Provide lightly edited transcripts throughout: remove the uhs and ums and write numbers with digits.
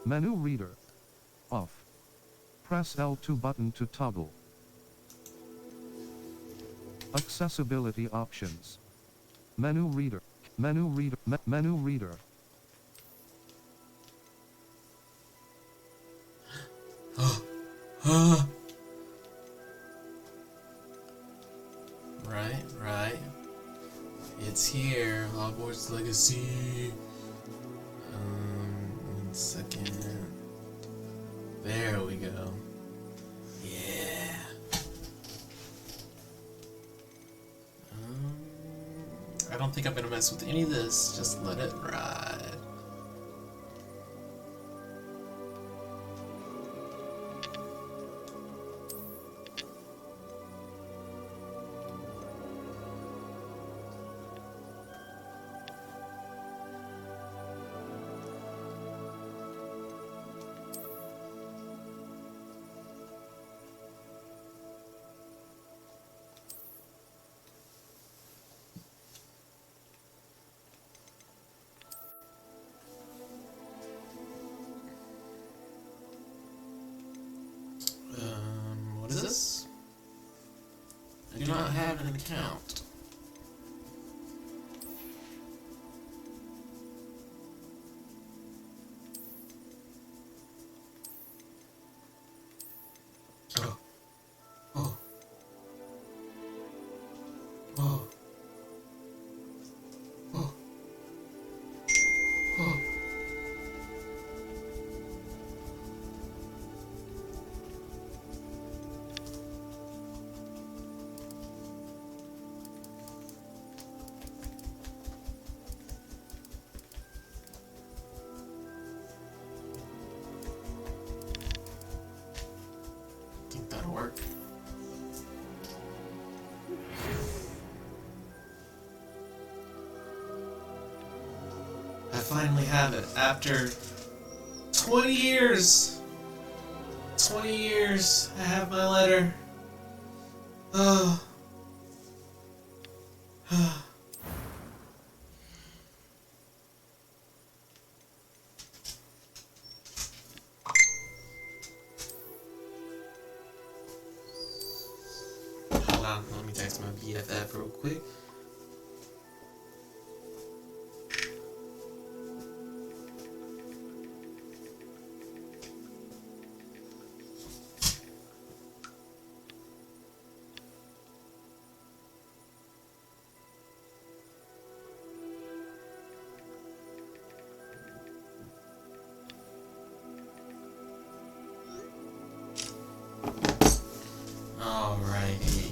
Menu reader. Off. Press L2 button to toggle. Accessibility options. Menu reader. Menu reader. Menu reader. Right. It's here. Hogwarts Legacy. 1 second. There we go. Yeah. I don't think I'm gonna mess with any of this. Just let it ride. What is this? I do not have an account. Think that'll work. I finally have it after 20 years. 20 years. I have my letter. Oh. Hold on, let me text my BFF real quick. Alrighty.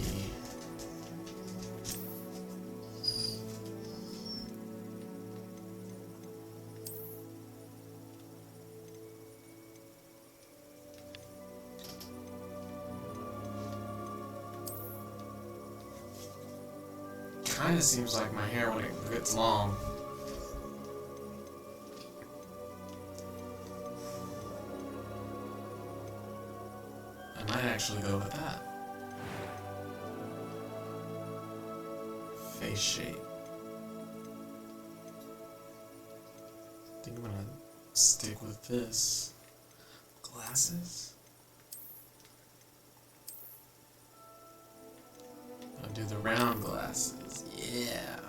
Kinda seems like my hair when it gets long. I might actually go with that. Face shape. I think I'm gonna stick with this. Glasses? I'll do the round glasses. Yeah.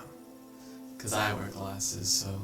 Because I wear glasses, so.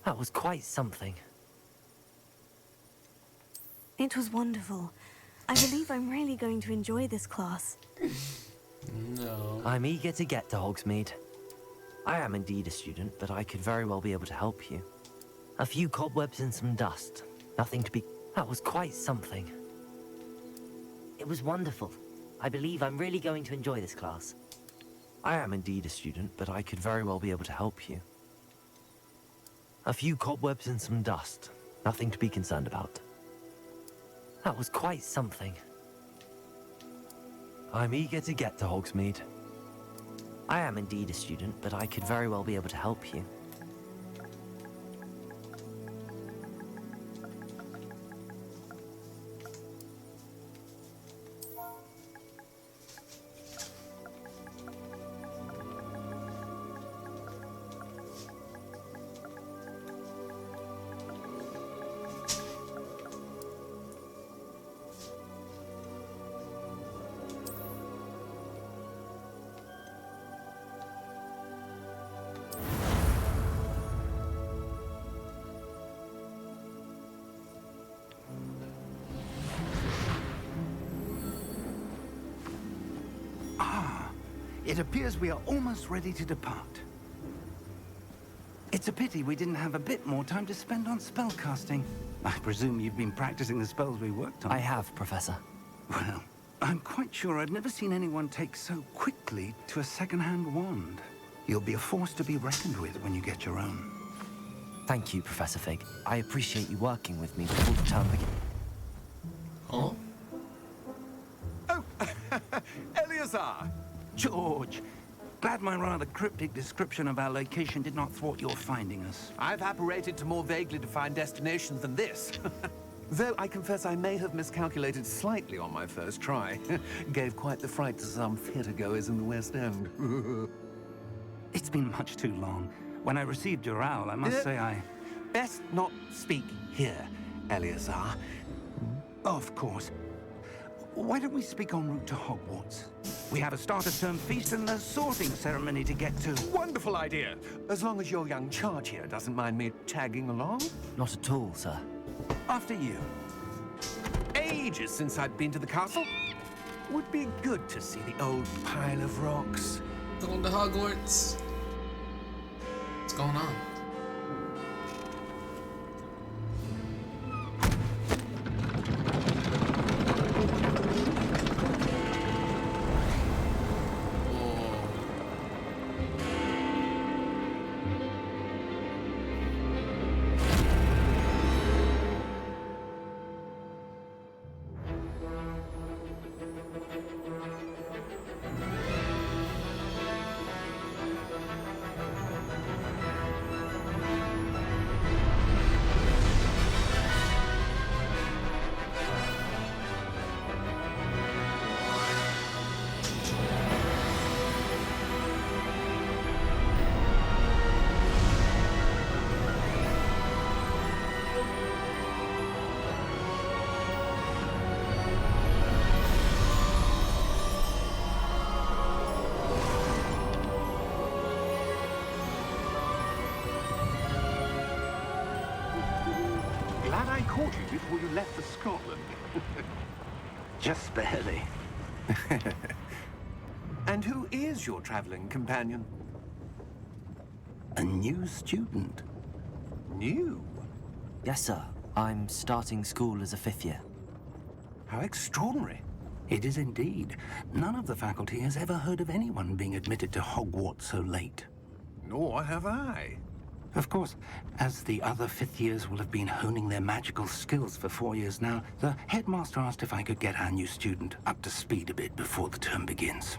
That was quite something. It was wonderful. I believe I'm really going to enjoy this class. No. I'm eager to get to Hogsmeade. I am indeed a student, but I could very well be able to help you. A few cobwebs and some dust. Nothing to be... That was quite something. It was wonderful. I believe I'm really going to enjoy this class. I am indeed a student, but I could very well be able to help you. A few cobwebs and some dust. Nothing to be concerned about. That was quite something. I'm eager to get to Hogsmeade. I am indeed a student, but I could very well be able to help you. It appears we are almost ready to depart. It's a pity we didn't have a bit more time to spend on spellcasting. I presume you've been practicing the spells we worked on. I have, Professor. Well, I'm quite sure I've never seen anyone take so quickly to a second-hand wand. You'll be a force to be reckoned with when you get your own. Thank you, Professor Fig. I appreciate you working with me before the term begins. Oh? Oh, Eleazar! George, glad my rather cryptic description of our location did not thwart your finding us. I've apparated to more vaguely defined destinations than this. Though I confess I may have miscalculated slightly on my first try. Gave quite the fright to some theatergoers in the West End. It's been much too long. When I received your owl, I must say I... Best not speak here, Eleazar. Of course. Why don't we speak en route to Hogwarts? We have a start-of-term feast and a sorting ceremony to get to. Wonderful idea. As long as your young charge here doesn't mind me tagging along. Not at all, sir. After you. Ages since I'd been to the castle. Would be good to see the old pile of rocks. Going to Hogwarts. What's going on? Glad I caught you before you left for Scotland. Just barely. And who is your traveling companion? A new student. New? Yes, sir. I'm starting school as a 5th year. How extraordinary. It is indeed. None of the faculty has ever heard of anyone being admitted to Hogwarts so late. Nor have I. Of course, as the other 5th years will have been honing their magical skills for 4 years now, the headmaster asked if I could get our new student up to speed a bit before the term begins.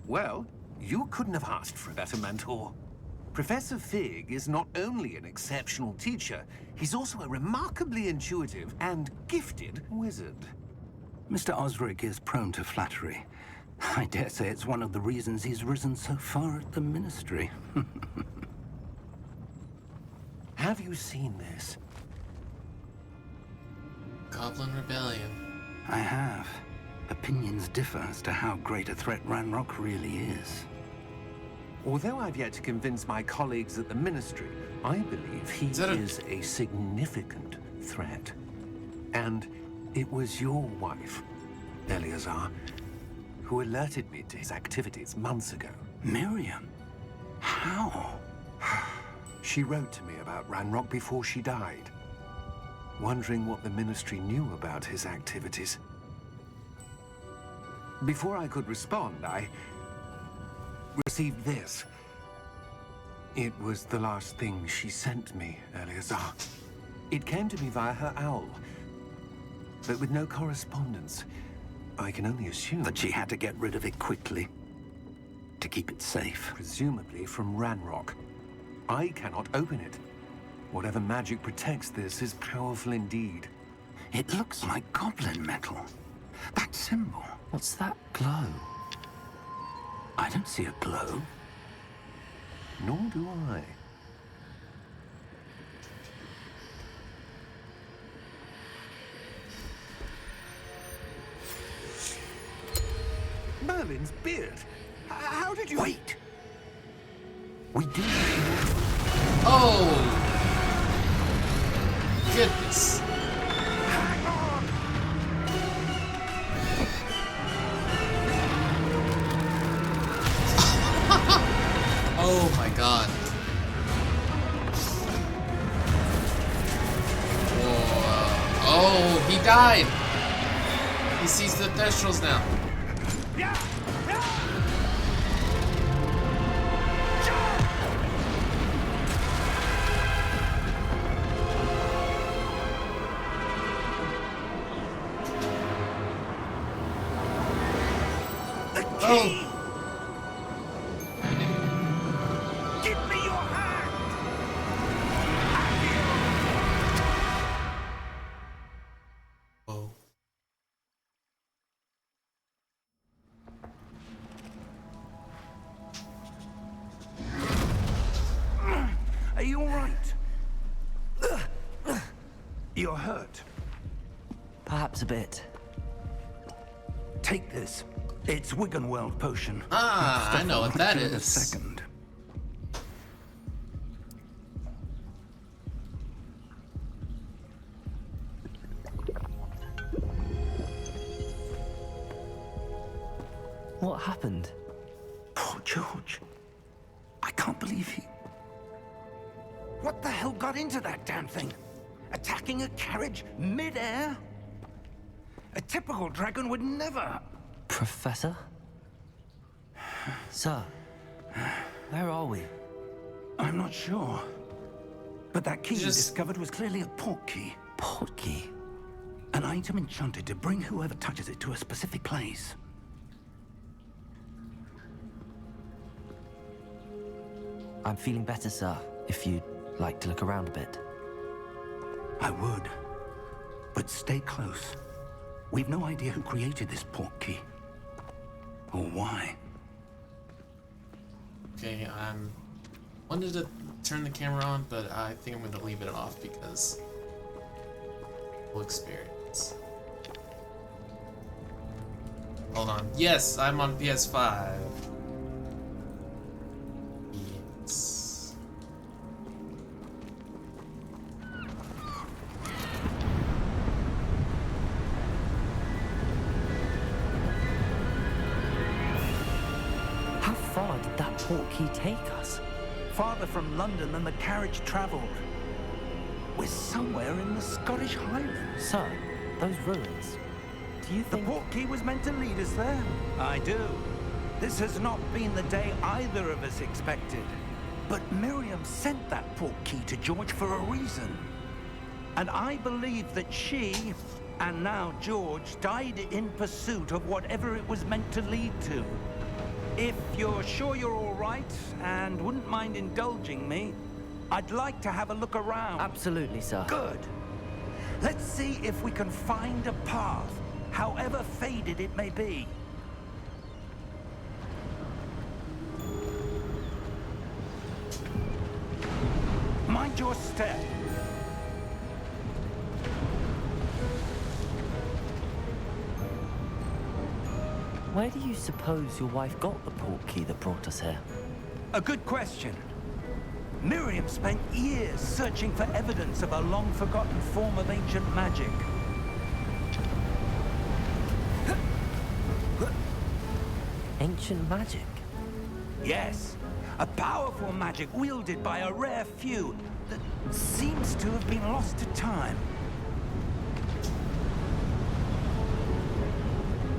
Well, you couldn't have asked for a better mentor. Professor Fig is not only an exceptional teacher, he's also a remarkably intuitive and gifted wizard. Mr. Osric is prone to flattery. I dare say it's one of the reasons he's risen so far at the ministry. Have you seen this? Goblin Rebellion. I have. Opinions differ as to how great a threat Ranrock really is. Although I've yet to convince my colleagues at the Ministry, I believe he is a significant threat. And it was your wife, Eleazar, who alerted me to his activities months ago. Miriam? How? She wrote to me about Ranrock before she died, wondering what the Ministry knew about his activities. Before I could respond, I received this. It was the last thing she sent me, Eleazar. It came to me via her owl, but with no correspondence. I can only assume That she had to get rid of it quickly to keep it safe. presumably from Ranrock. I cannot open it. Whatever magic protects this is powerful indeed. It looks like goblin metal. That symbol. What's that glow? I don't see a glow. Nor do I. Merlin's beard. How did you... Wait! We do. Oh! Goodness. Oh my god. Whoa. Oh, he died! He sees the Thestrals now. Oh! Give me your hand! Whoa. Are you all right? You're hurt. Perhaps a bit. Take this. It's Wiggenweld potion. Ah, I know what that In a is. second. What happened? Poor George. I can't believe he... What the hell got into that damn thing? Attacking a carriage mid-air? A typical dragon would never... Professor? Sir, where are we? I'm not sure. But that key you Just- discovered was clearly a port key. Port key? An item enchanted to bring whoever touches it to a specific place. I'm feeling better, sir, if you'd like to look around a bit. I would. But stay close. We've no idea who created this port key. Or why. Okay, wanted to turn the camera on, but I think I'm going to leave it off because we'll experience. Hold on. Yes, I'm on PS5. Yes. How far did that port key take us? Farther from London than the carriage traveled. We're somewhere in the Scottish Highlands. Sir, those ruins. Do you The think... port key was meant to lead us there. I do. This has not been the day either of us expected. But Miriam sent that port key to George for a reason. And I believe that she, and now George, died in pursuit of whatever it was meant to lead to. If you're sure you're all right and wouldn't mind indulging me, I'd like to have a look around. Absolutely, sir. Good. Let's see if we can find a path, however faded it may be. Mind your step. Where do you suppose your wife got the port key that brought us here? A good question. Miriam spent years searching for evidence of a long-forgotten form of ancient magic. Ancient magic? Yes, a powerful magic wielded by a rare few that seems to have been lost to time.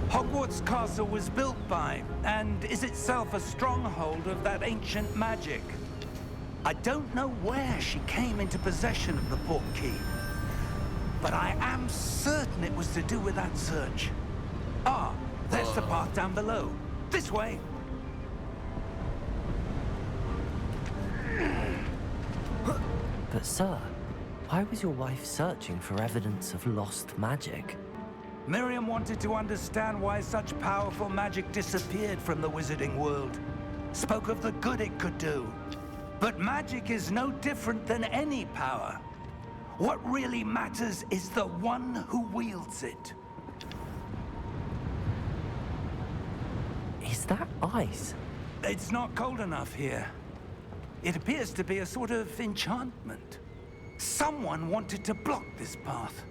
Hogwarts Castle was built by, and is itself a stronghold of that ancient magic. I don't know where she came into possession of the portkey, but I am certain it was to do with that search. Ah, there's the path down below. This way. But sir, why was your wife searching for evidence of lost magic? Miriam wanted to understand why such powerful magic disappeared from the wizarding world. Spoke of the good it could do. But magic is no different than any power. What really matters is the one who wields it. Is that ice? It's not cold enough here. It appears to be a sort of enchantment. Someone wanted to block this path.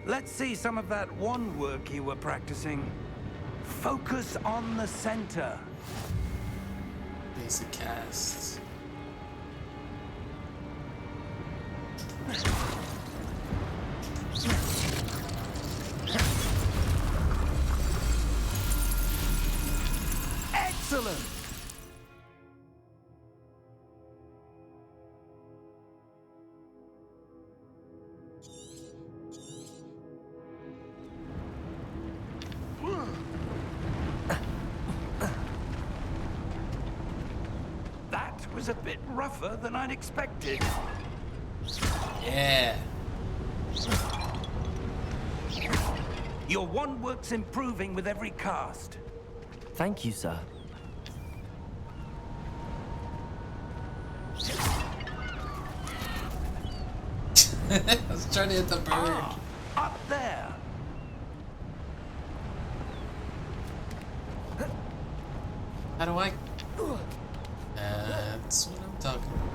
Let's see some of that wand work you were practicing. Focus on the center. Basic cast. Excellent! That was a bit rougher than I'd expected. Yeah. Your wand work's improving with every cast. Thank you, sir. I was trying to hit the bird. Ah, up there. How do I? That's what I'm talking about.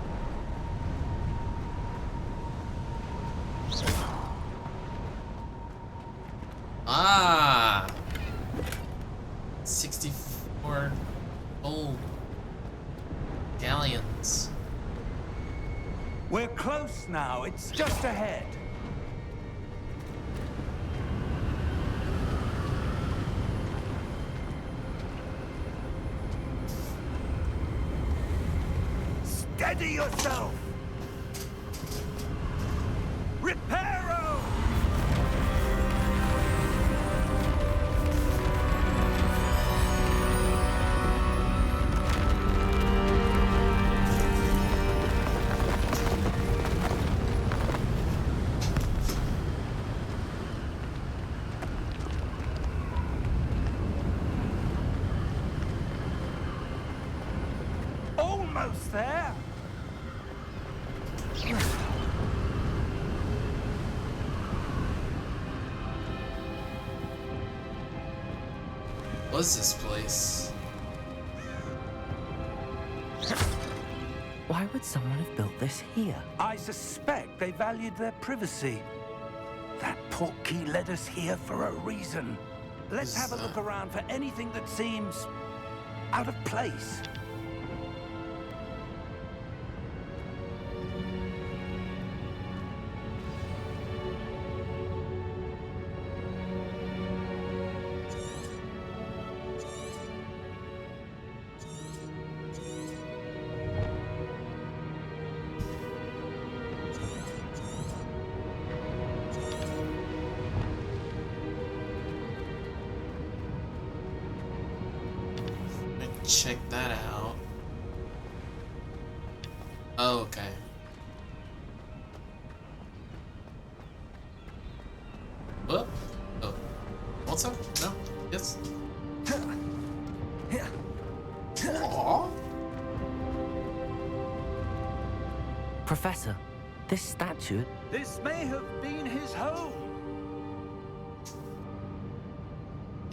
Ah! 64 gold galleons. We're close now. It's just ahead. Steady yourself! Reparo! Almost there! What's this place? Why would someone have built this here? I suspect they valued their privacy. That portkey led us here for a reason. Let's have a look around for anything that seems out of place. Check that out. Oh, okay. What? Oh. What's up? No? Yes? Aww. Professor, this statue... This may have been his home.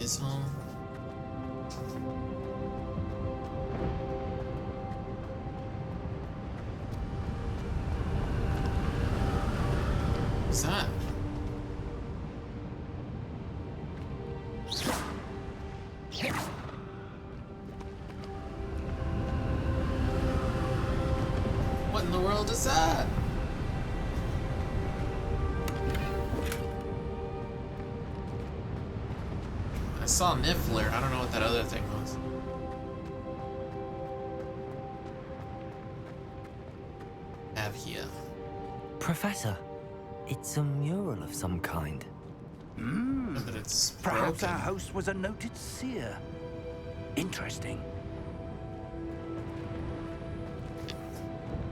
His home. was that? What in the world is that? I saw Niffler. I don't know what that other thing was. Have here. Professor, it's a mural of some kind. But it's Perhaps broken. our host was a noted seer. Interesting.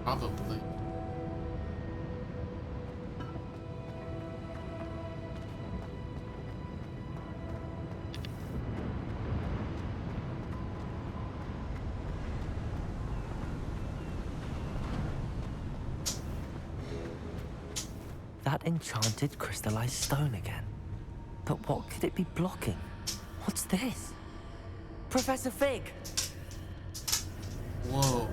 Probably. That enchanted crystallized stone again. But what could it be blocking? What's this? Professor Fig! Whoa.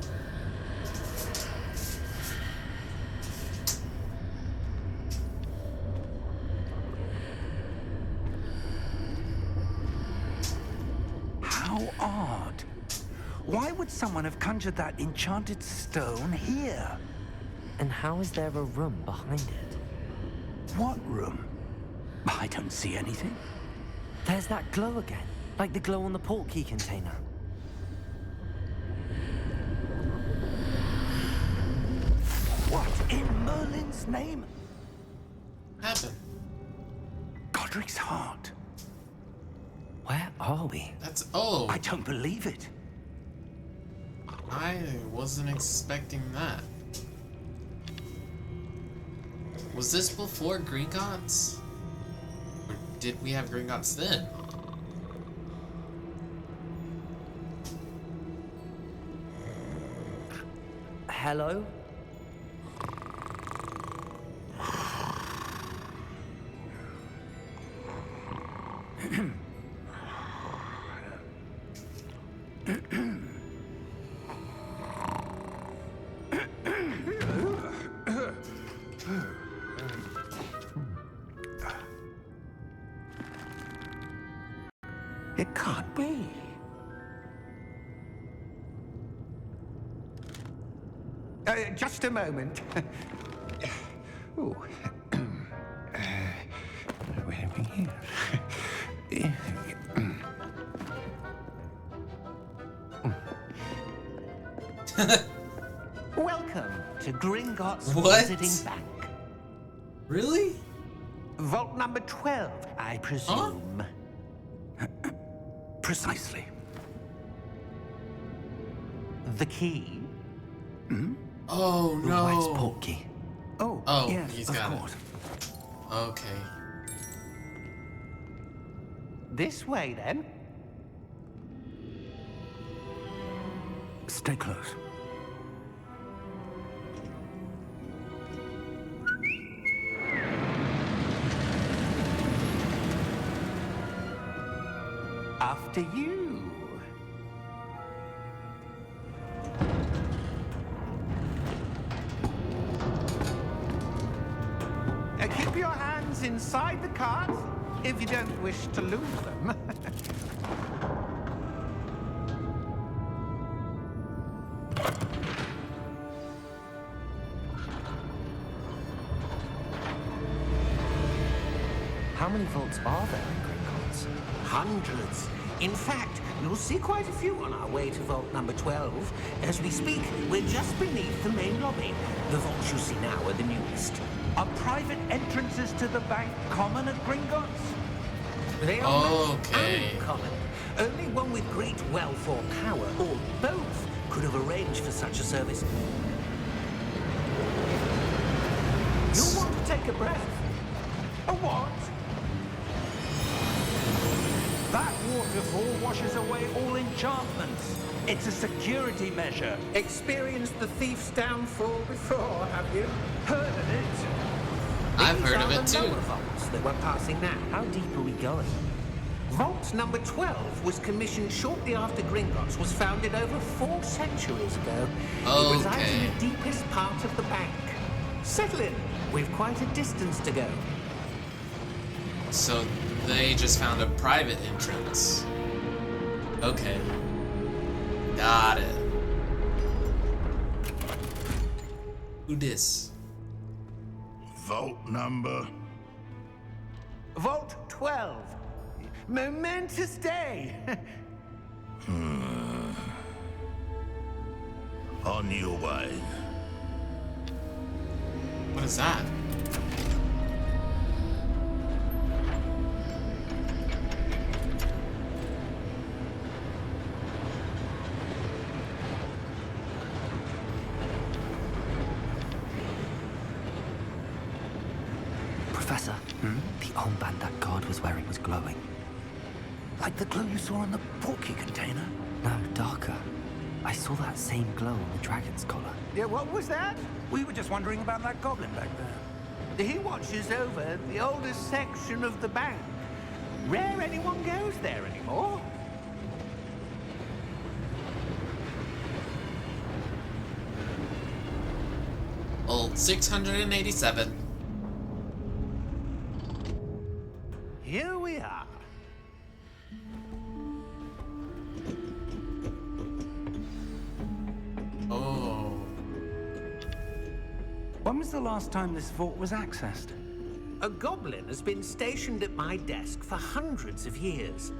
How odd. Why would someone have conjured that enchanted stone here? And how is there a room behind it? What room? I don't see anything. There's that glow again, like the glow on the portkey container. What in Merlin's name? Happened. Godric's heart. Where are we? That's I don't believe it. I wasn't expecting that. Was this before Gringotts? Or did we have Gringotts then? Hello? It can't be. Just a moment. Ooh. Where are we here? Welcome to Gringotts What? Visiting Bank. Really? Vault number 12, I presume. Precisely. The key? Oh The White's no. portkey. Oh, Oh, yes, he's of got it. course. Okay. This way, then. Stay close. After you. Keep your hands inside the cart if you don't wish to lose them. How many vaults are there in Gringotts? Hundreds. In fact, you'll see quite a few on our way to vault number 12. As we speak, we're just beneath the main lobby. The vaults you see now are the newest. Are private entrances to the bank common at Gringotts? They are Okay. uncommon. Only one with great wealth or power, or both, could have arranged for such a service. You'll want to take a breath. A what? That waterfall washes away all enchantments. It's a security measure. Experienced the thief's downfall before, have you? Heard of it? I've These heard of are it the too. lower vaults that we're passing now. How deep are we going? Vault number 12 was commissioned shortly after Gringotts was founded over 4 centuries ago. It resides in Okay. the deepest part of the bank. Settle in. We've quite a distance to go. So they just found a private entrance. Okay. Got it. Who dis? Vault number. Vault 12. Momentous day. On your way. What is that? Professor, the armband that guard was wearing was glowing. Like the glow you saw in the portkey container? No, darker. I saw that same glow on the dragon's collar. Yeah, what was that? We were just wondering about that goblin back there. He watches over the oldest section of the bank. Rare anyone goes there anymore. Old 687. Here we are. Oh. When was the last time this vault was accessed? A goblin has been stationed at my desk for hundreds of years.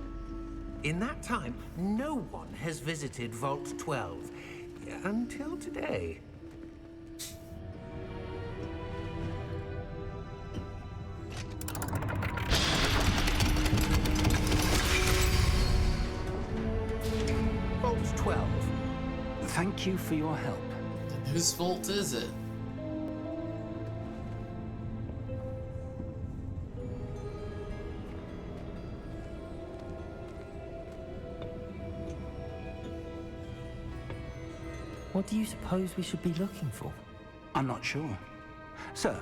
In that time, no one has visited Vault 12 until today. Vault 12. Thank you for your help. Whose fault is it? What do you suppose we should be looking for? I'm not sure. Sir,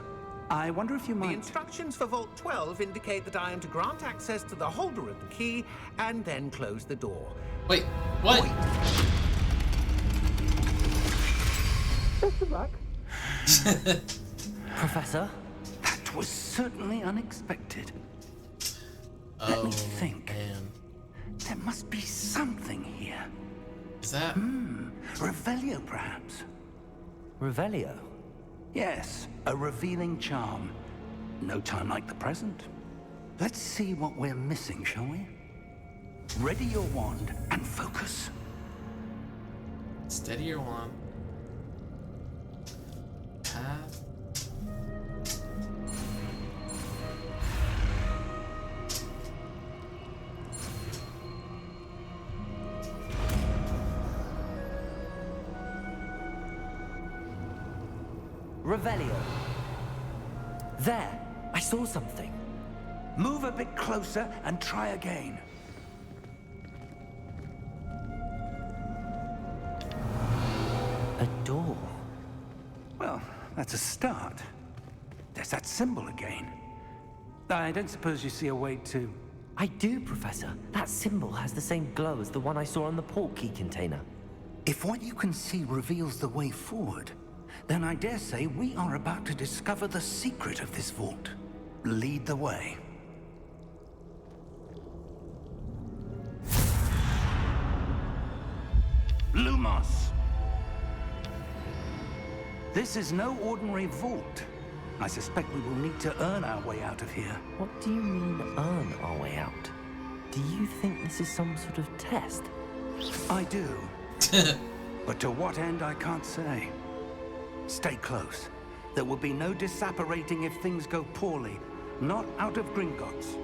I wonder if you The might... instructions for Vault 12 indicate that I am to grant access to the holder of the key and then close the door. Wait, what? Best of luck. Professor? That was certainly unexpected. Let Oh, me think. man. There must be something here. Is that? Revelio, perhaps? Revelio? Yes, a revealing charm. No time like the present. Let's see what we're missing, shall we? Ready your wand and focus. Steady your wand. Path. Revelio. There! I saw something. Move a bit closer and try again. A door. Well, that's a start. There's that symbol again. I don't suppose you see a way to... I do, Professor. That symbol has the same glow as the one I saw on the portkey container. If what you can see reveals the way forward, then I dare say we are about to discover the secret of this vault. Lead the way. Lumos! This is no ordinary vault. I suspect we will need to earn our way out of here. What do you mean, earn our way out? Do you think this is some sort of test? I do. But to what end, I can't say. Stay close. There will be no disapparating if things go poorly. Not out of Gringotts.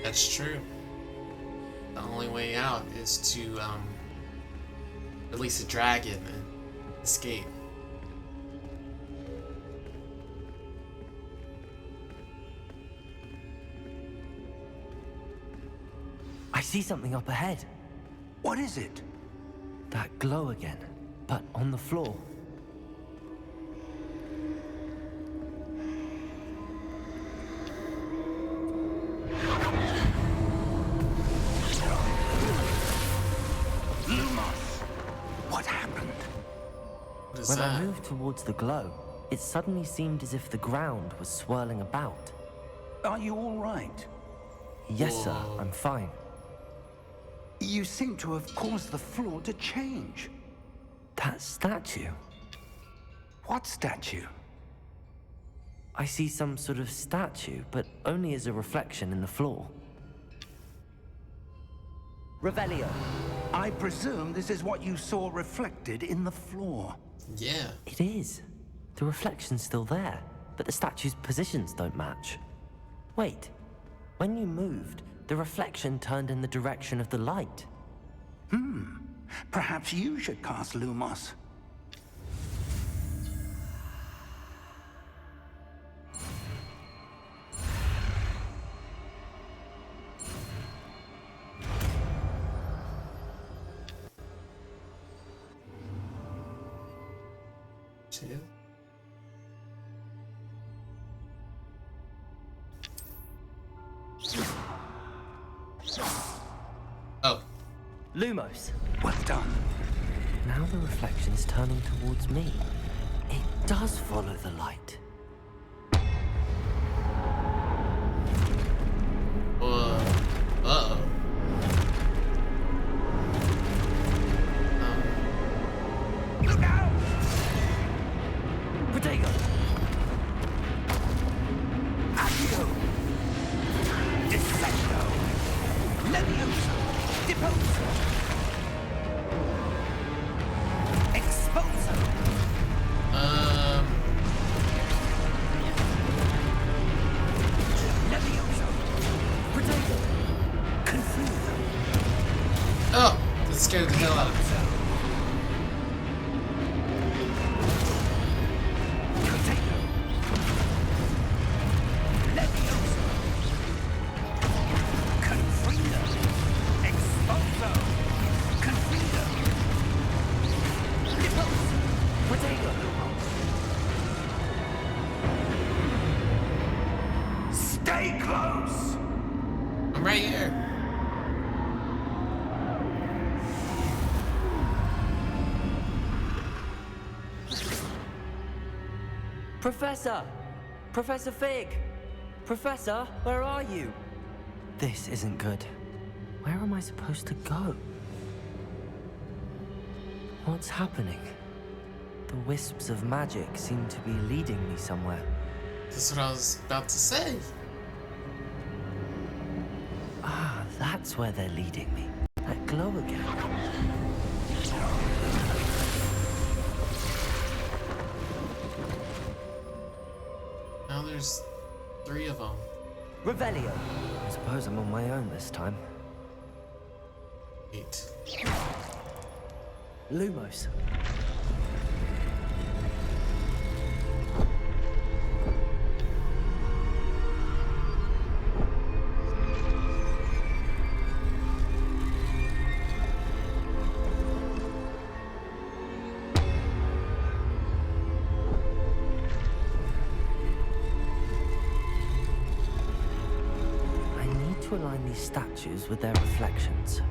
That's true. The only way out is to release a dragon and escape. I see something up ahead. What is it? That glow again, but on the floor. Lumos! What happened? What is When I that? moved towards the glow, it suddenly seemed as if the ground was swirling about. Are you all right? Yes, sir, Whoa. I'm fine. You seem to have caused the floor to change. That statue. What statue? I see some sort of statue, but only as a reflection in the floor. Revelio. I presume this is what you saw reflected in the floor. Yeah. It is. The reflection's still there, but the statue's positions don't match. Wait. When you moved, the reflection turned in the direction of the light. Perhaps you should cast Lumos. Two. Oh. Lumos. Well done. Now the reflection is turning towards me. It does follow the light. Whoa. Uh-oh. Look out! Protego! Accio! Descendo! Levioso! Deposo! Exposo! Levioso! Protego! Confuso! Oh! That scared the hell out of me. Protego! Levioso! Confuso! Exposo! Confuso! Deposo! Protego! Stay close! I'm right here. Professor! Professor Fig! Professor, where are you? This isn't good. Where am I supposed to go? What's happening? The wisps of magic seem to be leading me somewhere. That's what I was about to say. Ah, that's where they're leading me. That glow again. Now there's 3 of them. Revelio! I suppose I'm on my own this time. 8. Lumos. I need to align these statues with their reflections.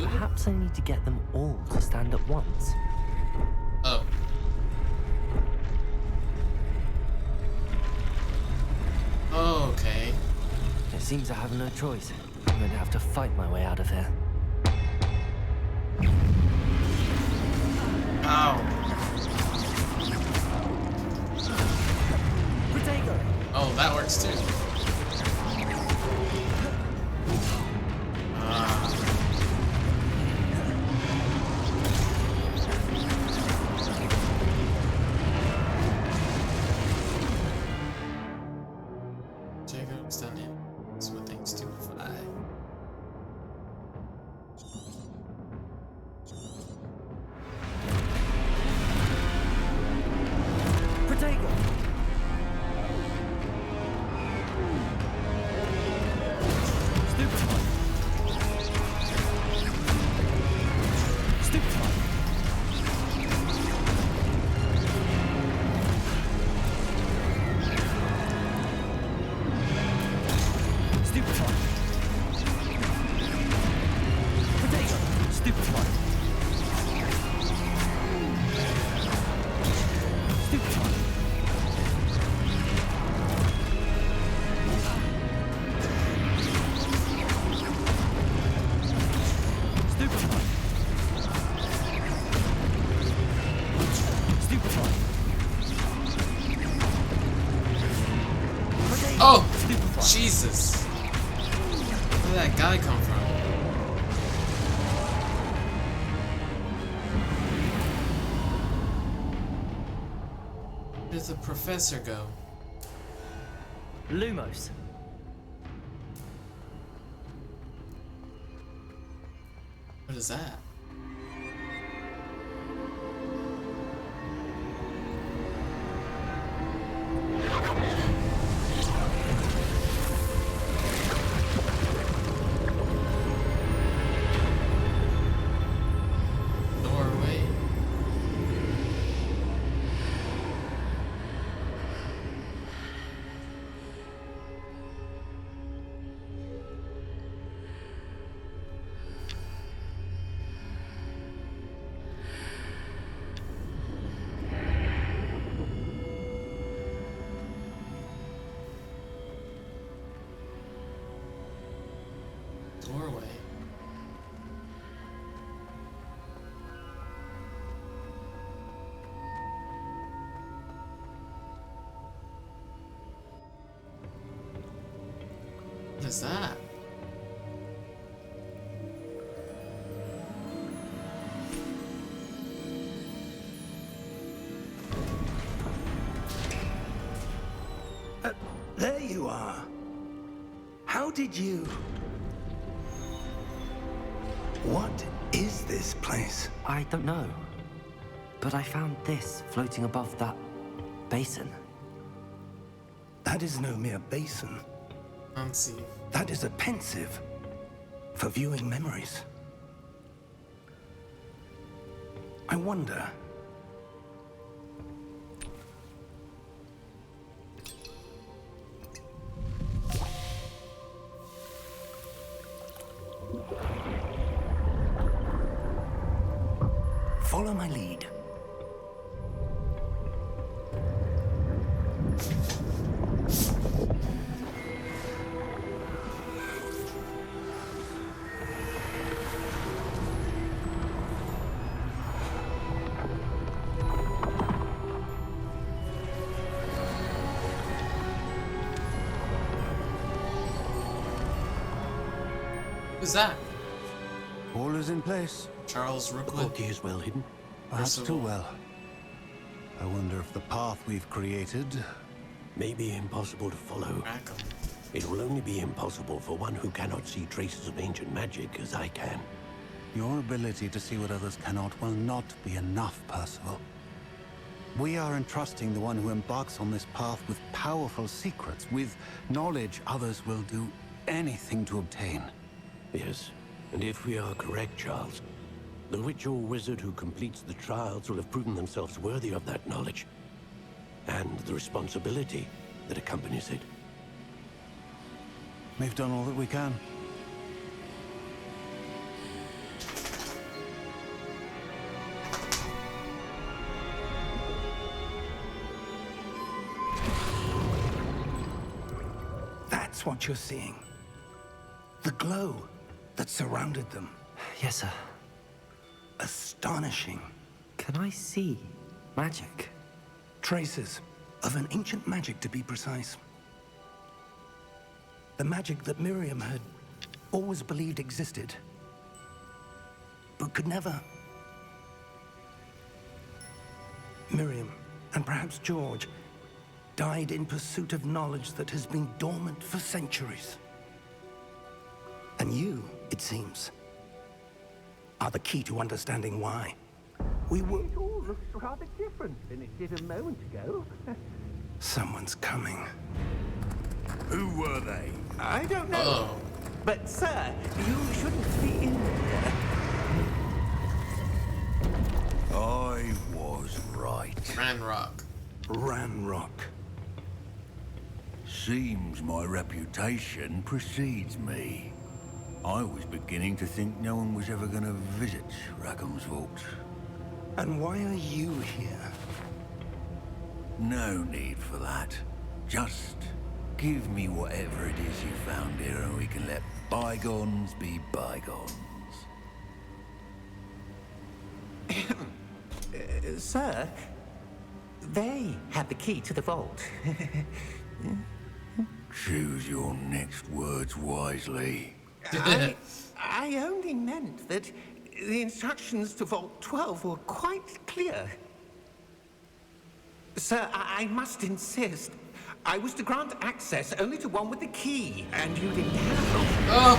Perhaps I need to get them all to stand at once. Oh. Okay. It seems I have no choice. I'm going to have to fight my way out of here. Ow. Protego! Oh, that works too. Jacob's done it. That's what things do fly. Oh! Jesus! Where did that guy come from? Where did the professor go? Lumos. What is that? Doorway. Doorway. What is that? There you are. How did you... What is this place? I don't know. But I found this floating above that basin. That is no mere basin. Fancy. That is a pensive for viewing memories. I wonder... Follow my lead. Who's that? All is in place. Charles The Rookwood. portkey is well hidden. Perhaps Percival. too well. I wonder if the path we've created... May be impossible to follow. Rackham. It will only be impossible for one who cannot see traces of ancient magic as I can. Your ability to see what others cannot will not be enough, Percival. We are entrusting the one who embarks on this path with powerful secrets, with knowledge others will do anything to obtain. Yes, and if we are correct, Charles, the witch or wizard who completes the trials will have proven themselves worthy of that knowledge, and the responsibility that accompanies it. We've done all that we can. That's what you're seeing. The glow that surrounded them. Yes, sir. Astonishing. Can I see magic? Traces of an ancient magic, to be precise. The magic that Miriam had always believed existed, but could never. Miriam, and perhaps George, died in pursuit of knowledge that has been dormant for centuries. And you, it seems, are the key to understanding why. We were... It all looks rather different than it did a moment ago. Someone's coming. Who were they? I don't know. Uh-oh. But, sir, you shouldn't be in here. I was right. Ranrock. Ranrock. Seems my reputation precedes me. I was beginning to think no one was ever going to visit Rackham's vault. And why are you here? No need for that. Just give me whatever it is you found here and we can let bygones be bygones. Sir, they have the key to the vault. Choose your next words wisely. I only meant that the instructions to Vault 12 were quite clear. Sir, I must insist. I was to grant access only to one with the key, and you didn't have. Oh!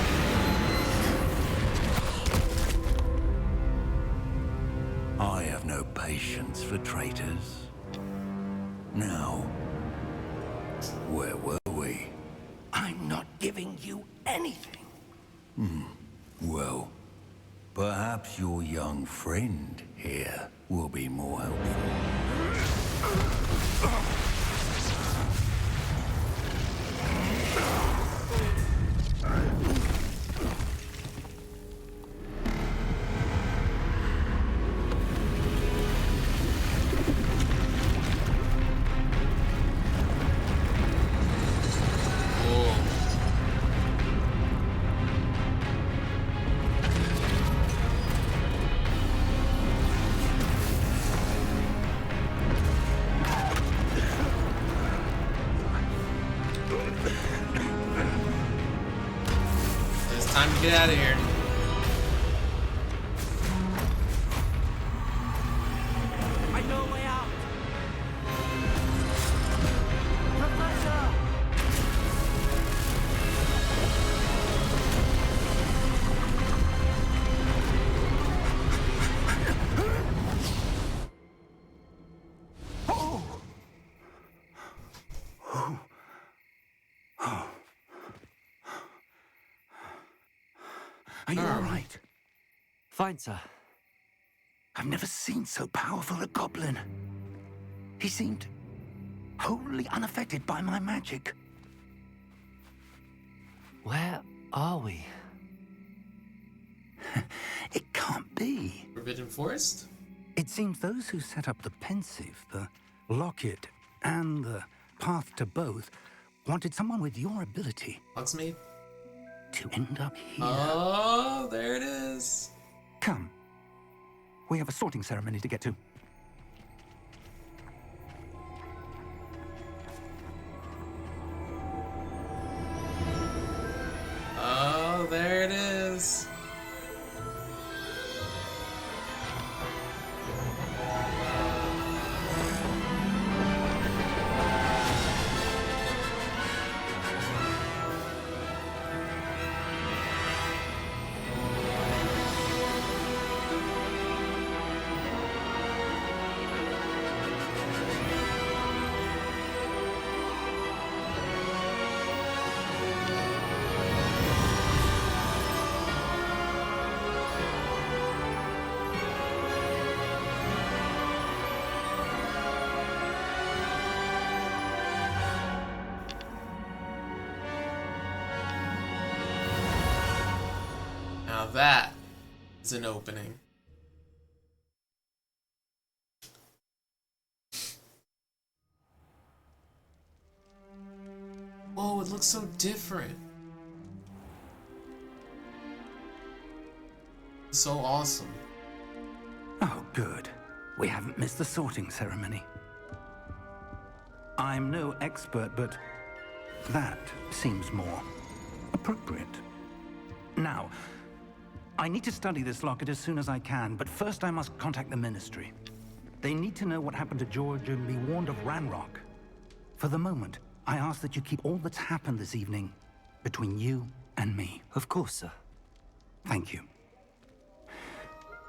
I have no patience for traitors. Now, where were we? I'm not giving you anything. Well, perhaps your young friend here will be more helpful. It's time to get out of here. I know a way out. Professor! Are you all right? Fine, sir. I've never seen so powerful a goblin. He seemed wholly unaffected by my magic. Where are we? It can't be. Forbidden Forest? It seems those who set up the pensive, the locket, and the path to both wanted someone with your ability Hogsmeade? to end up here. Oh, there it is. Come. We have a sorting ceremony to get to. Oh, there it is. Now that is an opening. Whoa, it looks so different. So awesome. Oh, good. We haven't missed the sorting ceremony. I'm no expert, but that seems more appropriate. Now, I need to study this locket as soon as I can, but first I must contact the Ministry. They need to know what happened to George and be warned of Ranrock. For the moment, I ask that you keep all that's happened this evening between you and me. Of course, sir. Thank you.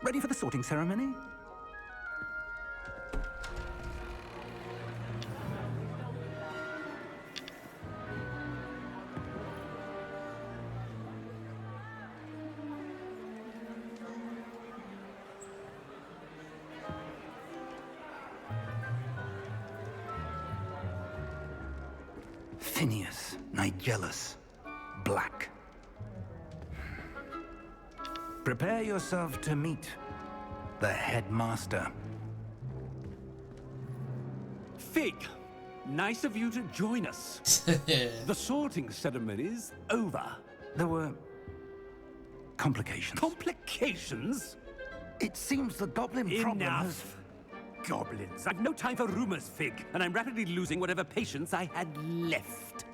Ready for the sorting ceremony? Phineas, Nigellus, Black. Prepare yourself to meet the headmaster. Fig, nice of you to join us. The sorting ceremony's over. There were complications. Complications? It seems the goblin problem has... Enough. Goblins. I've no time for rumors, Fig, and I'm rapidly losing whatever patience I had left.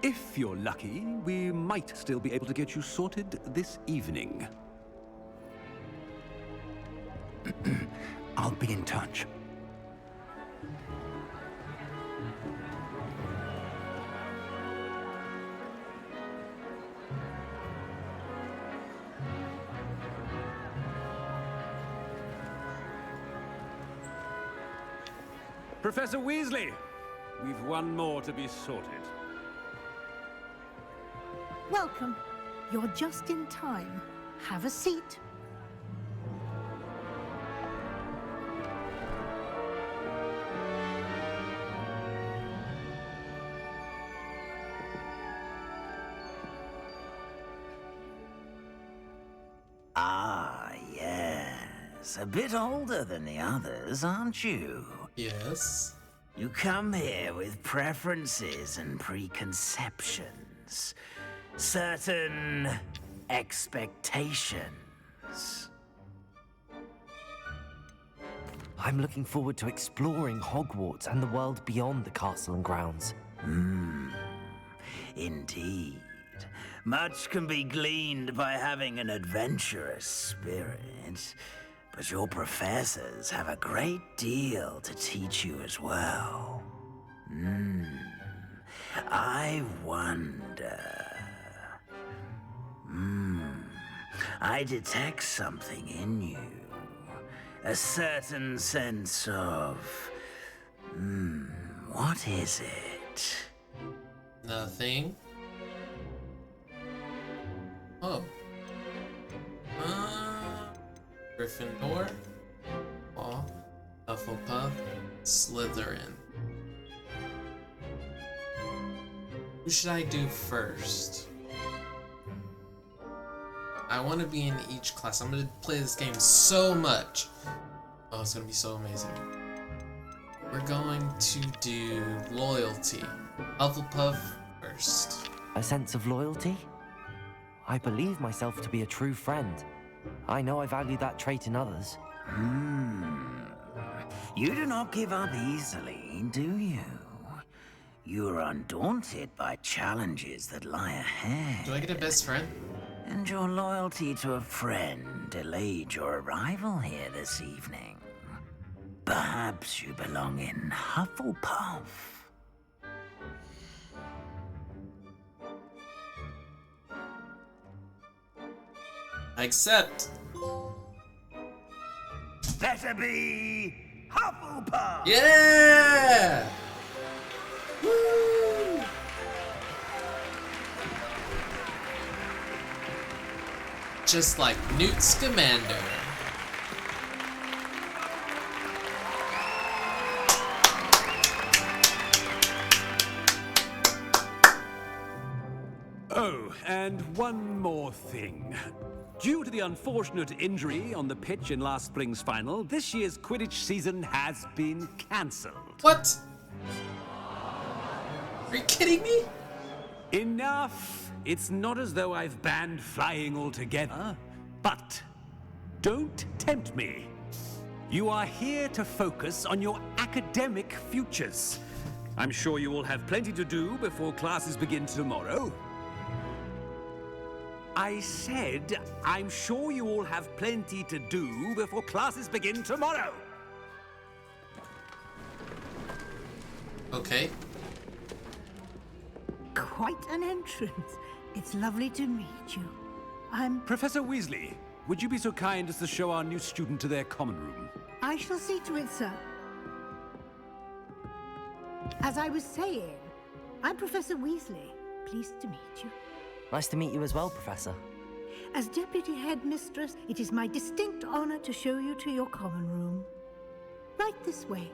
If you're lucky, we might still be able to get you sorted this evening. I'll be in touch. Professor Weasley, we've one more to be sorted. Welcome. You're just in time. Have a seat. Ah, yes. A bit older than the others, aren't you? Yes. You come here with preferences and preconceptions. Certain expectations. I'm looking forward to exploring Hogwarts and the world beyond the castle and grounds. Indeed. Much can be gleaned by having an adventurous spirit, but your professors have a great deal to teach you as well. I wonder... I detect something in you. A certain sense of... what is it? Nothing. Oh. Gryffindor. Aw. Hufflepuff. Slytherin. Who should I do first? I want to be in each class. I'm going to play this game so much. Oh, it's going to be so amazing. We're going to do loyalty. Hufflepuff first. A sense of loyalty? I believe myself to be a true friend. I know I value that trait in others. You do not give up easily, do you? You are undaunted by challenges that lie ahead. Do I get a best friend? And your loyalty to a friend delayed your arrival here this evening. Perhaps you belong in Hufflepuff. I accept. Better be Hufflepuff! Yeah! Woo! Just like Newt Scamander. Oh, and one more thing. Due to the unfortunate injury on the pitch in last spring's final, this year's Quidditch season has been cancelled. What? Are you kidding me? Enough! It's not as though I've banned flying altogether, but don't tempt me. You are here to focus on your academic futures. I'm sure you will have plenty to do before classes begin tomorrow. I said, I'm sure you all have plenty to do before classes begin tomorrow. Okay. Quite an entrance. It's lovely to meet you. I'm... Professor Weasley, would you be so kind as to show our new student to their common room? I shall see to it, sir. As I was saying, I'm Professor Weasley. Pleased to meet you. Nice to meet you as well, Professor. As Deputy Headmistress, it is my distinct honor to show you to your common room. Right this way.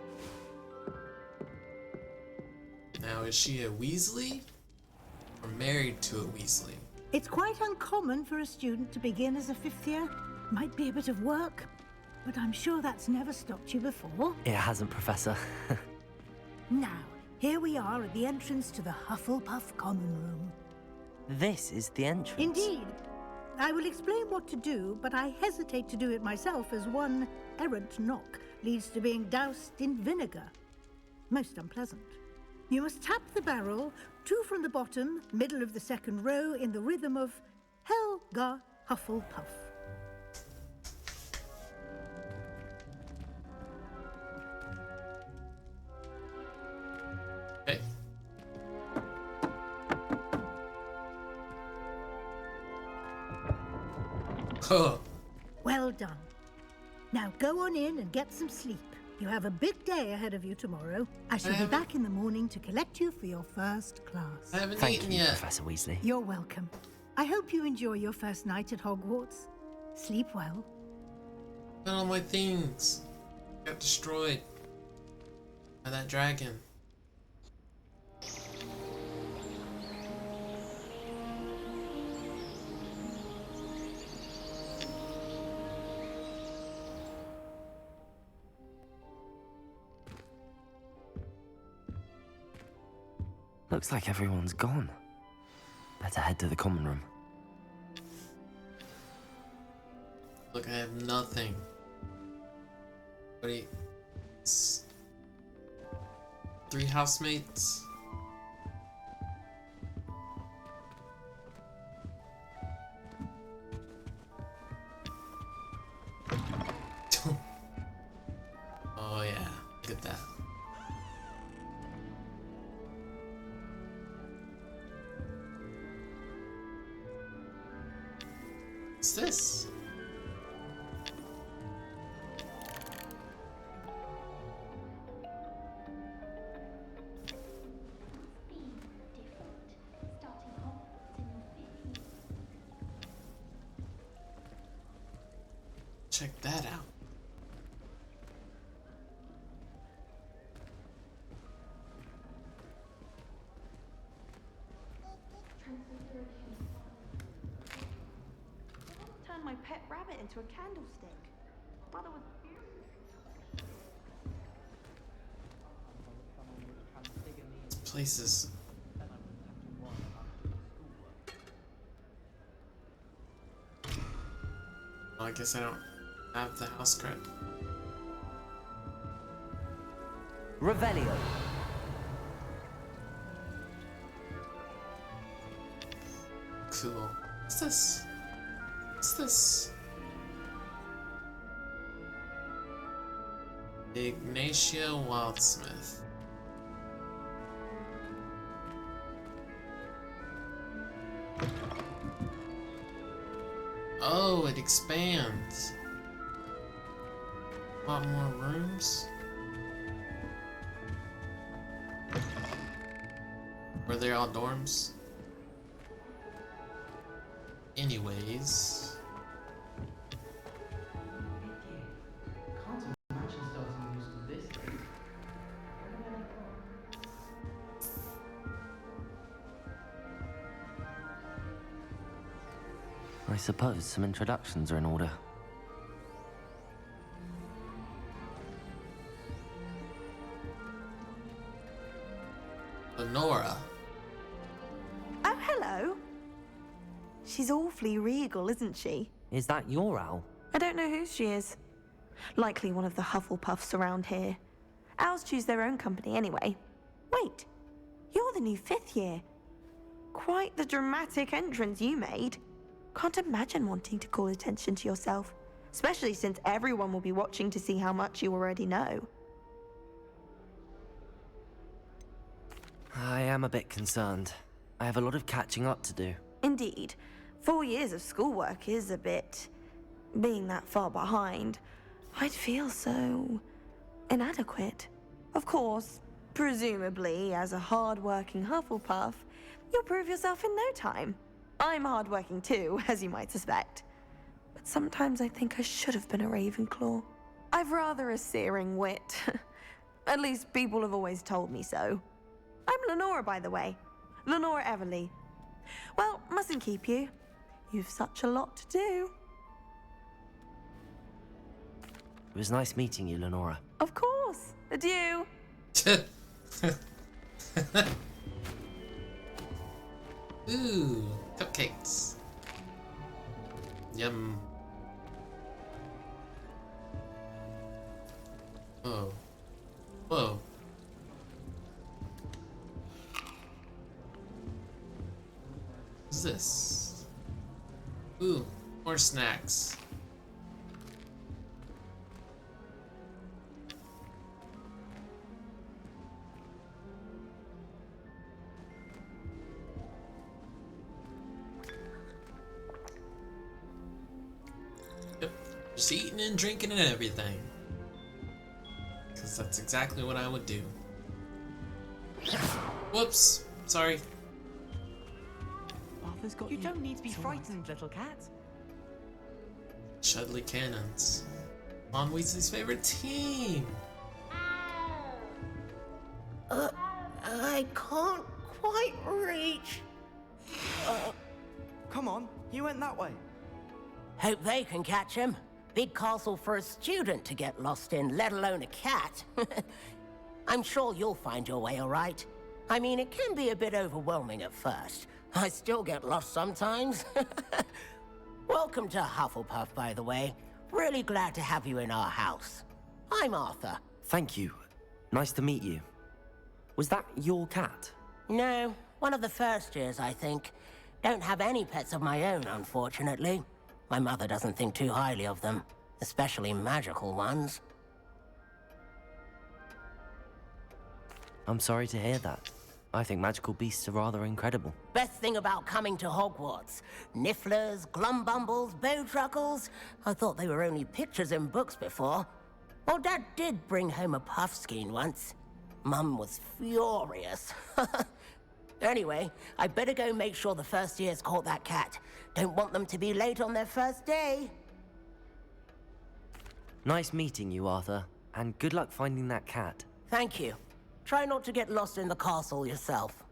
Now, is she a Weasley? Or married to a Weasley? It's quite uncommon for a student to begin as a fifth year. Might be a bit of work, but I'm sure that's never stopped you before. It hasn't, Professor. Now, here we are at the entrance to the Hufflepuff common room. This is the entrance. Indeed. I will explain what to do, but I hesitate to do it myself as one errant knock leads to being doused in vinegar. Most unpleasant. You must tap the barrel, 2 from the bottom, middle of the second row, in the rhythm of Helga Hufflepuff. Okay. Oh. Well done. Now go on in and get some sleep. You have a big day ahead of you tomorrow. I shall be back in the morning to collect you for your first class. I haven't Thank eaten you, yet. Professor Weasley. You're welcome. I hope you enjoy your first night at Hogwarts. Sleep well. Got all my things. Got destroyed by that dragon. Looks like everyone's gone. Better head to the common room. Look, I have nothing. What do you... 3 housemates? Oh yeah, look at that. What's this? Check that out. Turned my pet rabbit into a candlestick. Mother was This place is... Well, I guess I don't have the house card. Revelio. Cool. What's this? What's this? Ignatia Wildsmith. Oh, it expands. A lot more rooms. Were they all dorms? Anyways. I suppose some introductions are in order. Lenora. Oh, hello. She's awfully regal, isn't she? Is that your owl? I don't know who she is. Likely one of the Hufflepuffs around here. Owls choose their own company anyway. Wait, you're the new 5th year. Quite the dramatic entrance you made. Can't imagine wanting to call attention to yourself, especially since everyone will be watching to see how much you already know. I am a bit concerned. I have a lot of catching up to do. Indeed. 4 years of schoolwork is a bit... being that far behind. I'd feel so... inadequate. Of course, presumably, as a hard-working Hufflepuff, you'll prove yourself in no time. I'm hard-working too, as you might suspect. But sometimes I think I should have been a Ravenclaw. I've rather a searing wit. At least people have always told me so. I'm Lenora, by the way. Lenora Everly. Well, mustn't keep you. You've such a lot to do. It was nice meeting you, Lenora. Of course. Adieu. Ooh, cupcakes. Yum. Oh. Whoa. is this? Ooh, more snacks. Yep, just eating and drinking and everything. Because that's exactly what I would do. Whoops, sorry. Arthur's got you. You don't need to be frightened, little cat. Chudley Cannons. Ron Weasley's favorite team. I can't quite reach. Come on, you went that way. Hope they can catch him. Big castle for a student to get lost in, let alone a cat. I'm sure you'll find your way all right. I mean, it can be a bit overwhelming at first. I still get lost sometimes. Welcome to Hufflepuff, by the way. Really glad to have you in our house. I'm Arthur. Thank you. Nice to meet you. Was that your cat? No, one of the first years, I think. Don't have any pets of my own, unfortunately. My mother doesn't think too highly of them, especially magical ones. I'm sorry to hear that. I think magical beasts are rather incredible. Best thing about coming to Hogwarts. Nifflers, glumbumbles, bowtruckles. I thought they were only pictures in books before. Well, Dad did bring home a puffskein once. Mum was furious. Anyway, I better go make sure the first years caught that cat. Don't want them to be late on their first day. Nice meeting you, Arthur. And good luck finding that cat. Thank you. Try not to get lost in the castle yourself.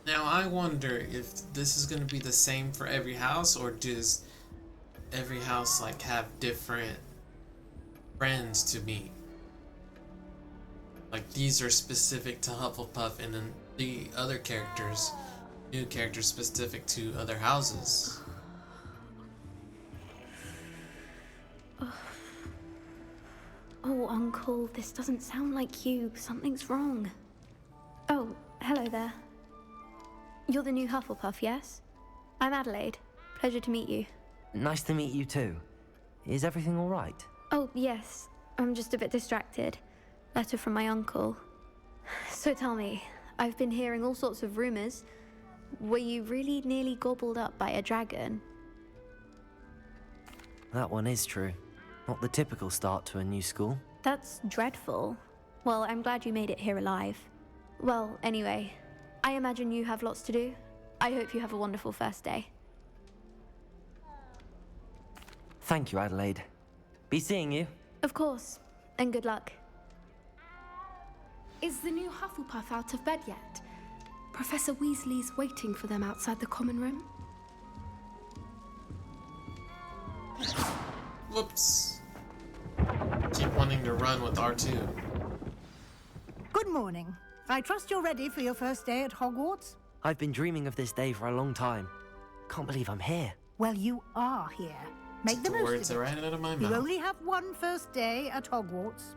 Now I wonder if this is going to be the same for every house, or does every house like have different friends to meet? Like these are specific to Hufflepuff, and then the other characters, new characters specific to other houses. Oh, Uncle, this doesn't sound like you. Something's wrong. Oh, hello there. You're the new Hufflepuff, yes? I'm Adelaide. Pleasure to meet you. Nice to meet you too. Is everything all right? Oh, yes. I'm just a bit distracted. Letter from my uncle. So tell me, I've been hearing all sorts of rumors. Were you really nearly gobbled up by a dragon? That one is true. Not the typical start to a new school. That's dreadful. Well, I'm glad you made it here alive. Well, anyway, I imagine you have lots to do. I hope you have a wonderful first day. Thank you, Adelaide. Be seeing you. Of course, and good luck. Is the new Hufflepuff out of bed yet? Professor Weasley's waiting for them outside the common room. Whoops. Keep wanting to run with R2. Good morning. I trust you're ready for your first day at Hogwarts? I've been dreaming of this day for a long time. Can't believe I'm here. Well, you are here. Make the most words of it. are right out of my You mouth. only have one first day at Hogwarts.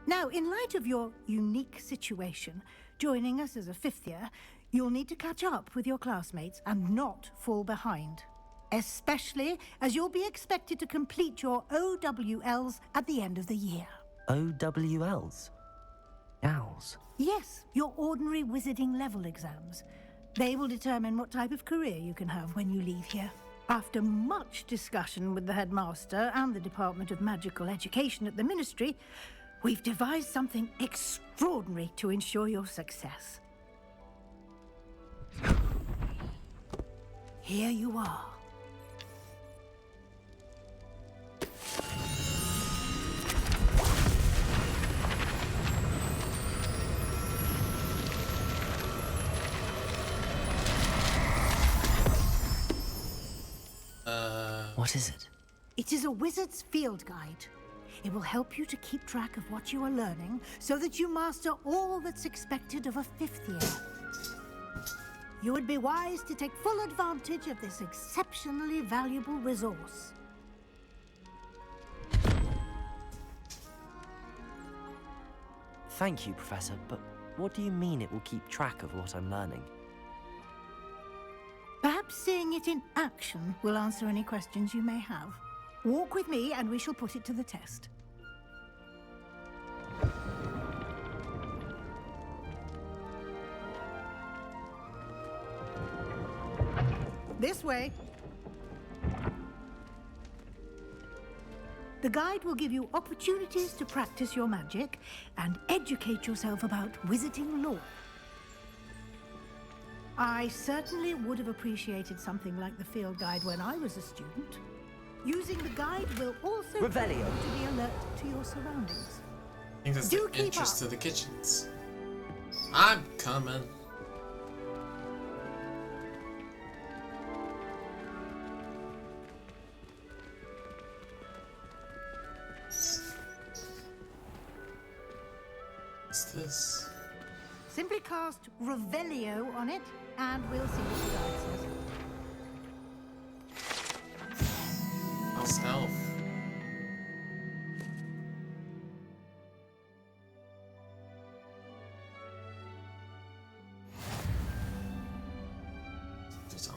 Now, in light of your unique situation, joining us as a fifth year, you'll need to catch up with your classmates and not fall behind. Especially as you'll be expected to complete your OWLs at the end of the year. OWLs? Owls? Yes, your ordinary wizarding level exams. They will determine what type of career you can have when you leave here. After much discussion with the headmaster and the Department of Magical Education at the Ministry, we've devised something extraordinary to ensure your success. Here you are. What is it? It is a wizard's field guide. It will help you to keep track of what you are learning so that you master all that's expected of a fifth year. You would be wise to take full advantage of this exceptionally valuable resource. Thank you, Professor, but what do you mean it will keep track of what I'm learning? it in action will answer any questions you may have. Walk with me and we shall put it to the test. This way. The guide will give you opportunities to practice your magic and educate yourself about wizarding lore. I certainly would have appreciated something like the field guide when I was a student. Using the guide will also Revelio. help you to be alert to your surroundings. I think that's Do the keep entrance up. to the kitchens. I'm coming. What's this? Simply cast Revelio on it, and we'll see what the guide says. House elf. Just on.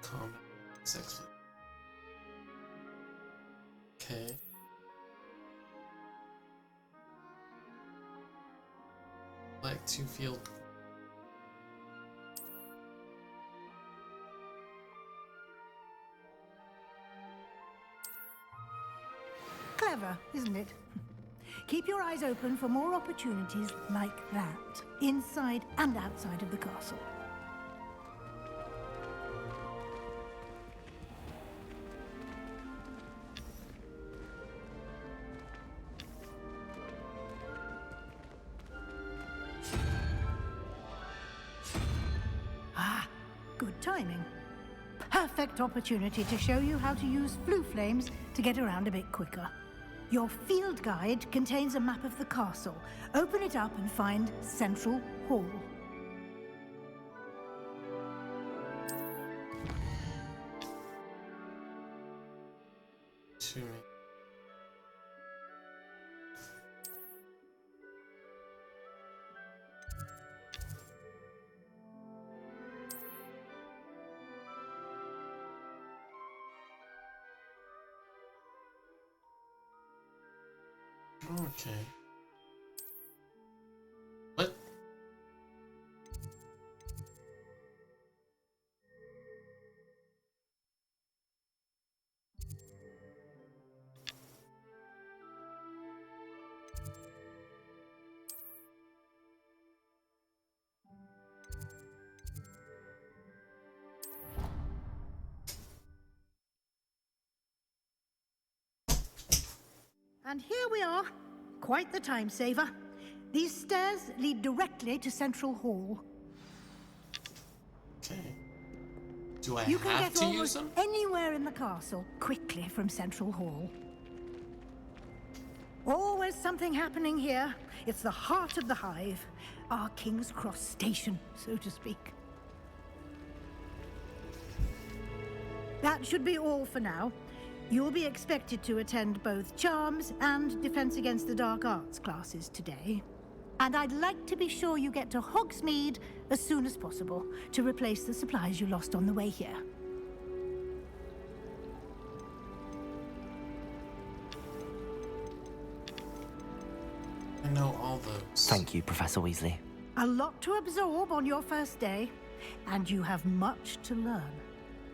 Combat. Sex. Okay. Like 2 field. Clever, isn't it? Keep your eyes open for more opportunities like that, inside and outside of the castle. Ah, good timing. Perfect opportunity to show you how to use flue flames to get around a bit quicker. Your field guide contains a map of the castle. Open it up and find Central Hall. To me. Okay. What? And here we are. Quite the time saver. These stairs lead directly to Central Hall. Okay. Do I You can have get to use almost them? anywhere in the castle quickly from Central Hall. Always something happening here. It's the heart of the hive. Our King's Cross station, so to speak. That should be all for now. You'll be expected to attend both Charms and Defense Against the Dark Arts classes today. And I'd like to be sure you get to Hogsmeade as soon as possible to replace the supplies you lost on the way here. I know all those. Thank you, Professor Weasley. A lot to absorb on your first day, and you have much to learn.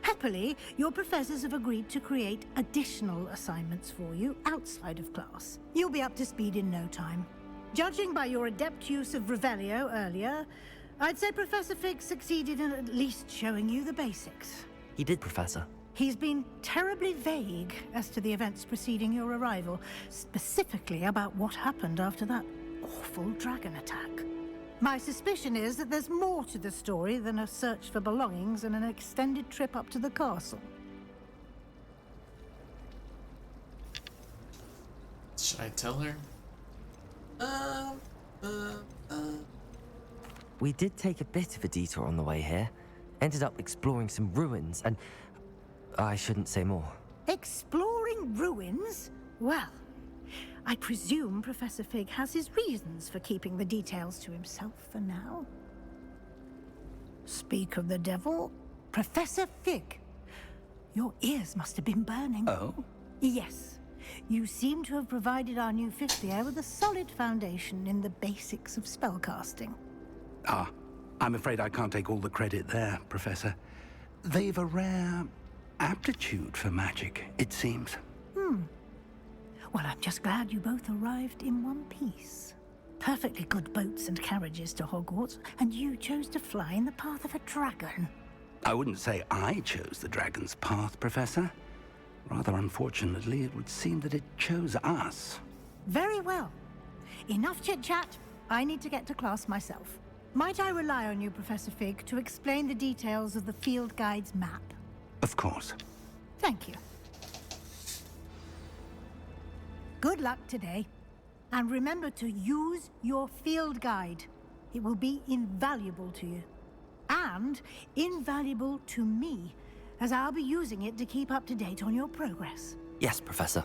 Happily, your professors have agreed to create additional assignments for you outside of class. You'll be up to speed in no time. Judging by your adept use of Revelio earlier, I'd say Professor Fig succeeded in at least showing you the basics. He did, Professor. He's been terribly vague as to the events preceding your arrival, specifically about what happened after that awful dragon attack. My suspicion is that there's more to the story than a search for belongings and an extended trip up to the castle. Should I tell her? We did take a bit of a detour on the way here. Ended up exploring some ruins, and I shouldn't say more. Exploring ruins? Well, I presume Professor Fig has his reasons for keeping the details to himself for now. Speak of the devil, Professor Fig. Your ears must have been burning. Oh? Yes. You seem to have provided our new fifth year with a solid foundation in the basics of spellcasting. Ah, I'm afraid I can't take all the credit there, Professor. They've a rare aptitude for magic, it seems. Well, I'm just glad you both arrived in one piece. Perfectly good boats and carriages to Hogwarts, and you chose to fly in the path of a dragon. I wouldn't say I chose the dragon's path, Professor. Rather unfortunately, it would seem that it chose us. Very well. Enough chit-chat. I need to get to class myself. Might I rely on you, Professor Fig, to explain the details of the field guide's map? Of course. Thank you. Good luck today. And remember to use your field guide. It will be invaluable to you. And invaluable to me, as I'll be using it to keep up to date on your progress. Yes, Professor.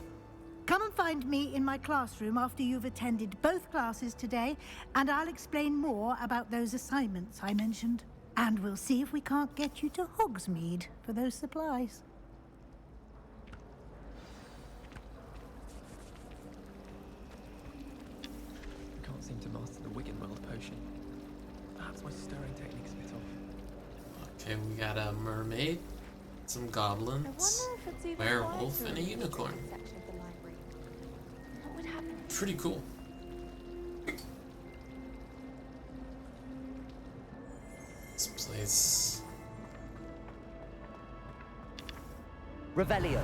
Come and find me in my classroom after you've attended both classes today, and I'll explain more about those assignments I mentioned. And we'll see if we can't get you to Hogsmeade for those supplies. Can't seem to master the Wiggenweld potion. Perhaps my stirring technique's a bit off. Okay, we got a mermaid, some goblins, werewolf, and a unicorn. Pretty cool. This place. Revelio.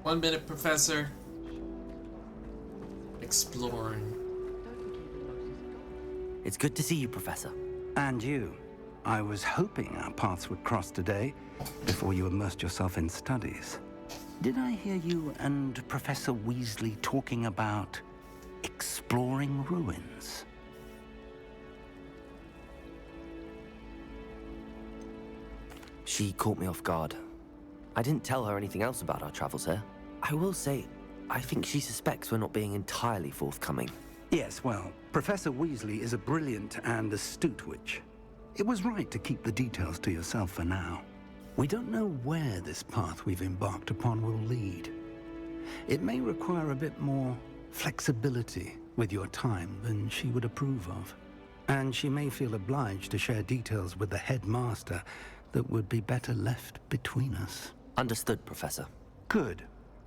One minute, Professor. Exploring. It's good to see you, Professor. And you. I was hoping our paths would cross today, before you immersed yourself in studies. Did I hear you and Professor Weasley talking about exploring ruins? She caught me off guard. I didn't tell her anything else about our travels here. I will say, I think she suspects we're not being entirely forthcoming. Yes, well, Professor Weasley is a brilliant and astute witch. It was right to keep the details to yourself for now. We don't know where this path we've embarked upon will lead. It may require a bit more flexibility with your time than she would approve of. And she may feel obliged to share details with the headmaster that would be better left between us. Understood, Professor. Good.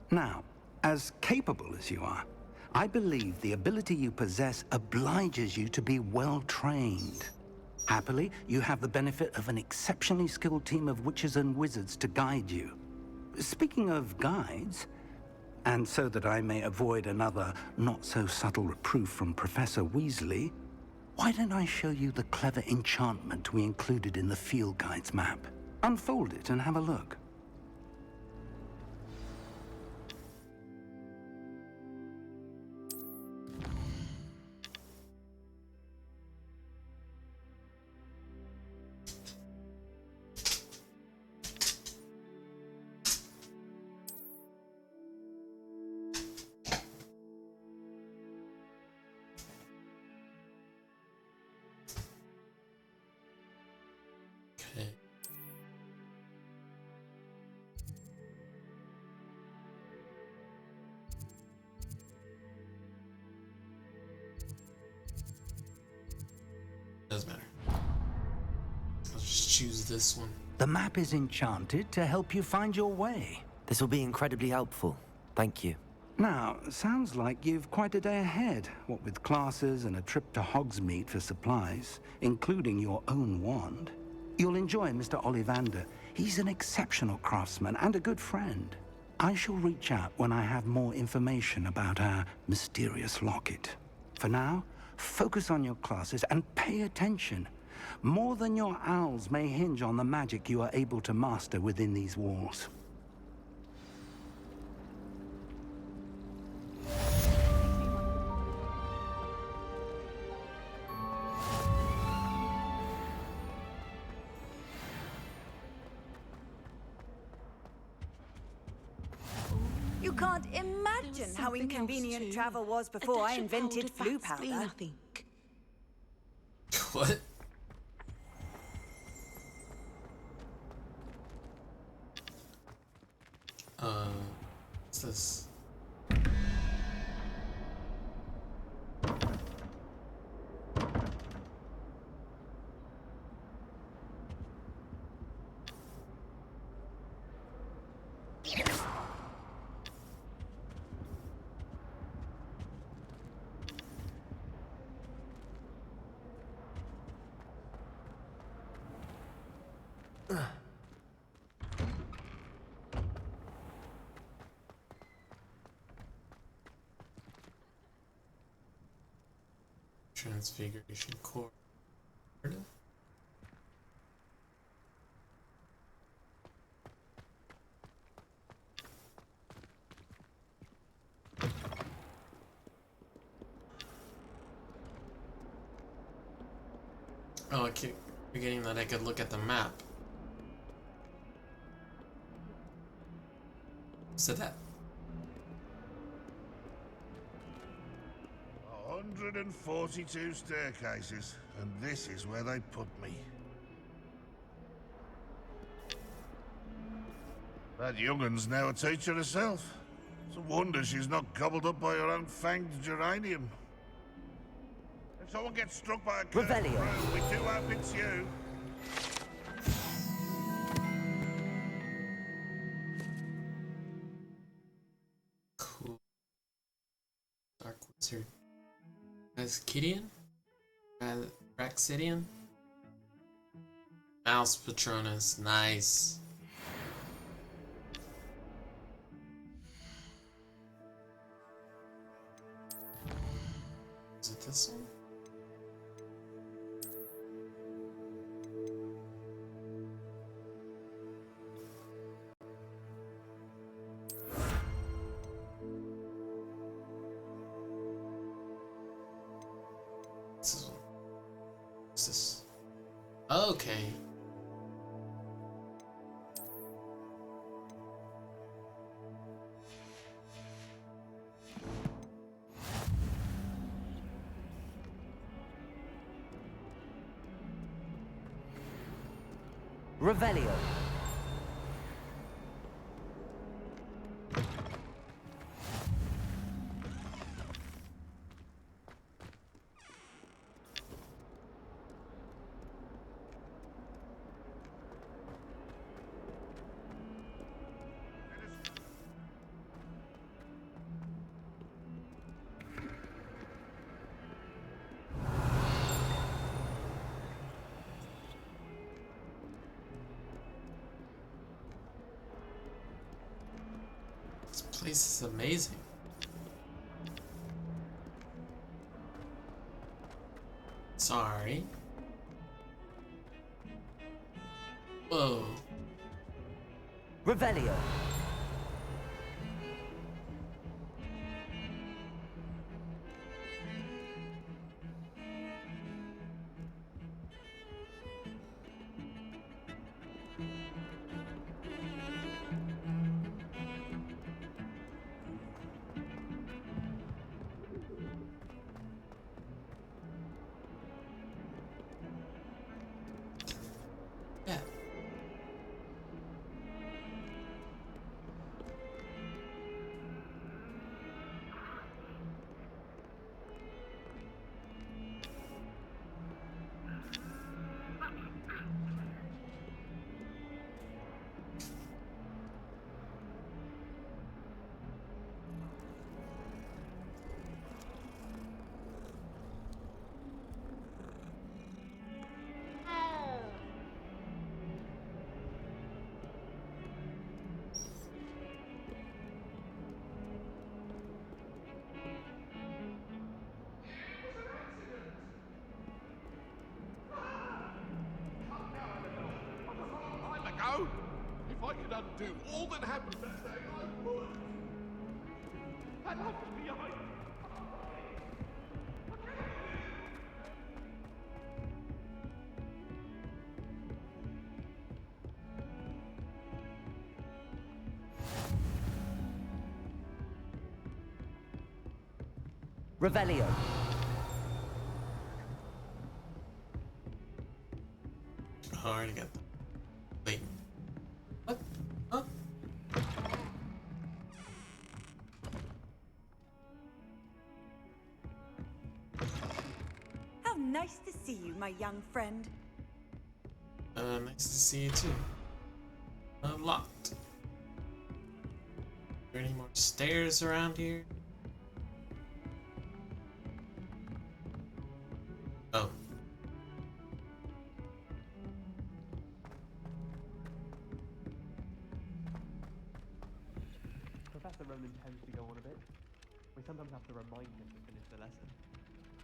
Now, as capable as you are, I believe the ability you possess obliges you to be well trained. Happily, you have the benefit of an exceptionally skilled team of witches and wizards to guide you. Speaking of guides, and so that I may avoid another not-so-subtle reproof from Professor Weasley, why don't I show you the clever enchantment we included in the field guide's map? Unfold it and have a look. Okay. Doesn't matter. I'll just choose this one. The map is enchanted to help you find your way. This will be incredibly helpful. Thank you. Now, sounds like you've quite a day ahead, what with classes and a trip to Hogsmeade for supplies, including your own wand. You'll enjoy Mr. Ollivander. He's an exceptional craftsman and a good friend. I shall reach out when I have more information about our mysterious locket. For now, focus on your classes and pay attention. More than your owls may hinge on the magic you are able to master within these walls. You can't imagine how inconvenient travel was before I invented blue powder. I think. What? What's this? Transfiguration core. Oh, I keep forgetting that I could look at the map. So that 142 staircases, and this is where they put me. That young'un's now a teacher herself. It's a wonder she's not gobbled up by her own fanged geranium. If someone gets struck by a curved road, we do hope it's you. Cool. Dark Wizard. Ascidian? Raxidian? Mouse Patronus. Nice. Is it this one? What's this? Okay. Revelio. This place is amazing. Sorry. Whoa. Revelio. Yeah. Ago, if I could undo all that happened that day, I would. I left behind. Revelio. Oh, I already got that. Wait. What? Huh? How nice to see you, my young friend. Nice to see you too. Unlocked. Are there any more stairs around here? Oh. Professor Roman tends to go on a bit. We sometimes have to remind him to finish the lesson.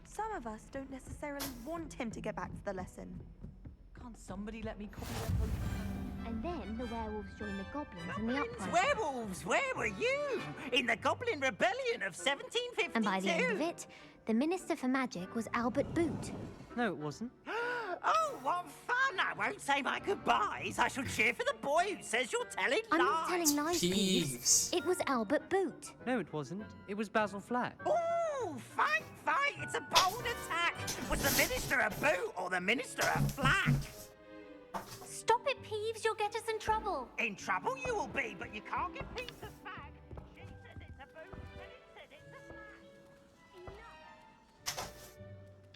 Some of us don't necessarily want him to get back to the lesson. Can't somebody let me copy that from... And then the werewolves joined the goblins in the uprising. Werewolves, where were you? In the Goblin Rebellion of 1752? And by the end of it, the Minister for Magic was Albert Boot. No, it wasn't. Oh, what fun! I won't say my goodbyes. I shall cheer for the boy who says you're telling I'm lies. not telling lies, Peeves. It was Albert Boot. No, it wasn't. It was Basil Flack. Ooh, fight! It's a bold attack. Was the Minister a boot or the Minister a flack? Stop it, Peeves. You'll get us in trouble. In trouble you will be, but you can't get Peeves a flag. She says it's a boot, and it says it's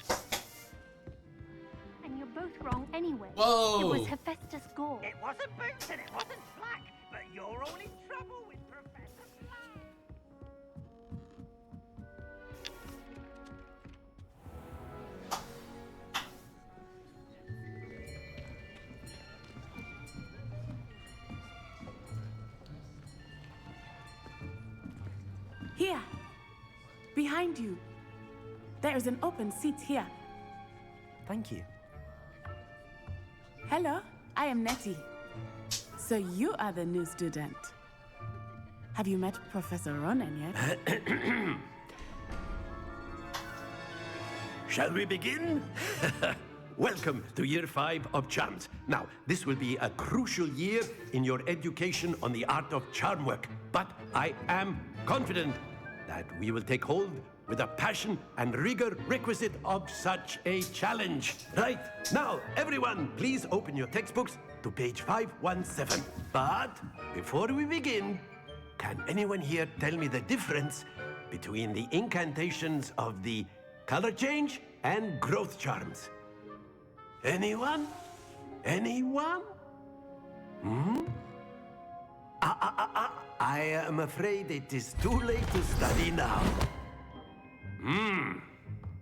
a flag. And you're both wrong anyway. Whoa. It was Hephaestus Gore. It wasn't boots and it wasn't flack, but you're all in trouble with Professor Flack. Here, behind you. There is an open seat here. Thank you. Hello, I am Nettie. So you are the new student. Have you met Professor Ronan yet? Shall we begin? Welcome to Year 5 of Charms. Now, this will be a crucial year in your education on the art of charm work, but I am confident that we will take hold with the passion and rigor requisite of such a challenge. Right, now, everyone, please open your textbooks to page 517. But before we begin, can anyone here tell me the difference between the incantations of the color change and growth charms? Anyone? Anyone? Hmm? I am afraid it is too late to study now.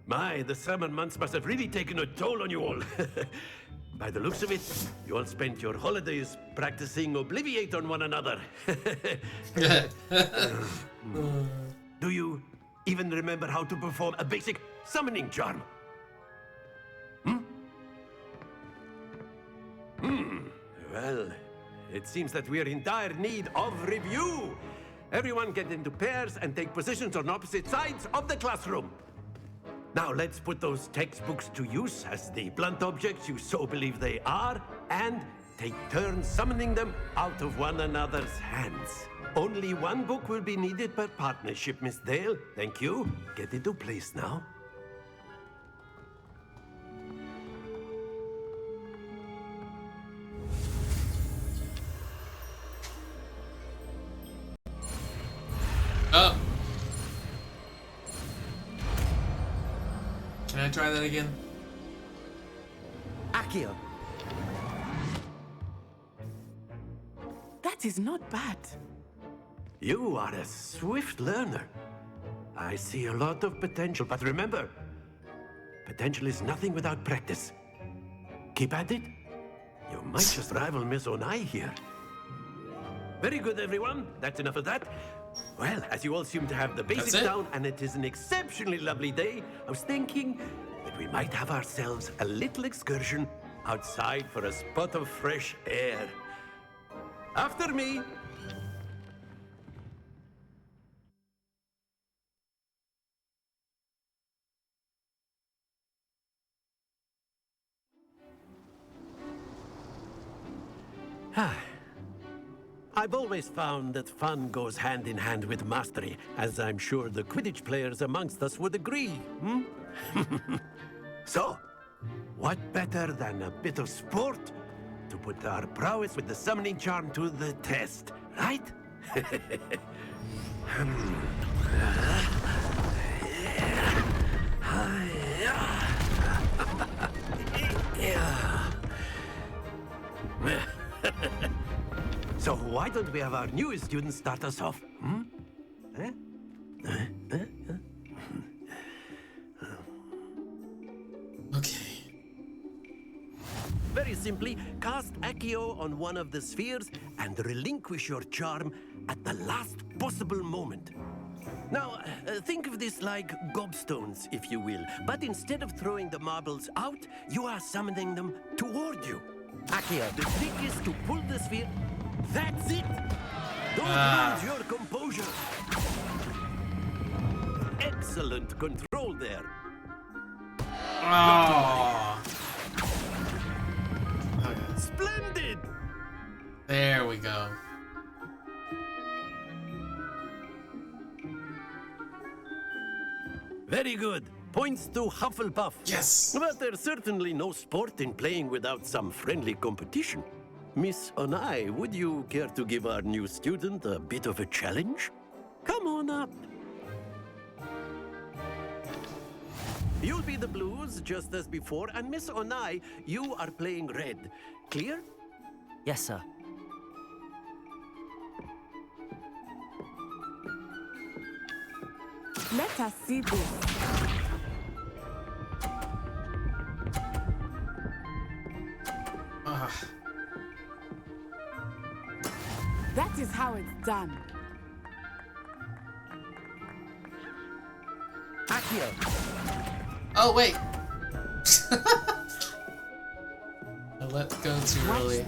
My, the summer months must have really taken a toll on you all. By the looks of it, you all spent your holidays practicing Obliviate on one another. Do you even remember how to perform a basic summoning charm? Well, it seems that we are in dire need of review. Everyone get into pairs and take positions on opposite sides of the classroom. Now let's put those textbooks to use as the blunt objects you so believe they are, and take turns summoning them out of one another's hands. Only one book will be needed per partnership, Miss Dale. Thank you. Get into place now. Oh. Can I try that again? Accio. That is not bad. You are a swift learner. I see a lot of potential, but remember, potential is nothing without practice. Keep at it. You might just rival Miss Onai here. Very good, everyone. That's enough of that. Well, as you all seem to have the basics down, and it is an exceptionally lovely day, I was thinking that we might have ourselves a little excursion outside for a spot of fresh air. After me. I've always found that fun goes hand in hand with mastery, as I'm sure the Quidditch players amongst us would agree, hmm? So, what better than a bit of sport to put our prowess with the summoning charm to the test, right? So why don't we have our newest student start us off? Hmm? Okay. Very simply, cast Accio on one of the spheres and relinquish your charm at the last possible moment. Now, think of this like gobstones, if you will. But instead of throwing the marbles out, you are summoning them toward you. Accio, the trick is to pull the sphere. That's it! Don't lose your composure. Excellent control there. Oh. Okay. Splendid! There we go. Very good. Points to Hufflepuff. Yes! But there's certainly no sport in playing without some friendly competition. Miss Onai, would you care to give our new student a bit of a challenge? Come on up. You'll be the blues, just as before, and Miss Onai, you are playing red. Clear? Yes, sir. Let us see this. That is how it's done. Accio. Oh, wait. I let go too early.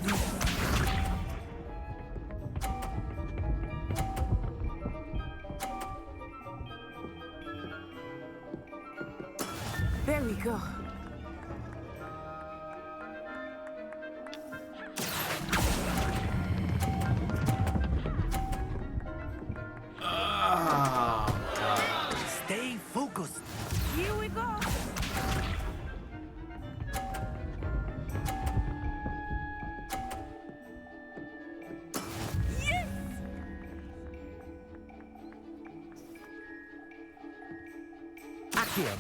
There we go. Stay focused. Here we go. Yes! Accio.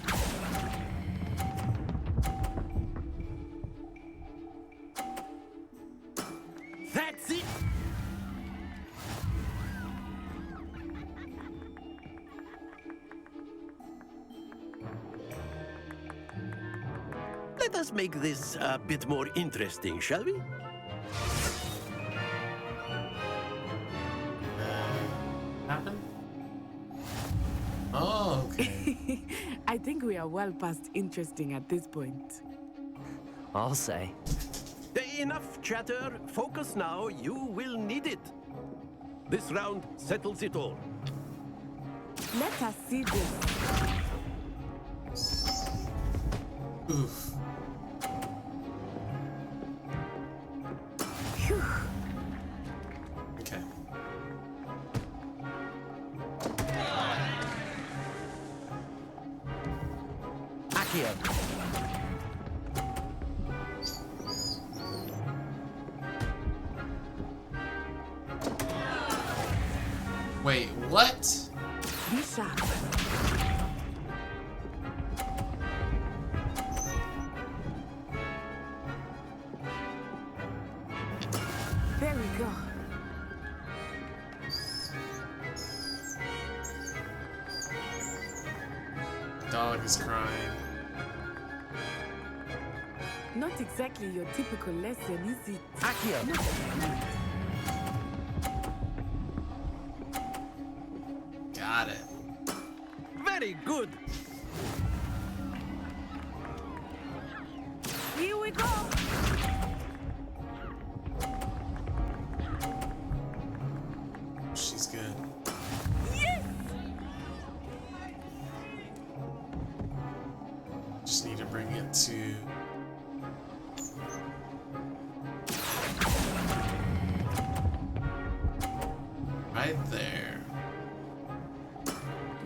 That's it! Let us make this a bit more interesting, shall we? Happen? Oh, okay. I think we are well past interesting at this point. I'll say. Enough chatter. Focus now. You will need it. This round settles it all. Let us see this. Oof. Phew. Okay. Accio. Wait, what? Be sharp. There we go. Dog is crying. Not exactly your typical lesson, is it? Accio. Not that I meant. Got it. Very good. Here we go. She's good. Yes! Just need to bring it to... right there.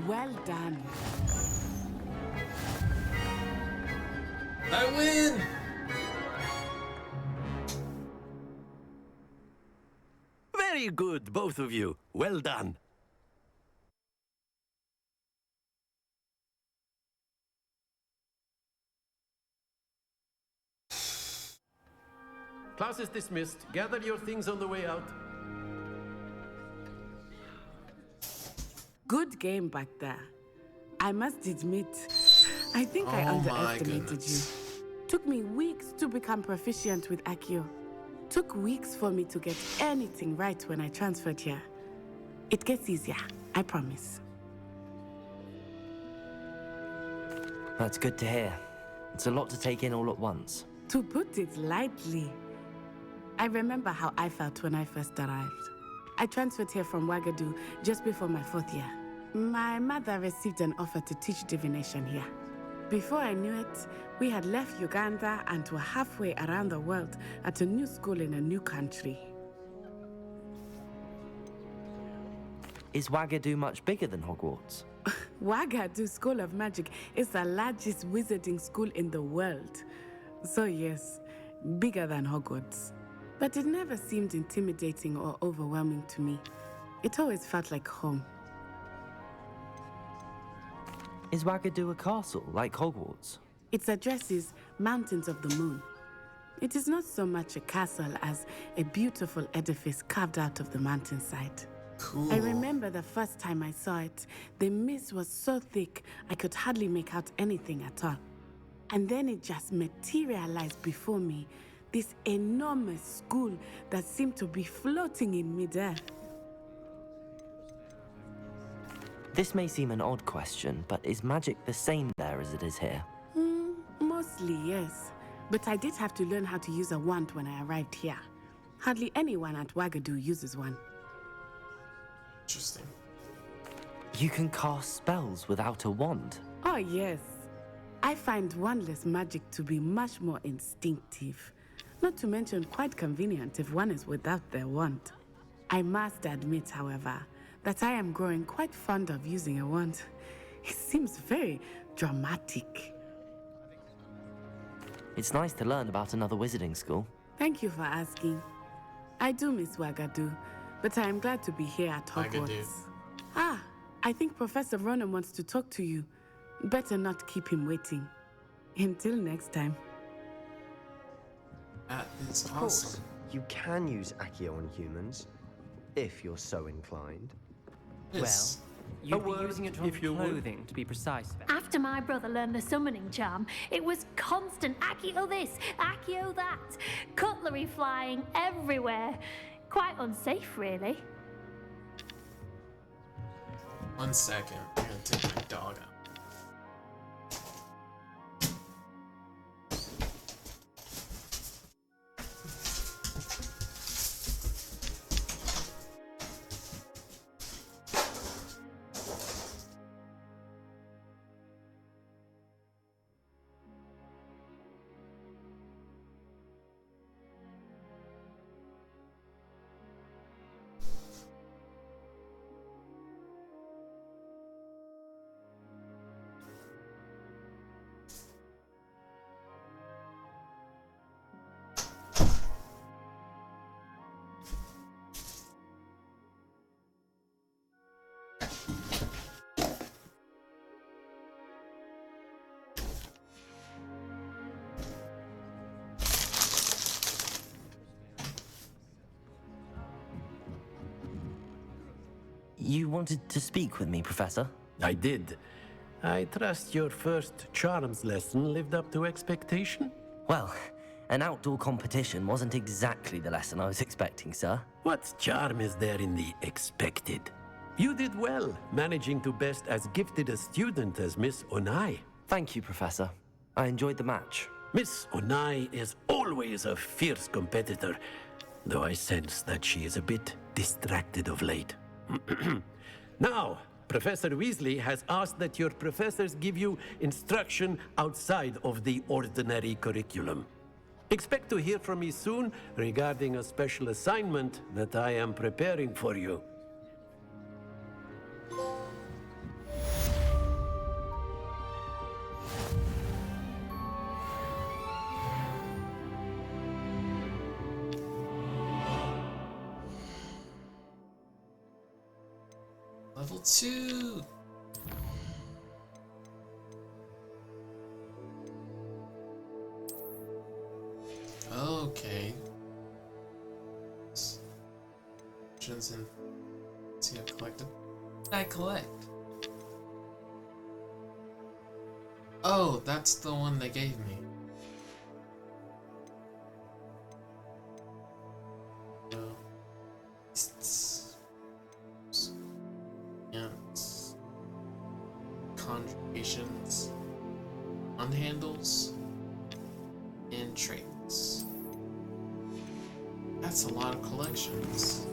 Well done. I win! Very good, both of you. Well done. Class is dismissed. Gather your things on the way out. Good game back there. I must admit, I think I underestimated you. Took me weeks to become proficient with Accio. Took weeks for me to get anything right when I transferred here. It gets easier, I promise. That's good to hear. It's a lot to take in all at once. To put it lightly, I remember how I felt when I first arrived. I transferred here from Wagadu just before my 4th year. My mother received an offer to teach divination here. Before I knew it, we had left Uganda and were halfway around the world at a new school in a new country. Is Wagadu much bigger than Hogwarts? Wagadu School of Magic is the largest wizarding school in the world. So yes, bigger than Hogwarts. But it never seemed intimidating or overwhelming to me. It always felt like home. Is Wagadu a castle, like Hogwarts? Its address is Mountains of the Moon. It is not so much a castle as a beautiful edifice carved out of the mountainside. Cool. I remember the first time I saw it, the mist was so thick I could hardly make out anything at all. And then it just materialized before me, this enormous school that seemed to be floating in midair. This may seem an odd question, but is magic the same there as it is here? Mostly, yes. But I did have to learn how to use a wand when I arrived here. Hardly anyone at Wagadu uses one. Interesting. You can cast spells without a wand? Oh, yes. I find wandless magic to be much more instinctive. Not to mention quite convenient if one is without their wand. I must admit, however, that I am growing quite fond of using a wand. It seems very dramatic. It's nice to learn about another wizarding school. Thank you for asking. I do miss Wagadu, but I am glad to be here at Hogwarts. Ah, I think Professor Ronan wants to talk to you. Better not keep him waiting. Until next time. That is Of course, you can use Accio on humans, if you're so inclined. Yes. Well, you'd be using it on clothing, to be precise. After my brother learned the summoning charm, it was constant Accio this, Accio that. Cutlery flying everywhere. Quite unsafe, really. 1 second. I'm gonna take my dog out. You wanted to speak with me, Professor? I did. I trust your first charms lesson lived up to expectation? Well, an outdoor competition wasn't exactly the lesson I was expecting, sir. What charm is there in the expected? You did well, managing to best as gifted a student as Miss Onai. Thank you, Professor. I enjoyed the match. Miss Onai is always a fierce competitor, though I sense that she is a bit distracted of late. Now, Professor Weasley has asked that your professors give you instruction outside of the ordinary curriculum. Expect to hear from me soon regarding a special assignment that I am preparing for you. Level 2! Okay. And see, I've collected. What did I collect? Oh, that's the one they gave me. Conjugations, unhandles, and traits. That's a lot of collections.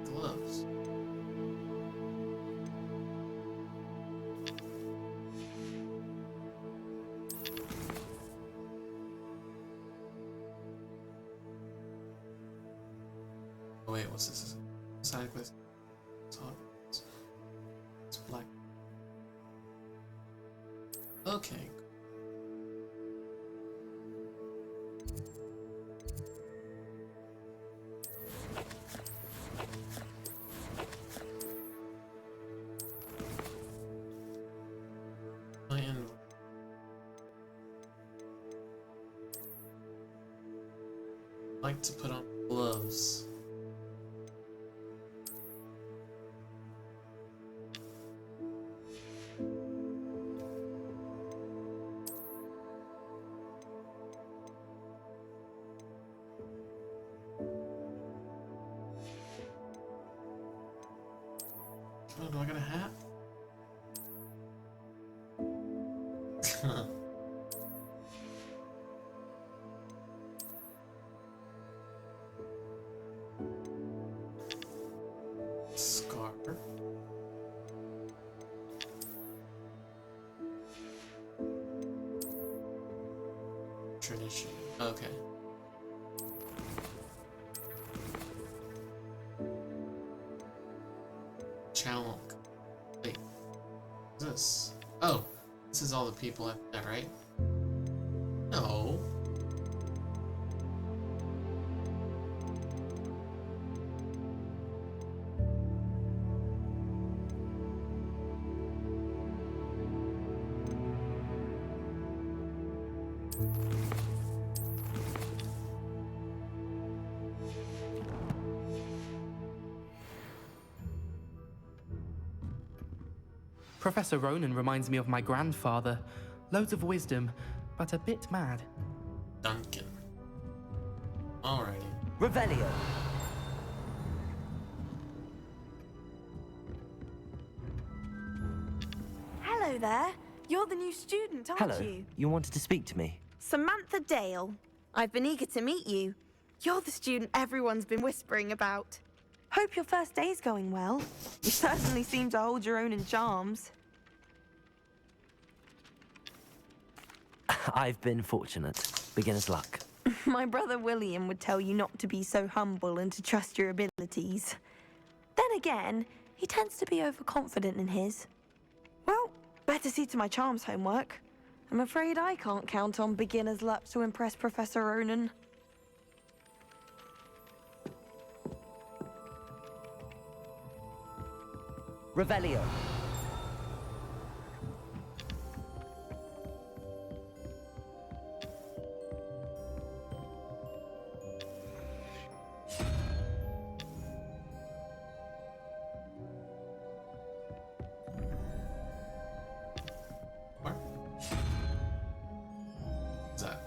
Gloves. Oh wait, what's this? Side quest. It's black. Okay. I like to put on gloves. Oh, do I got a hat? Scar. Tradition. Okay. Challenge. Wait. What's this? Oh, this is all the people I've met, right? No. Professor Ronan reminds me of my grandfather. Loads of wisdom, but a bit mad. Duncan. Alrighty. Revelio. Hello there. You're the new student, aren't Hello. you? You wanted to speak to me? Samantha Dale. I've been eager to meet you. You're the student everyone's been whispering about. Hope your first day's going well. You certainly seem to hold your own in charms. I've been fortunate. Beginner's luck. My brother William would tell you not to be so humble and to trust your abilities. Then again, he tends to be overconfident in his. Well, better see to my charms homework. I'm afraid I can't count on beginner's luck to impress Professor Ronan. Revelio. What's that?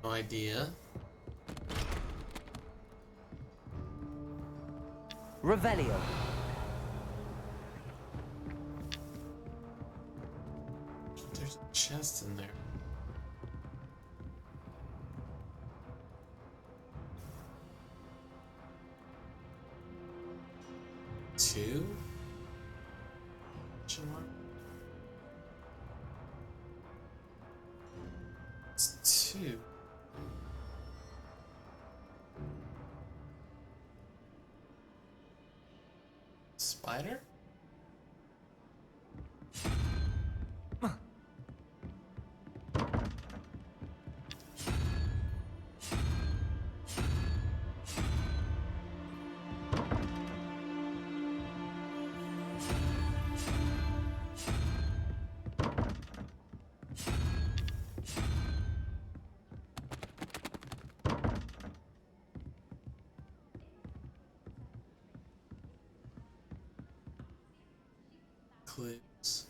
No idea. Revelio. There's a chest in there. Two? Question mark? Spider? Clues.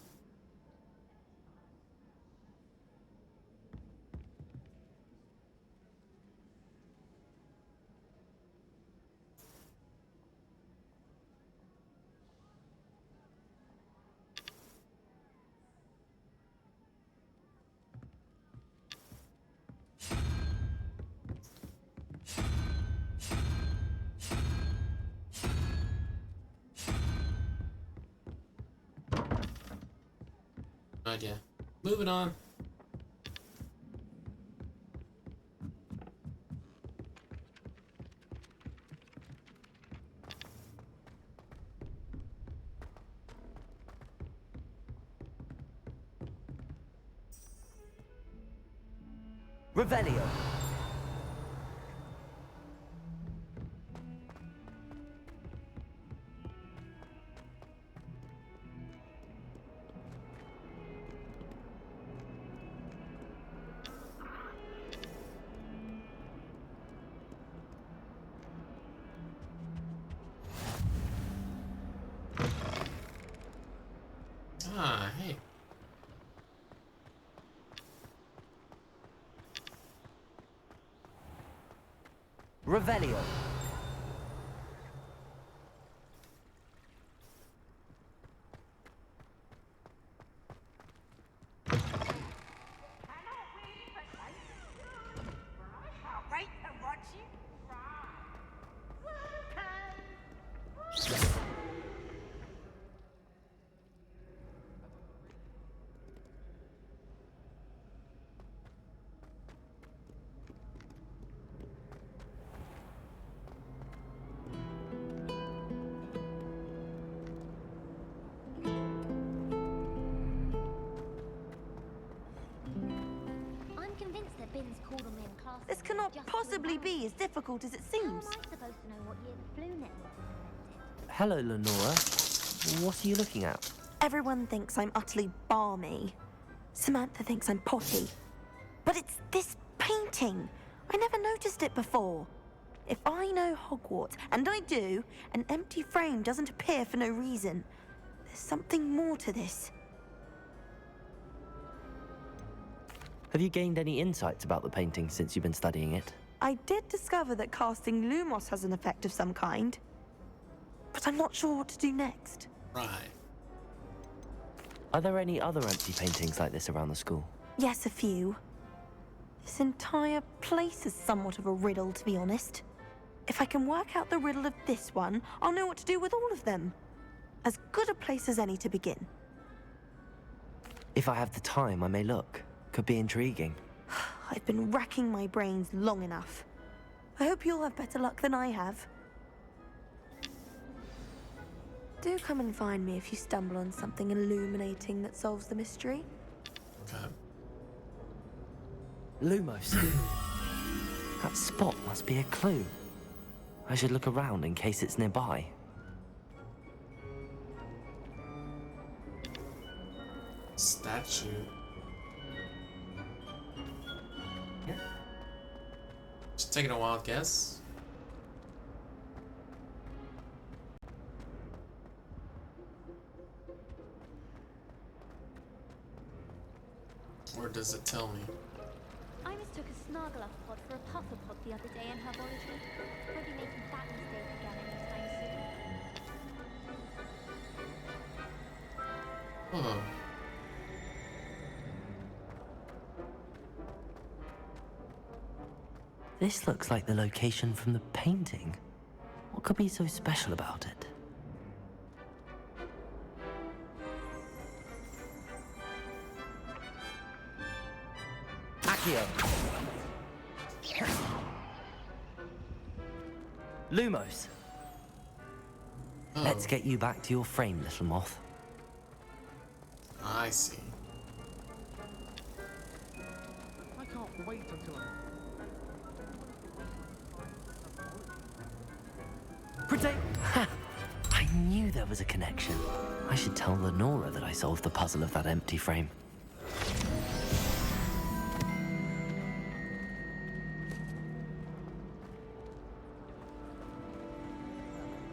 No idea. Moving on. Revelio. Ah, hey. Revelio. I'm convinced that Bin's called on me in class. This cannot possibly be as difficult as it seems. How am I supposed to know what year the flu network was invented? Hello, Lenora. What are you looking at? Everyone thinks I'm utterly balmy. Samantha thinks I'm potty. But it's this painting. I never noticed it before. If I know Hogwarts, and I do, an empty frame doesn't appear for no reason. There's something more to this. Have you gained any insights about the painting since you've been studying it? I did discover that casting Lumos has an effect of some kind. But I'm not sure what to do next. Right. Are there any other empty paintings like this around the school? Yes, a few. This entire place is somewhat of a riddle, to be honest. If I can work out the riddle of this one, I'll know what to do with all of them. As good a place as any to begin. If I have the time, I may look. Could be intriguing. I've been racking my brains long enough. I hope you'll have better luck than I have. Do come and find me if you stumble on something illuminating that solves the mystery. Okay. Lumos. That spot must be a clue. I should look around in case it's nearby. Statue. Just taking a wild guess. Or does it tell me? I mistook a Snargluff pod for a Pufferpod the other day in herbology. Won't be making that mistake again anytime soon. Oh. This looks like the location from the painting. What could be so special about it? Accio. Lumos. Let's get you back to your frame, little moth. I see. I can't wait until Protect! I knew there was a connection. I should tell Lenora that I solved the puzzle of that empty frame.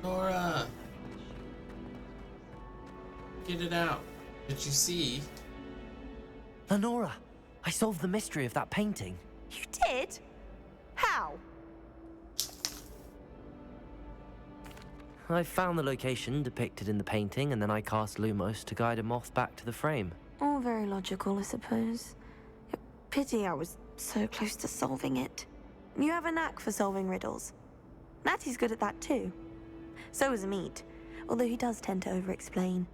Nora! Get it out. Did you see? Lenora, I solved the mystery of that painting. You did? How? I found the location depicted in the painting, and then I cast Lumos to guide a moth back to the frame. All very logical, I suppose. Pity I was so close to solving it. You have a knack for solving riddles. Natty's good at that too. So is Meat, although he does tend to over-explain.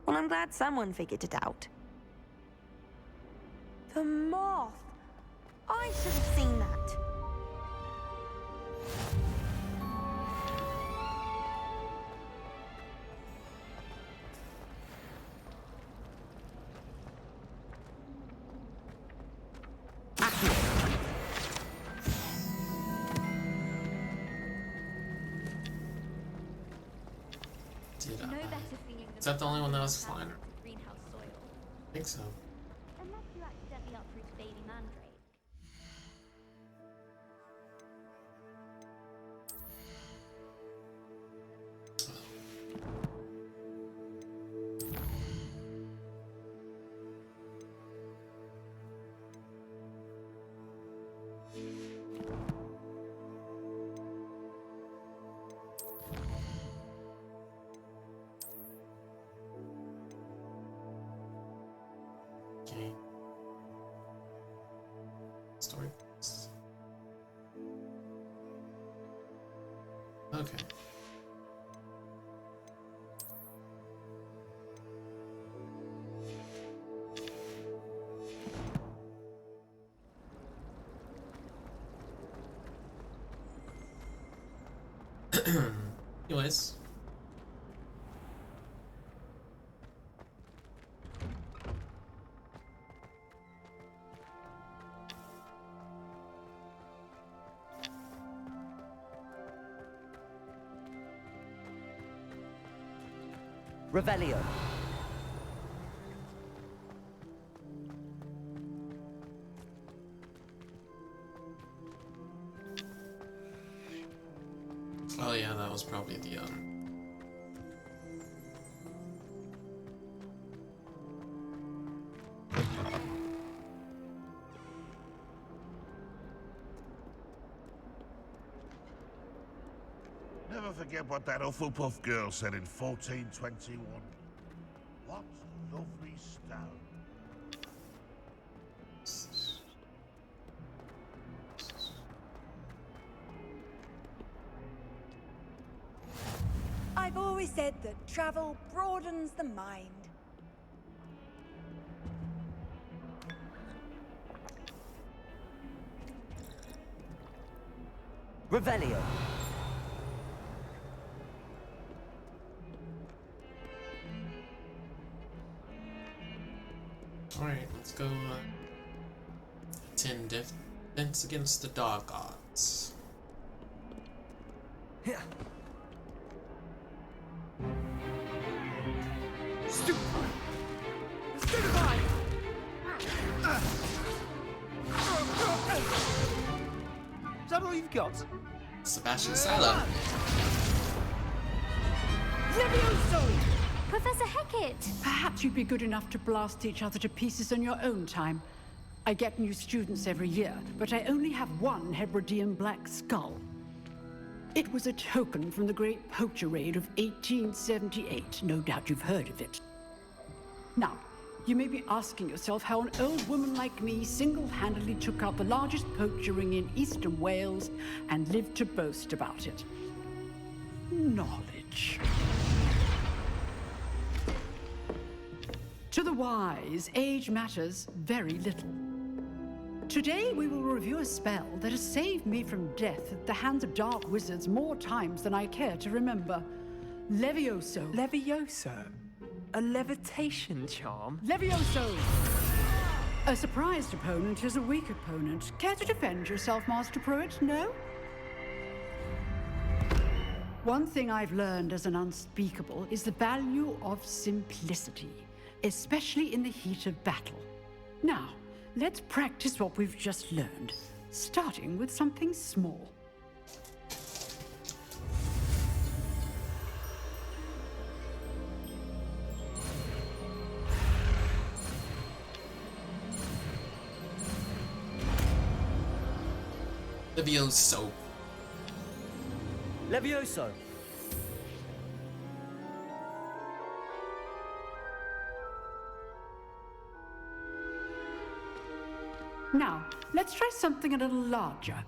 Well, I'm glad someone figured it out. The moth! I should have seen that. Did I? No better feeling Is that the only one that was flying? greenhouse soil. I think so. Unless you accidentally uproot baby mandrake. Okay. Story. Okay. Anyways. Revelio. Oh yeah, that was probably the Never forget what that Hufflepuff girl said in 1421. What lovely stone. I've always said that travel broadens the mind. Revelio. Alright, let's go attend defense against the dog gods. Yeah. Stupefy! Stupefy! Is that all you've got? Sebastian Silo. Levioso! Professor Hecat! Perhaps you'd be good enough to blast each other to pieces on your own time. I get new students every year, but I only have one Hebridean black skull. It was a token from the Great Poacher Raid of 1878. No doubt you've heard of it. Now, you may be asking yourself how an old woman like me single-handedly took out the largest poacher ring in eastern Wales and lived to boast about it. Knowledge. To the wise, age matters very little. Today we will review a spell that has saved me from death at the hands of dark wizards more times than I care to remember. Levioso. Levioso? A levitation charm? Levioso! A surprised opponent is a weak opponent. Care to defend yourself, Master Pruitt? No? One thing I've learned as an unspeakable is the value of simplicity, especially in the heat of battle. Now, let's practice what we've just learned, starting with something small. Levioso. Levioso. Now, let's try something a little larger.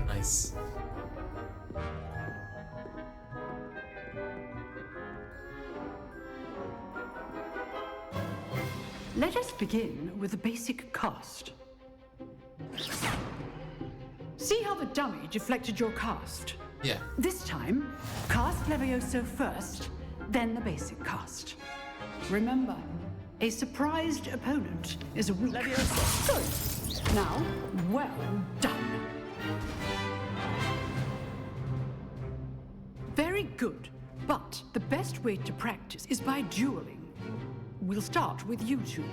Nice. Let us begin with the basic cast. See how the dummy deflected your cast? Yeah. This time, cast Levioso first, then the basic cast. Remember, a surprised opponent is a weak... Levioso. Good. Now, well done. Very good, but the best way to practice is by dueling. We'll start with you two.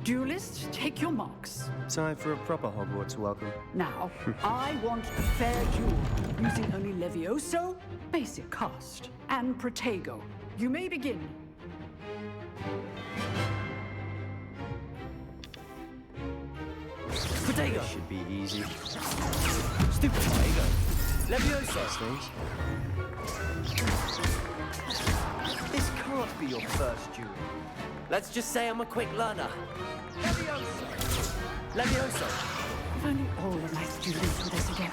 Duelists, take your marks. Time for a proper Hogwarts welcome. Now, I want a fair duel, using only Levioso, basic cast, and Protego. You may begin. Protego should be easy. Stupid Protego. Levioso. This can't be your first duel. Let's just say I'm a quick learner. Levioso! Levioso! If only all of my students were this again.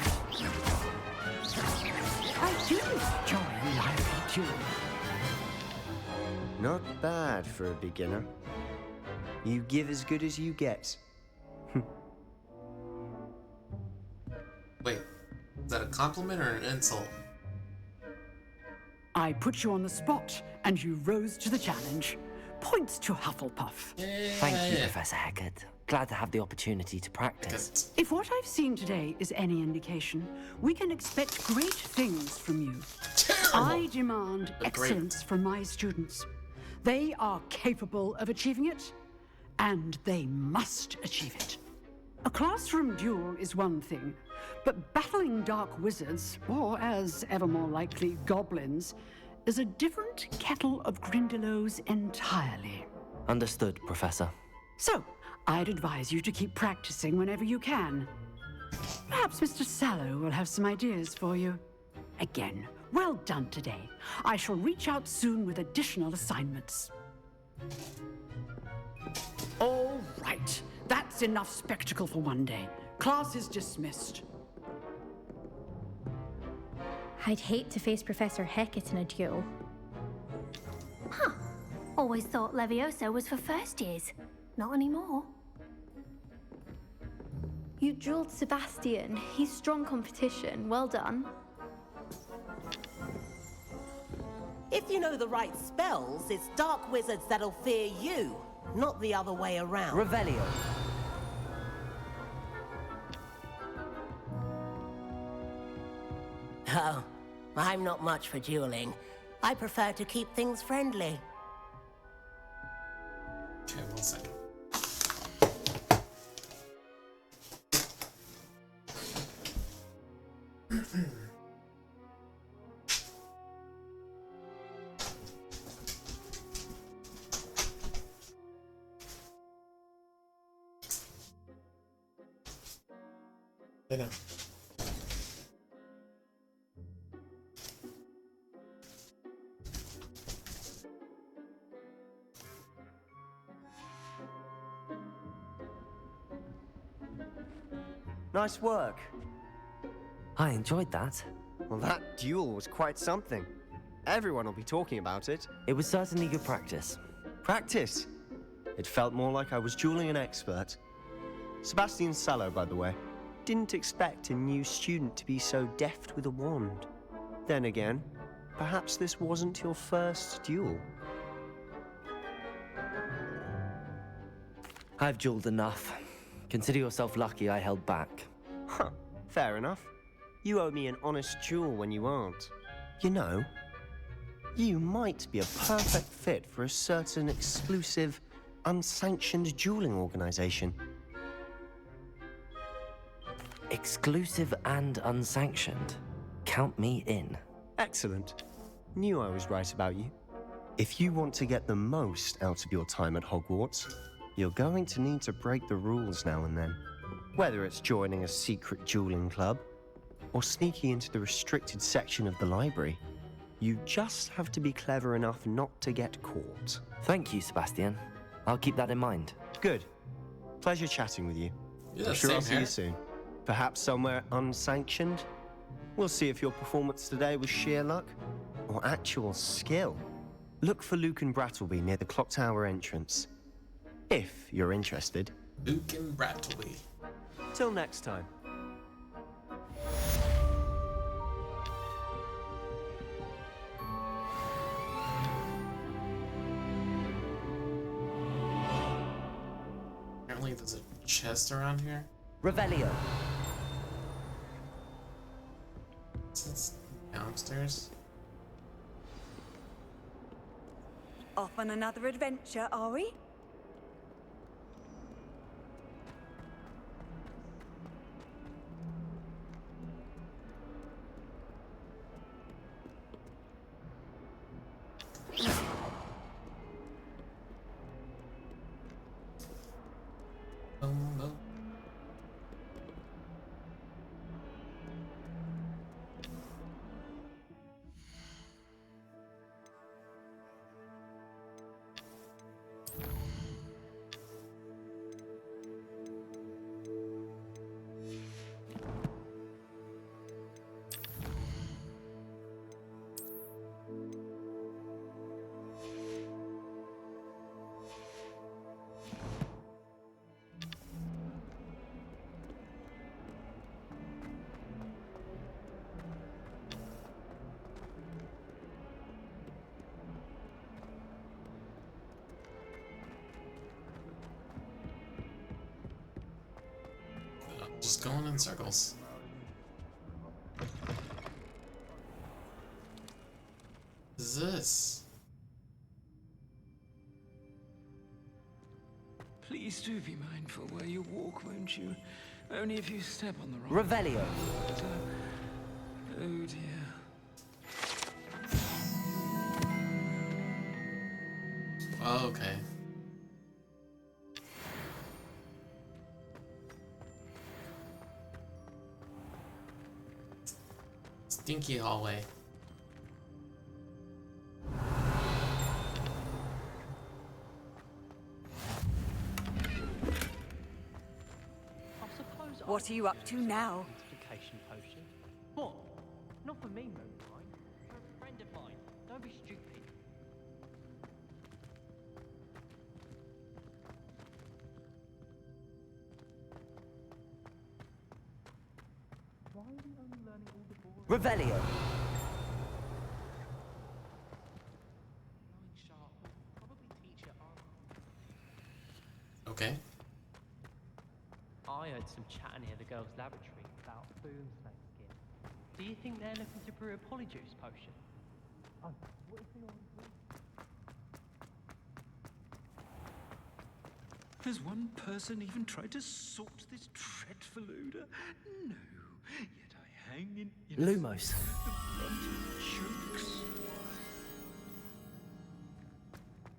I do enjoy a lively duel. Not bad for a beginner. You give as good as you get. Wait, is that a compliment or an insult? I put you on the spot, and you rose to the challenge. Points to Hufflepuff. Thank you, Professor Hecat. Glad to have the opportunity to practice. If what I've seen today is any indication, we can expect great things from you. I demand excellence from my students. They are capable of achieving it, and they must achieve it. A classroom duel is one thing, but battling dark wizards, or as ever more likely, goblins, is a different kettle of Grindylows entirely. Understood, Professor. So, I'd advise you to keep practicing whenever you can. Perhaps Mr. Sallow will have some ideas for you. Again, well done today. I shall reach out soon with additional assignments. All right, that's enough spectacle for one day. Class is dismissed. I'd hate to face Professor Hecat in a duel. Huh. Always thought Levioso was for first years. Not anymore. You dueled Sebastian. He's strong competition. Well done. If you know the right spells, it's dark wizards that'll fear you, not the other way around. Revelio. Oh, I'm not much for dueling. I prefer to keep things friendly. Okay, 1 second. Lay down. Nice work. I enjoyed that. Well, that duel was quite something. Everyone will be talking about it. It was certainly good practice. Practice? It felt more like I was dueling an expert. Sebastian Sallow, by the way. Didn't expect a new student to be so deft with a wand. Then again, perhaps this wasn't your first duel. I've dueled enough. Consider yourself lucky I held back. Huh, fair enough. You owe me an honest duel when you aren't. You know, you might be a perfect fit for a certain exclusive, unsanctioned dueling organization. Exclusive and unsanctioned. Count me in. Excellent. Knew I was right about you. If you want to get the most out of your time at Hogwarts, you're going to need to break the rules now and then. Whether it's joining a secret dueling club, or sneaking into the restricted section of the library, you just have to be clever enough not to get caught. Thank you, Sebastian. I'll keep that in mind. Good. Pleasure chatting with you. Yeah, I'm sure I'll see here. you soon. Perhaps somewhere unsanctioned? We'll see if your performance today was sheer luck or actual skill. Look for Luke and Brattleby near the clock tower entrance. If you're interested. Luke and Brattleby. Till next time. Apparently there's a chest around here. Revelio. It's downstairs. Off on another adventure, are we? No. Just going in circles. What is this? Please do be mindful where you walk, won't you? Only if you step on the wrong... Revelio. Oh dear. Okay. Stinky hallway. What are you up to now? Multiplication potion. What? Not for me, Moonlight. For a friend of mine. Don't be stupid. Why are we only learning all the boring... Revelio. Okay. I heard some chatting near the girls' laboratory about boom snake skin. Do you think they're looking to brew a polyjuice potion? Oh, what if they already brew? Has one person even tried to sort this dreadful odor? No. Yet I hang in Lumos. the brunt of chokes.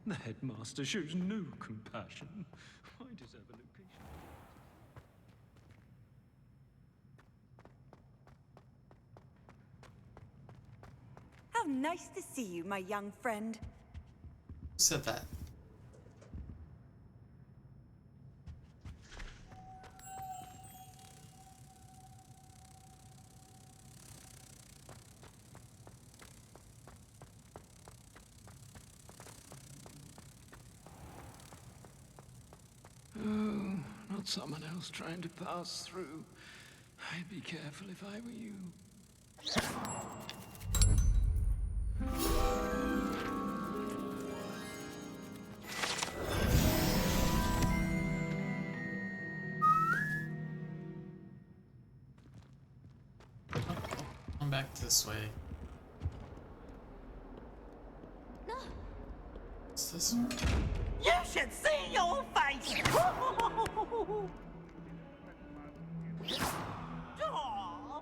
The headmaster shows no compassion. I deserve a location. How nice to see you, my young friend. Who said that? not someone else trying to pass through. I'd be careful if I were you. Come back this way. No. What's this? You should see your face! Aw,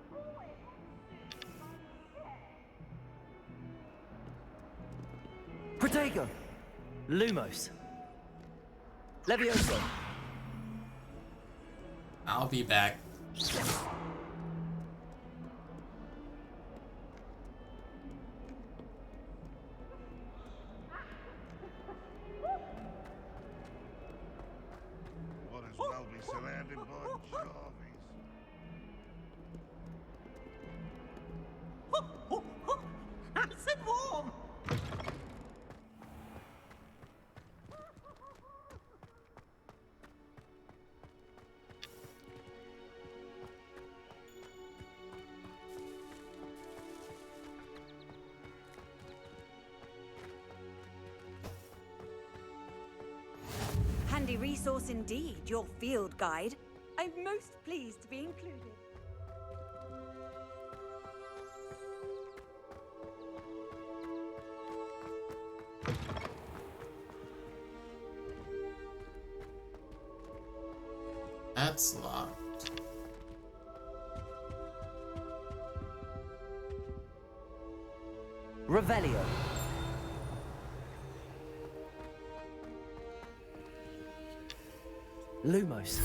Protego! Lumos! Levioso! I'll be back. What as well be surrounded by Jarvis. nice and warm! Handy resource indeed, your field guide. I'm most pleased to be included. That's locked. Revelio. Lumos.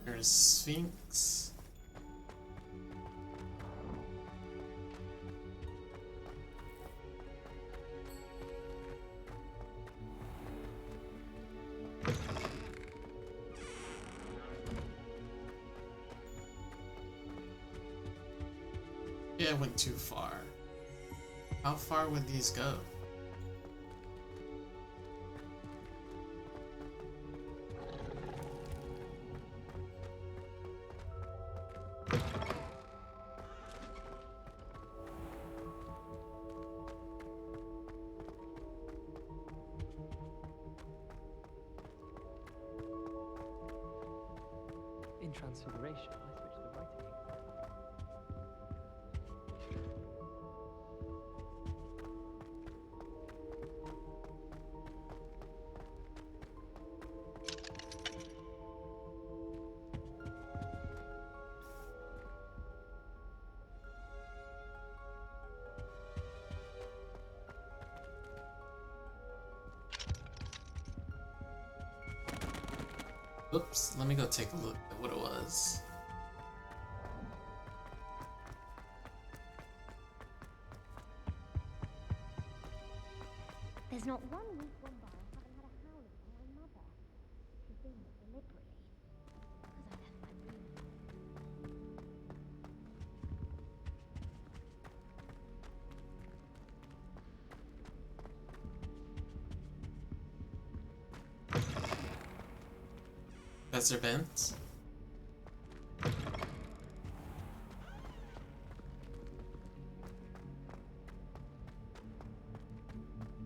There's Sphinx. Yeah, I went too far. How far would these go? In Transfiguration, I switched to the right again. Oops, let me go take a look at what it was. There's not one week gone by I haven't had a howling from my mother. She's doing it deliberately. Because I left my room. That's their vents?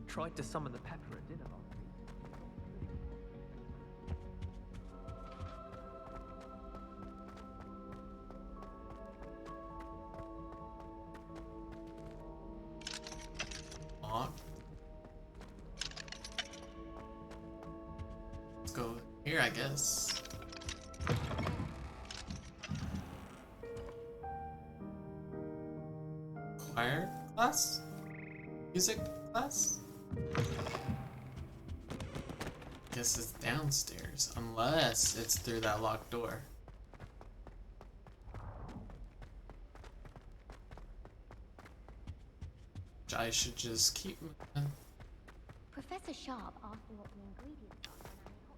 Tried to summon the pepper at dinner last week. Locked. Let's go here, I guess. Choir class? Music class? Guess it's downstairs, unless it's through that locked door. Which I should just keep moving. Professor Sharp asked me what the ingredients are for an hot.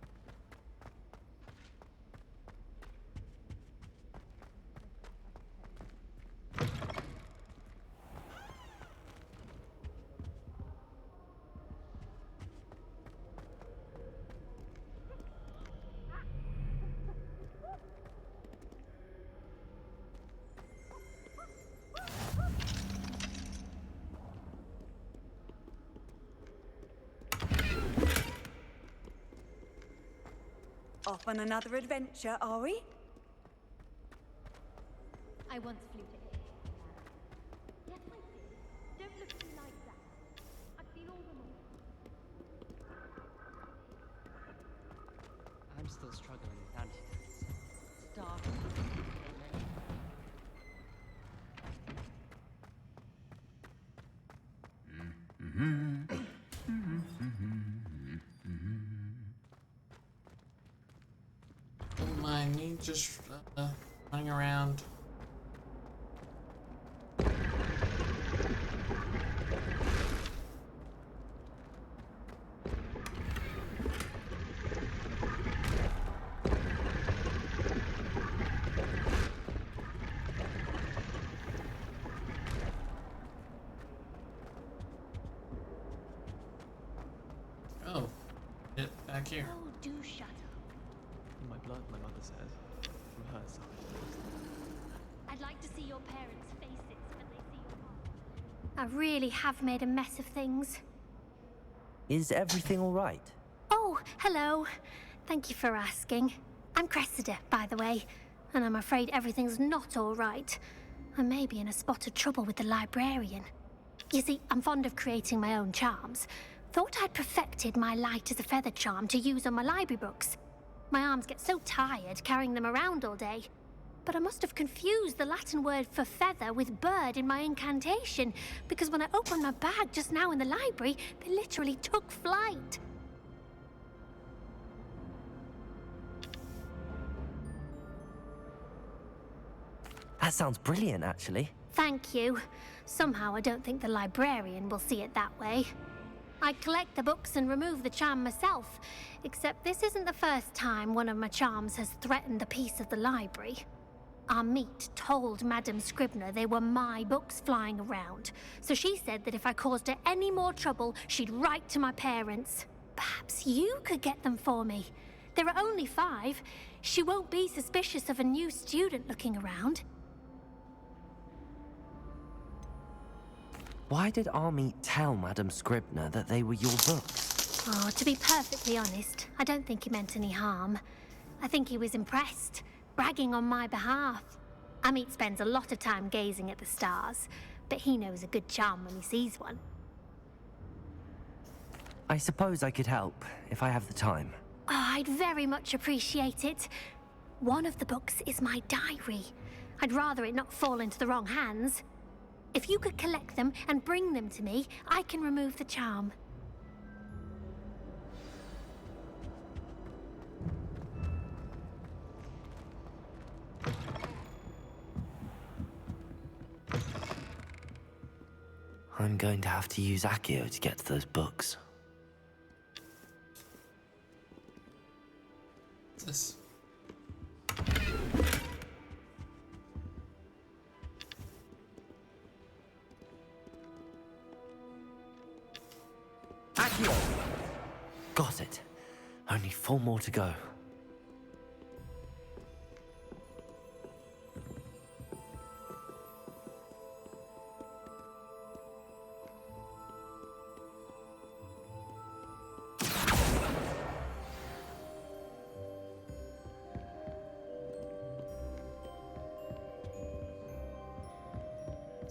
Off on another adventure, are we? I once flew to Italy. Yes, I did. Don't look at me like that. I feel all the more. I'm still struggling with antidotes. Starving. Don't mind me just running around. Oh, it back here. Oh, do shut up. In my blood, my mother says. From her side. I'd like to see your parents' faces when they see your mom. I really have made a mess of things. Is everything all right? Oh, hello. Thank you for asking. I'm Cressida, by the way, and I'm afraid everything's not all right. I may be in a spot of trouble with the librarian. You see, I'm fond of creating my own charms. Thought I'd perfected my light as a feather charm to use on my library books. My arms get so tired carrying them around all day. But I must have confused the Latin word for feather with bird in my incantation, because when I opened my bag just now in the library, they literally took flight. That sounds brilliant, actually. Thank you. Somehow I don't think the librarian will see it that way. I collect the books and remove the charm myself, except this isn't the first time one of my charms has threatened the peace of the library. Our meet told Madame Scribner they were my books flying around, so she said that if I caused her any more trouble, she'd write to my parents. Perhaps you could get them for me. There are only 5. She won't be suspicious of a new student looking around. Why did Army tell Madame Scribner that they were your books? Oh, to be perfectly honest, I don't think he meant any harm. I think he was impressed, bragging on my behalf. Amit spends a lot of time gazing at the stars, but he knows a good charm when he sees one. I suppose I could help, if I have the time. Oh, I'd very much appreciate it. One of the books is my diary. I'd rather it not fall into the wrong hands. If you could collect them and bring them to me, I can remove the charm. I'm going to have to use Accio to get to those books. What's this? Accio! Got it. Only 4 more to go.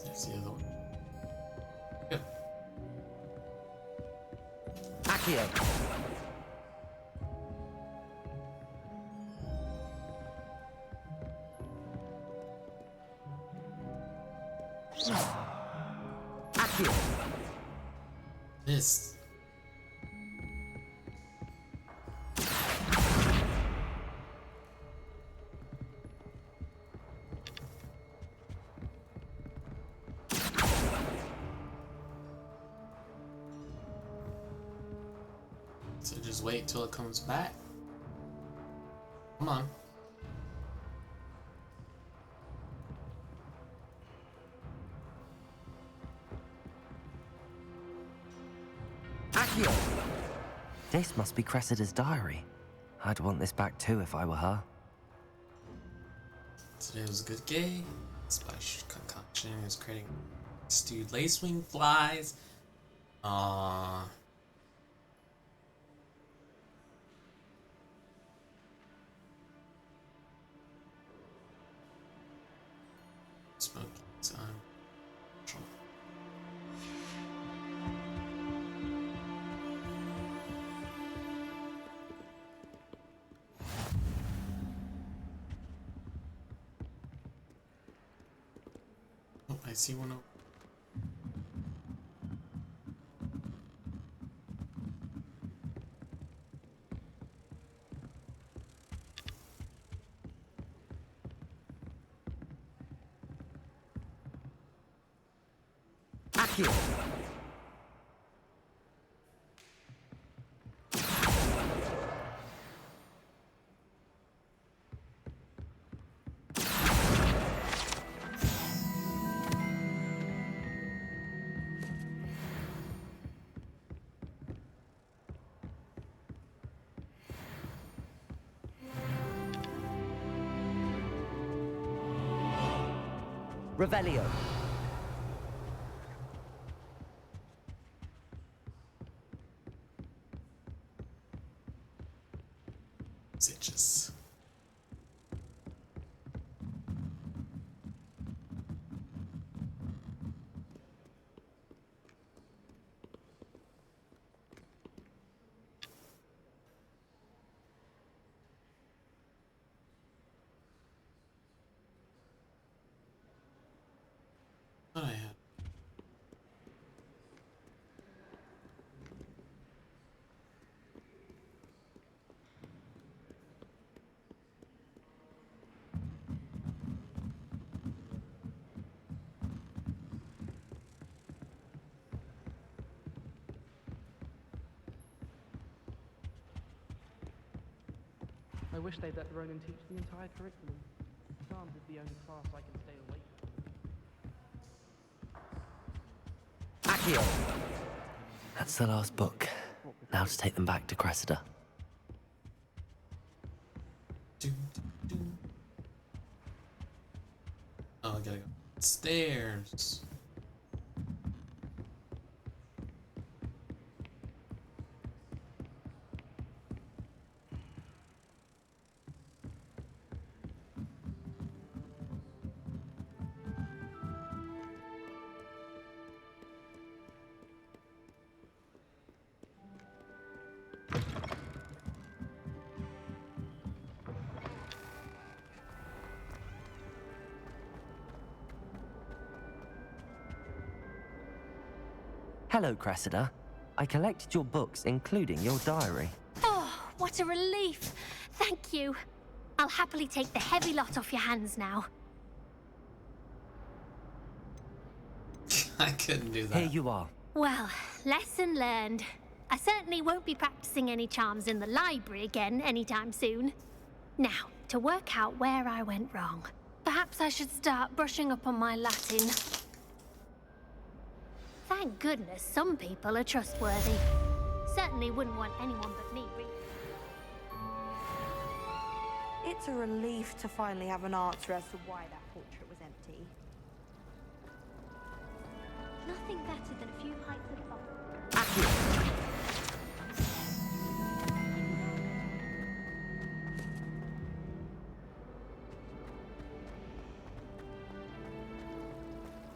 There's the other one. Yep. Accio! Accio! This. So just wait till it comes back. Come on. Accio! This must be Cressida's diary. I'd want this back too if I were her. Today was a good day. Spice concoction is creating stewed lacewing flies. I see one over. Accio. Revelio. Stitches. What I had. I wish they'd let Ronan teach the entire curriculum. Charms is the only class I can stay awake from. Accio. That's the last book. Now to take them back to Cressida. Oh, I gotta go stairs. Hello, Cressida. I collected your books, including your diary. Oh, what a relief. Thank you. I'll happily take the heavy lot off your hands now. I couldn't do that. Here you are. Well, lesson learned. I certainly won't be practicing any charms in the library again anytime soon. Now, to work out where I went wrong. Perhaps I should start brushing up on my Latin. Thank goodness some people are trustworthy. Certainly wouldn't want anyone but me reading. It's a relief to finally have an answer as to why that portrait was empty. Nothing better than a few pints of bubble.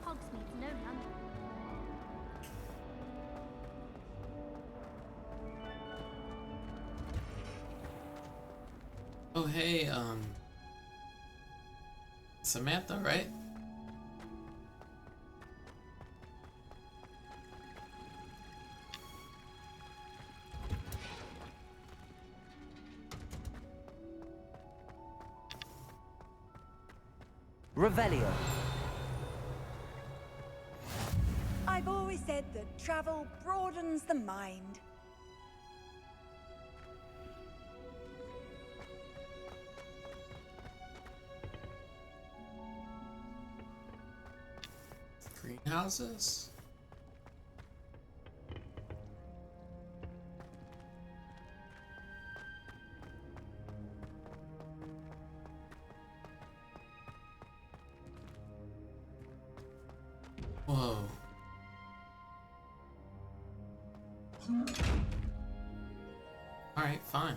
Hogsmeade's no London. Oh, hey, Samantha, right? Revelio. I've always said that travel broadens the mind. Greenhouses? Whoa. Alright, fine.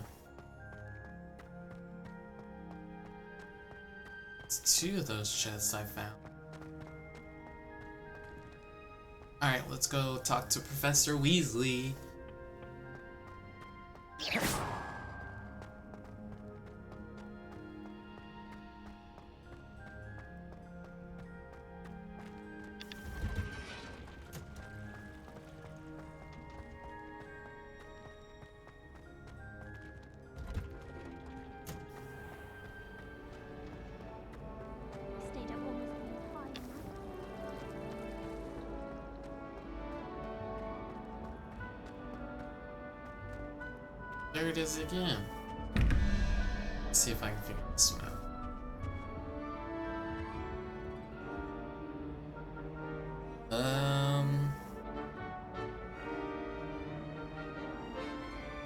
It's 2 of those chests I found. Alright, let's go talk to Professor Weasley. There it is again. Let's see if I can figure this one out.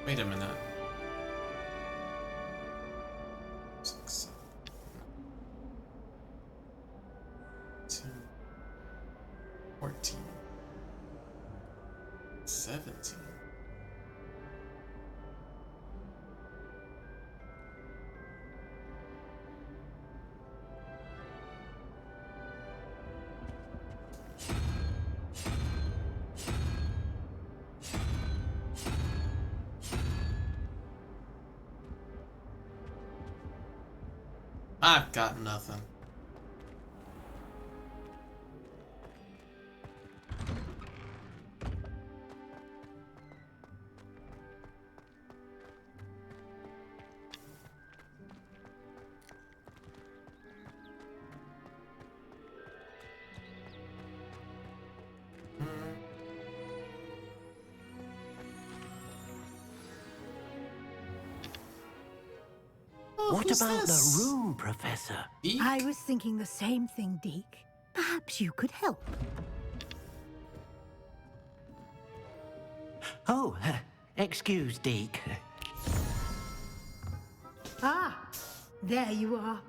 Wait a minute. 6, 2, 14, 17. I've got nothing. What about the room, Professor? I was thinking the same thing, Deke. Perhaps you could help. Oh, excuse, Deke. Ah, there you are.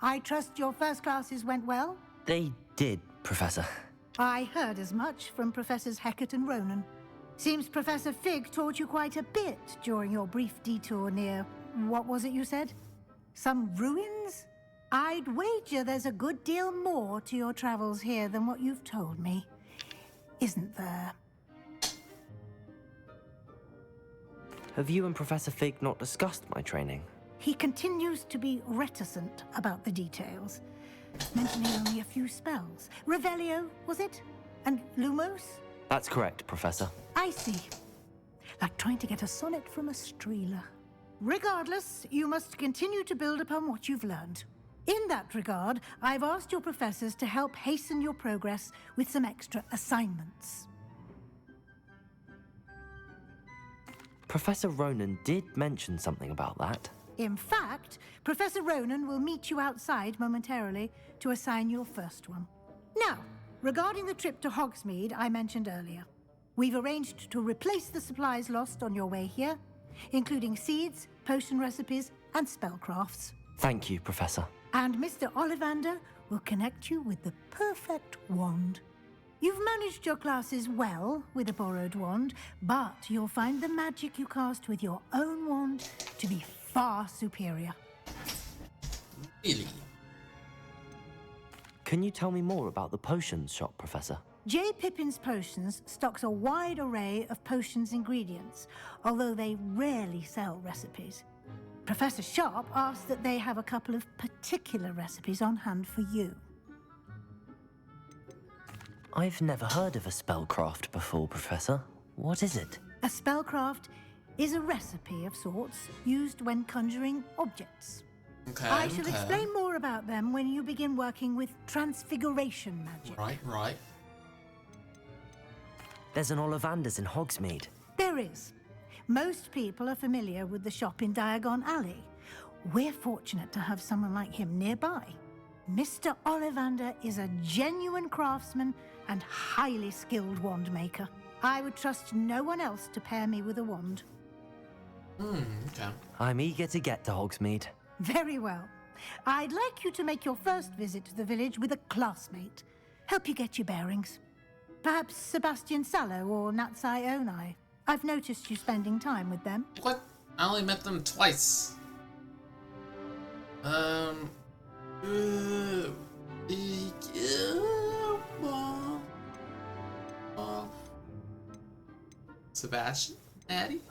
I trust your first classes went well? They did, Professor. I heard as much from Professors Hecat and Ronan. Seems Professor Fig taught you quite a bit during your brief detour near... what was it you said? Some ruins? I'd wager there's a good deal more to your travels here than what you've told me. Isn't there? Have you and Professor Fig not discussed my training? He continues to be reticent about the details, mentioning only a few spells. Revelio, was it? And Lumos? That's correct, Professor. I see. Like trying to get a sonnet from a streeler. Regardless, you must continue to build upon what you've learned. In that regard, I've asked your professors to help hasten your progress with some extra assignments. Professor Ronan did mention something about that. In fact, Professor Ronan will meet you outside momentarily to assign your first one. Now, regarding the trip to Hogsmeade I mentioned earlier, we've arranged to replace the supplies lost on your way here, including seeds, potion recipes, and spellcrafts. Thank you, Professor. And Mr. Ollivander will connect you with the perfect wand. You've managed your classes well with a borrowed wand, but you'll find the magic you cast with your own wand to be far superior. Really? Can you tell me more about the potions shop, Professor? J. Pippin's Potions stocks a wide array of potions ingredients, although they rarely sell recipes. Professor Sharp asked that they have a couple of particular recipes on hand for you. I've never heard of a spellcraft before, Professor. What is it? A spellcraft is a recipe of sorts used when conjuring objects. I shall explain more about them when you begin working with transfiguration magic. Right. There's an Ollivander's in Hogsmeade. There is. Most people are familiar with the shop in Diagon Alley. We're fortunate to have someone like him nearby. Mr. Ollivander is a genuine craftsman and highly skilled wand maker. I would trust no one else to pair me with a wand. Okay. I'm eager to get to Hogsmeade. Very well. I'd like you to make your first visit to the village with a classmate. Help you get your bearings. Perhaps Sebastian Sallow or Natsai Onai. I've noticed you spending time with them. What? I only met them twice. Sebastian? Natty?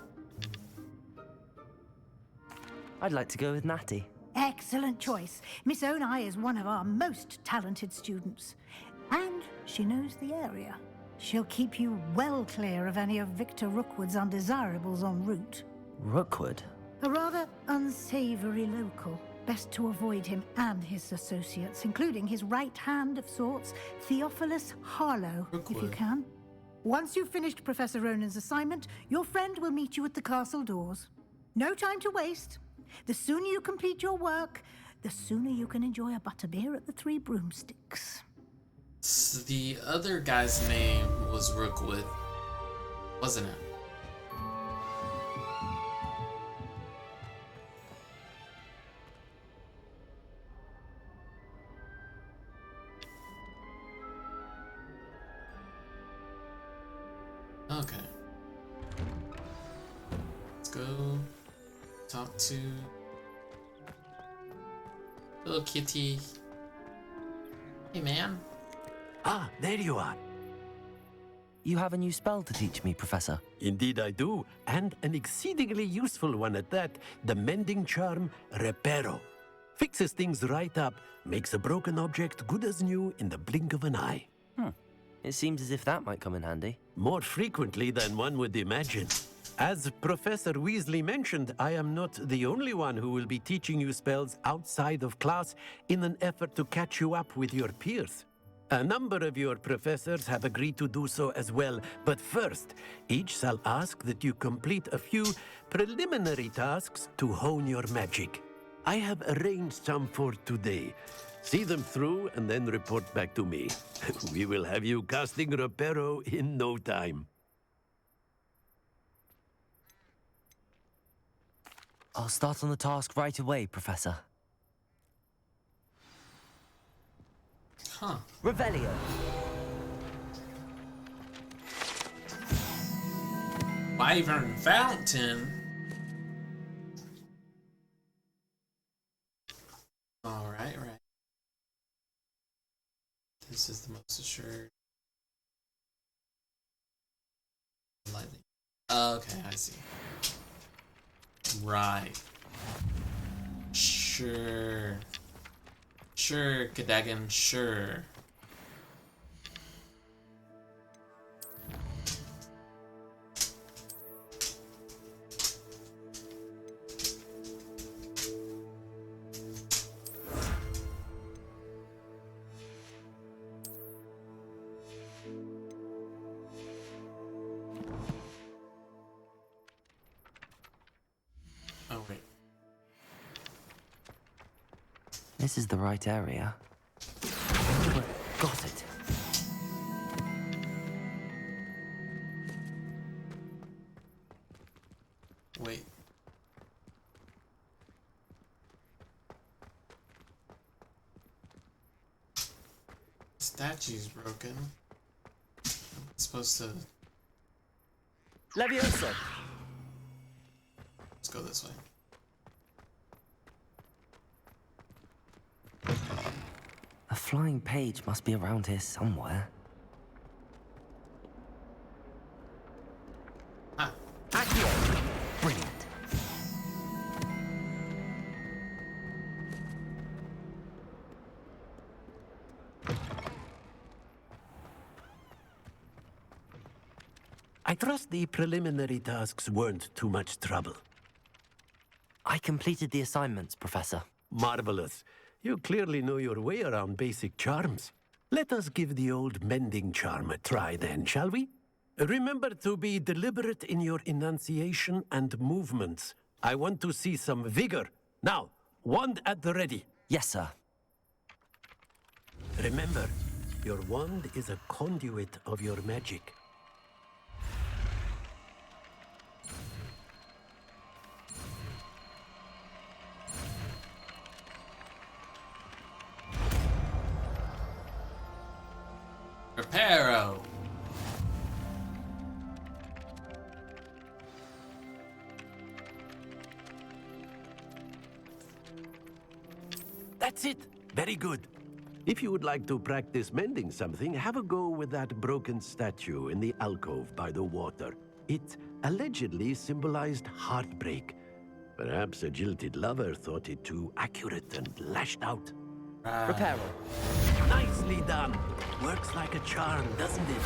I'd like to go with Natty. Excellent choice. Miss Onai is one of our most talented students. And she knows the area. She'll keep you well clear of any of Victor Rookwood's undesirables en route. Rookwood? A rather unsavory local. Best to avoid him and his associates, including his right hand of sorts, Theophilus Harlow, if you can. Once you've finished Professor Ronan's assignment, your friend will meet you at the castle doors. No time to waste. The sooner you complete your work, the sooner you can enjoy a butterbeer at the Three Broomsticks. So the other guy's name was Rookwood, wasn't it? Okay. Let's go talk to little kitty. Hey, man. Ah, there you are. You have a new spell to teach me, Professor. Indeed I do, and an exceedingly useful one at that. The mending charm, Reparo. Fixes things right up, makes a broken object good as new in the blink of an eye. It seems as if that might come in handy. More frequently than one would imagine. As Professor Weasley mentioned, I am not the only one who will be teaching you spells outside of class in an effort to catch you up with your peers. A number of your professors have agreed to do so as well, but first, each shall ask that you complete a few preliminary tasks to hone your magic. I have arranged some for today. See them through and then report back to me. We will have you casting Reparo in no time. I'll start on the task right away, Professor. Huh. Revelio. Wyvern Fountain. Alright, right. This is the most assured. Lightning. Okay, I see. Right. Sure. Sure, Cadogan, sure. Oh, wait. This is the right area. Got it. Wait. Statue's broken. I'm supposed to... Leviosa! Let's go this way. A flying page must be around here somewhere. Ah. Accio! Brilliant. I trust the preliminary tasks weren't too much trouble. I completed the assignments, Professor. Marvelous. You clearly know your way around basic charms. Let us give the old mending charm a try then, shall we? Remember to be deliberate in your enunciation and movements. I want to see some vigor. Now, wand at the ready. Yes, sir. Remember, your wand is a conduit of your magic. Reparo. That's it. Very good. If you would like to practice mending something, have a go with that broken statue in the alcove by the water. It allegedly symbolized heartbreak. Perhaps a jilted lover thought it too accurate and lashed out. Reparo. Nicely done. Works like a charm, doesn't it?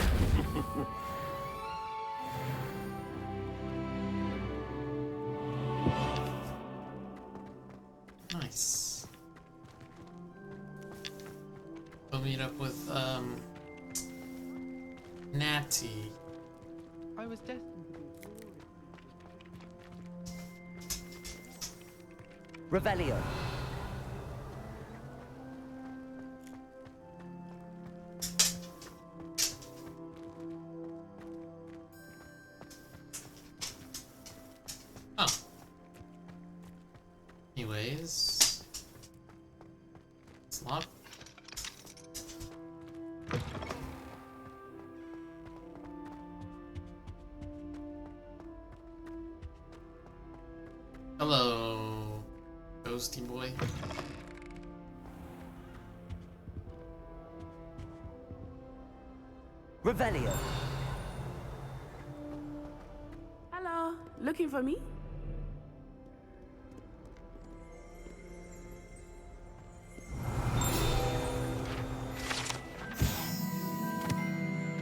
Nice. We'll meet up with Natty. I was destined to be Revelio. Oh. Anyways. It's locked. Hello, ghosty boy. Revelio. Hello, looking for me?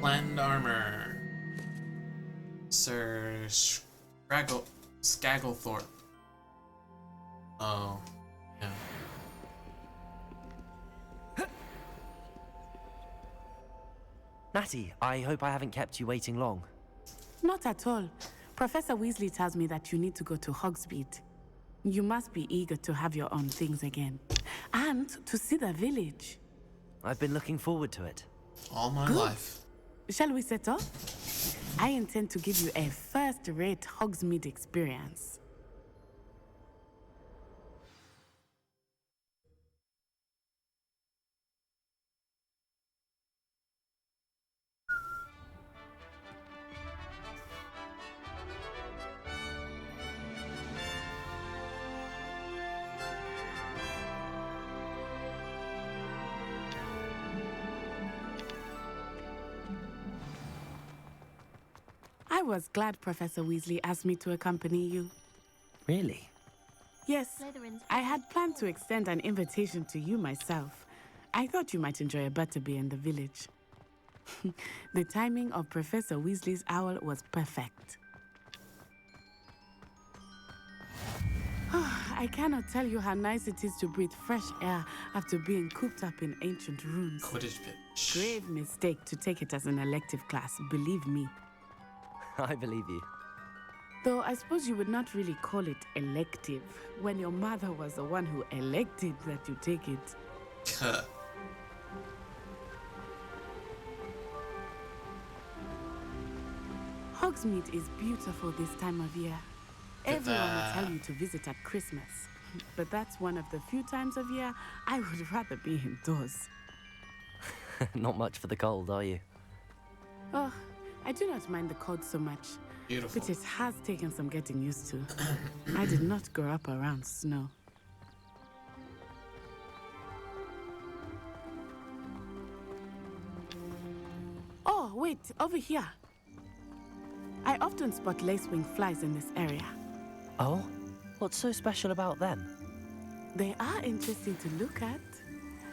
Planned armor. Sir Skagglethorpe. Oh, yeah. Natty, I hope I haven't kept you waiting long. Not at all. Professor Weasley tells me that you need to go to Hogsmeade. You must be eager to have your own things again. And to see the village. I've been looking forward to it. All my Good. life. Shall we set off? I intend to give you a first-rate Hogsmeade experience. I was glad Professor Weasley asked me to accompany you. Really? Yes, I had planned to extend an invitation to you myself. I thought you might enjoy a butterbeer in the village. The timing of Professor Weasley's owl was perfect. I cannot tell you how nice it is to breathe fresh air after being cooped up in ancient rooms. Quidditch pitch. Grave mistake to take it as an elective class, believe me. I believe you. Though I suppose you would not really call it elective when your mother was the one who elected that you take it. Hogsmeade is beautiful this time of year. Everyone will tell you to visit at Christmas. But that's one of the few times of year I would rather be indoors. Not much for the cold, are you? Oh, I do not mind the cold so much. Beautiful. But it has taken some getting used to. I did not grow up around snow. Oh, wait, over here. I often spot lacewing flies in this area. Oh? What's so special about them? They are interesting to look at.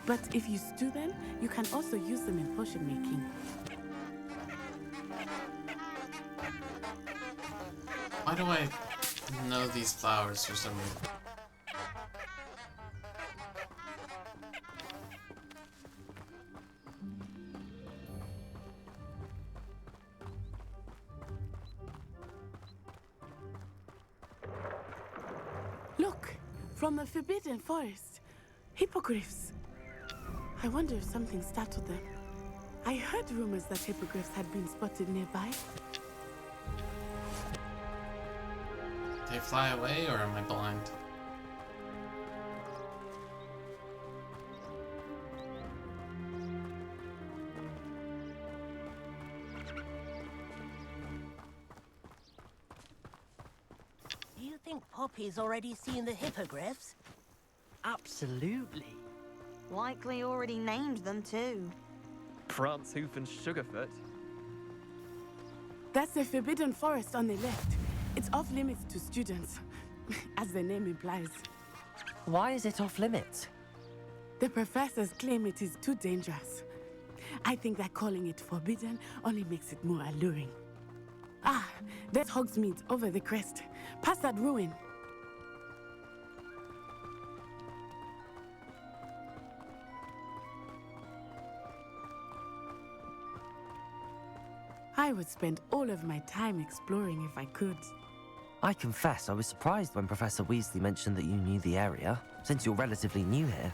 But if you stew them, you can also use them in potion making. Why do I know these flowers for some reason? Look, from the Forbidden Forest. Hippogriffs. I wonder if something startled them. I heard rumors that hippogriffs had been spotted nearby. They fly away, or am I blind? Do you think Poppy's already seen the hippogriffs? Absolutely. Likely already named them too. Prance, Hoof, and Sugarfoot. That's the Forbidden Forest on the left. It's off limits to students, as the name implies. Why is it off limits? The professors claim it is too dangerous. I think that calling it forbidden only makes it more alluring. Ah, there's Hogsmeade over the crest, past that ruin. I would spend all of my time exploring if I could. I confess I was surprised when Professor Weasley mentioned that you knew the area, since you're relatively new here.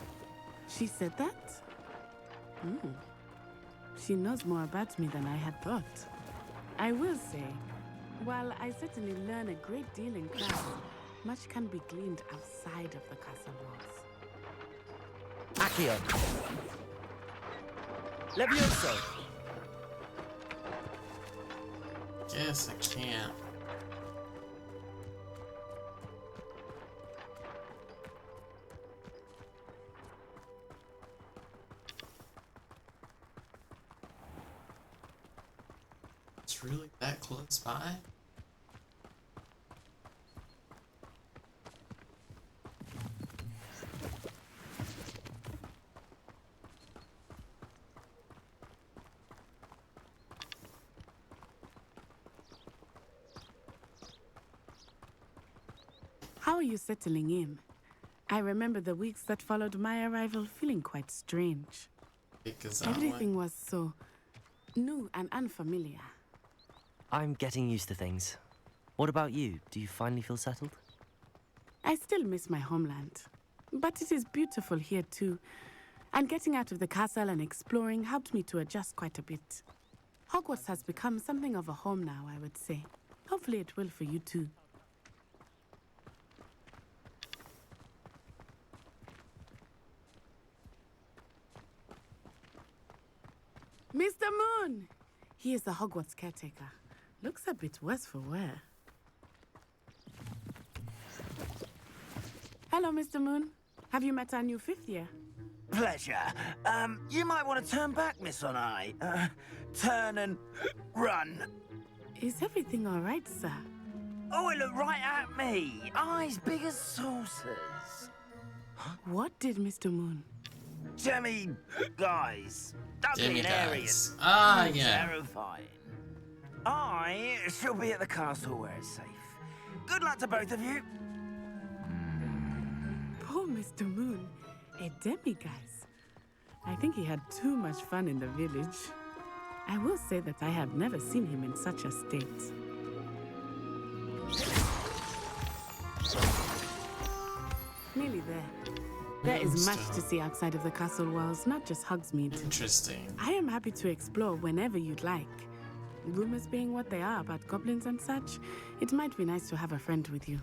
She said that? She knows more about me than I had thought. I will say, while I certainly learn a great deal in class, much can be gleaned outside of the castle walls. Accio! Levioso! Guess I can't. It's really that close by? How are you settling in? I remember the weeks that followed my arrival feeling quite strange. Because everything was so new and unfamiliar. I'm getting used to things. What about you? Do you finally feel settled? I still miss my homeland, but it is beautiful here too. And getting out of the castle and exploring helped me to adjust quite a bit. Hogwarts has become something of a home now, I would say. Hopefully it will for you too. Mr. Moon! He is the Hogwarts caretaker. Looks a bit worse for wear. Hello, Mr. Moon. Have you met our new fifth year? Pleasure. You might want to turn back, Miss Onai. Turn and run. Is everything all right, sir? Oh, it looked right at me. Eyes big as saucers. What did Mr. Moon? Demi guys. Ugly and Aryan. Ah, yeah. Terrifying. I shall be at the castle where it's safe. Good luck to both of you. Poor Mr. Moon. A demiguise. I think he had too much fun in the village. I will say that I have never seen him in such a state. Nearly there. There is much to see outside of the castle walls, not just Hogsmeade. Interesting. I am happy to explore whenever you'd like. Rumors being what they are about goblins and such, it might be nice to have a friend with you.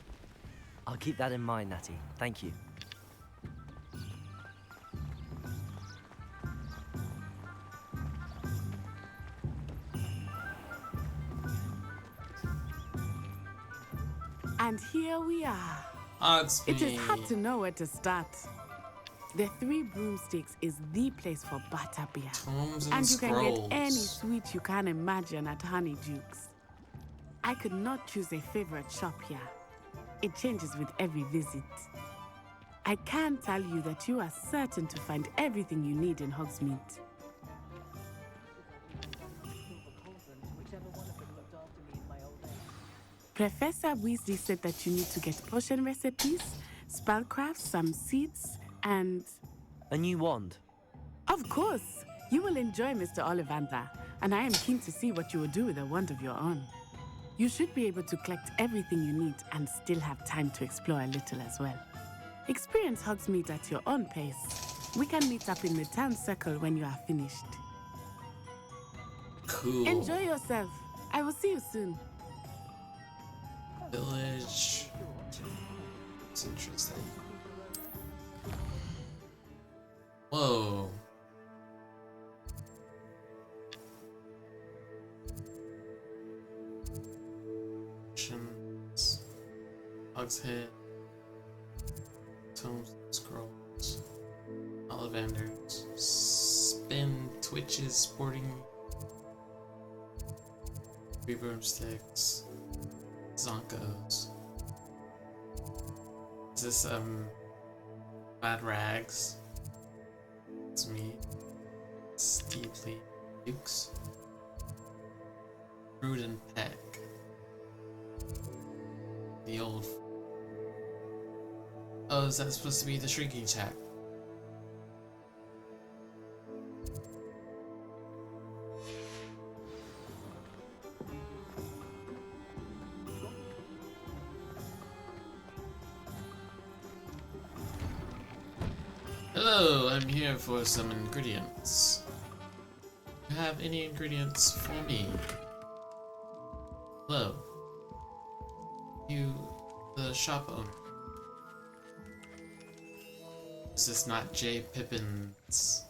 I'll keep that in mind, Natty. Thank you. And here we are. Hogsmeade. It is hard to know where to start. The Three Broomsticks is the place for butterbeer. And you can get any sweet you can imagine at Honeydukes. I could not choose a favorite shop here. It changes with every visit. I can tell you that you are certain to find everything you need in Hogsmeade. Professor Weasley said that you need to get potion recipes, spellcrafts, some seeds, and... a new wand? Of course! You will enjoy Mr. Ollivander, and I am keen to see what you will do with a wand of your own. You should be able to collect everything you need and still have time to explore a little as well. Experience Hogsmeade at your own pace. We can meet up in the town circle when you are finished. Cool. Enjoy yourself. I will see you soon. Village. It's interesting. Whoa. Hog's Head. Tomes and Scrolls. Ollivanders. Spin Twitches Sporting. Three Broomsticks. Zonkos. Is this Bad Rags? It's me. Steeply Dukes. Brood and Peck. The old. Oh, is that supposed to be the shrinking attack? Hello, I'm here for some ingredients. Do you have any ingredients for me? Hello. You, the shop owner. Is this not J. Pippin's?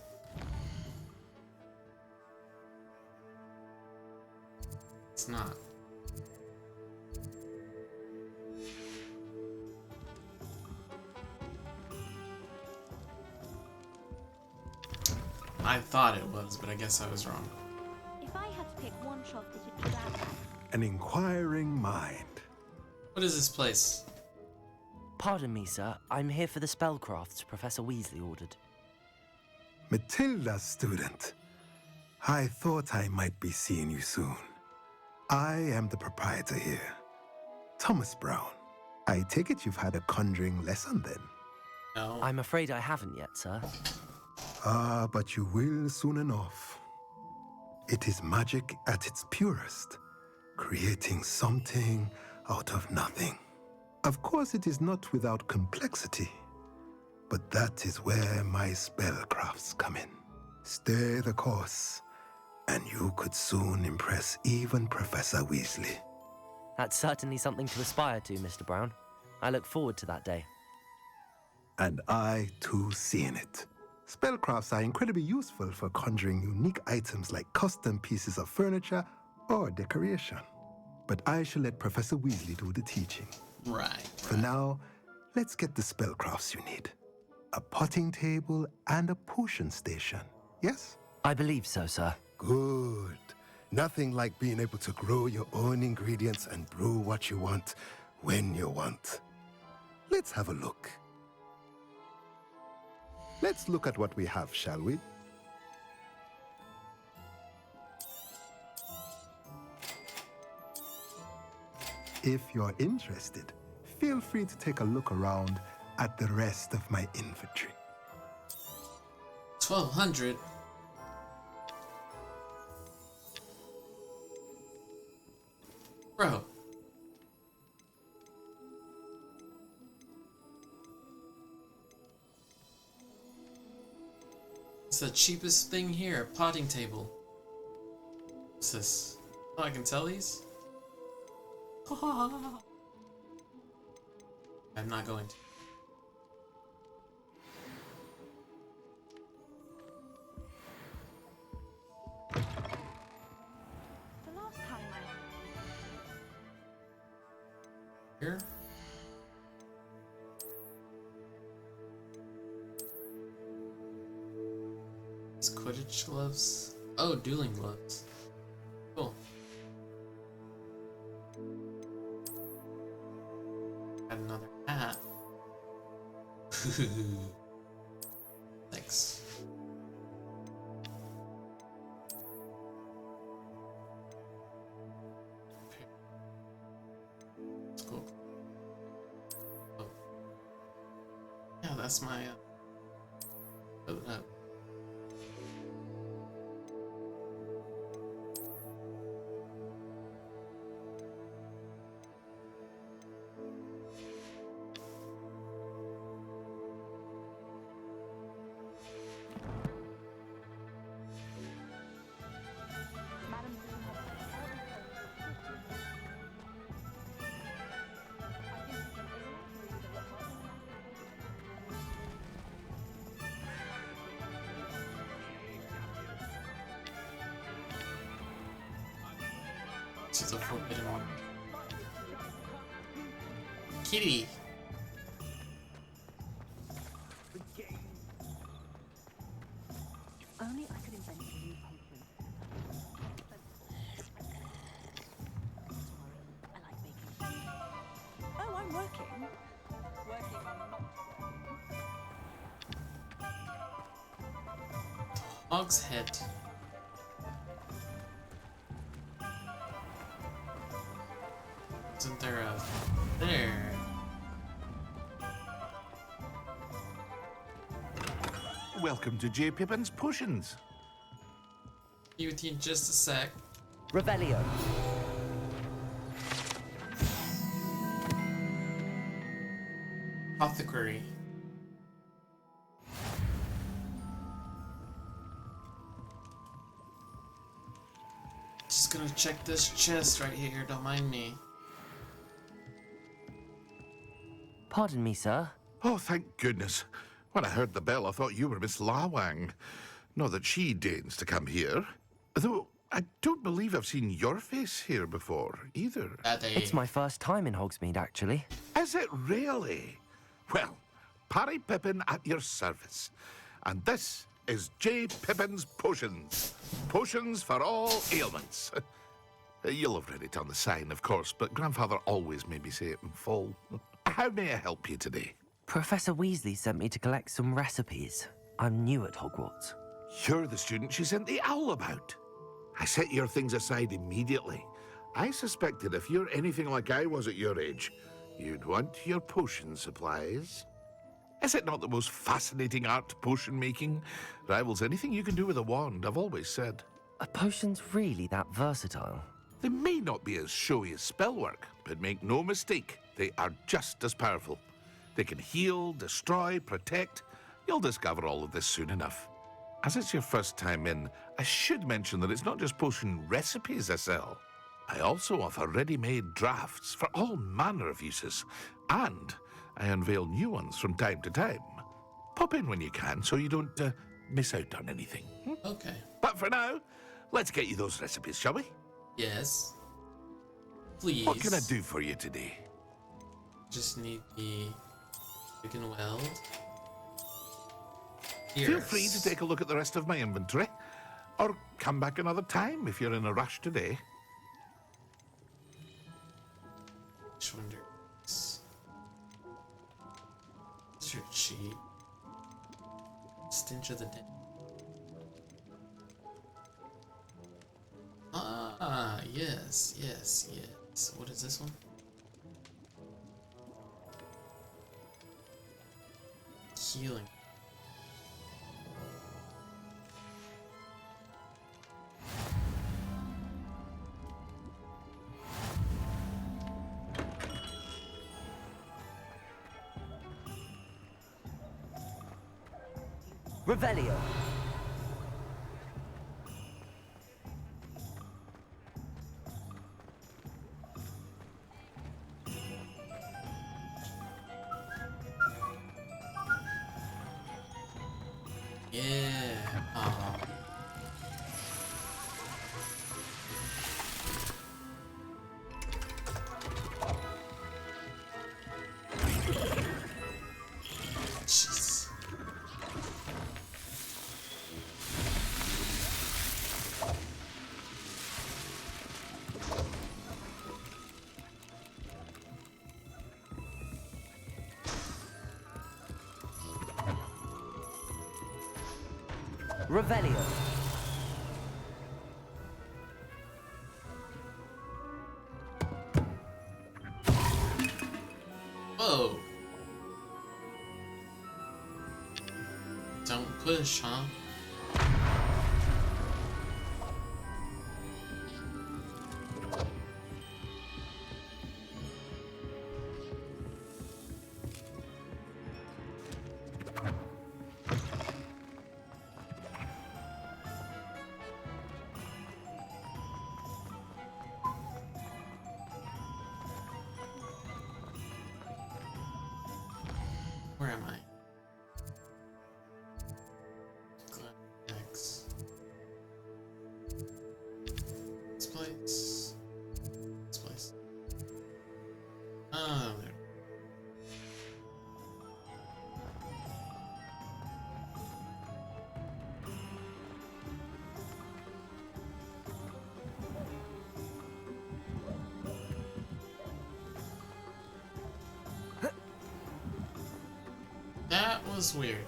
It's not. I thought it was, but I guess I was wrong. If I had to pick one shop that would do that. An inquiring mind. What is this place? Pardon me, sir. I'm here for the spellcrafts Professor Weasley ordered. Matilda's student. I thought I might be seeing you soon. I am the proprietor here, Thomas Brown. I take it you've had a conjuring lesson then? No. I'm afraid I haven't yet, sir. Ah, but you will soon enough. It is magic at its purest, creating something out of nothing. Of course, it is not without complexity, but that is where my spellcrafts come in. Stay the course, and you could soon impress even Professor Weasley. That's certainly something to aspire to, Mr. Brown. I look forward to that day. And I, too, seeing it. Spellcrafts are incredibly useful for conjuring unique items like custom pieces of furniture or decoration. But I shall let Professor Weasley do the teaching. Right. For now, let's get the spellcrafts you need. A potting table and a potion station, yes? I believe so, sir. Good. Nothing like being able to grow your own ingredients and brew what you want when you want. Let's have a look. Let's look at what we have, shall we? If you're interested, feel free to take a look around at the rest of my inventory. 1200? Bro. It's the cheapest thing here, potting table. What's this? Oh, I can tell these? I'm not going to. The last time Here? These Quidditch gloves? Oh, dueling gloves. Cool. Got another hat. Thanks. That's cool. Oh. Yeah, that's my She's a forbidden one. Kitty! only I could invent a new potion. I like baking. Oh, I'm working. Working on not. Hog's head. Isn't there a... There. Welcome to J. Pippin's Potions. Be with you in just a sec. Revelio. Apothecary. gonna check this chest right here, don't mind me. Pardon me, sir. Oh, thank goodness. When I heard the bell, I thought you were Miss Lawang. Not that she deigns to come here. Though, I don't believe I've seen your face here before, either. It's my first time in Hogsmeade, actually. Is it really? Well, Parry Pippin at your service. And this is J. Pippin's Potions. Potions for all ailments. You'll have read it on the sign, of course, but Grandfather always made me say it in full. How may I help you today? Professor Weasley sent me to collect some recipes. I'm new at Hogwarts. You're the student she sent the owl about. I set your things aside immediately. I suspected if you're anything like I was at your age, you'd want your potion supplies. Is it not the most fascinating art, potion making? Rivals anything you can do with a wand, I've always said. Are potions really that versatile? They may not be as showy as spellwork, but make no mistake, they are just as powerful. They can heal, destroy, protect. You'll discover all of this soon enough. As it's your first time in, I should mention that it's not just potion recipes I sell. I also offer ready-made drafts for all manner of uses, and I unveil new ones from time to time. Pop in when you can so you don't miss out on anything. Okay. But for now, let's get you those recipes, shall we? Yes. Please. What can I do for you today? Just need the chicken weld. Feel free to take a look at the rest of my inventory, or come back another time if you're in a rush today. Which wonder? It's your cheat. Stench of the dead. Ah, yes, yes, yes. What is this one? Healing. Revelio. Yeah. Aw. Jeez. Revelio. Whoa. Don't push, huh? Where am I? X. This place. This place. Oh, there. That was weird.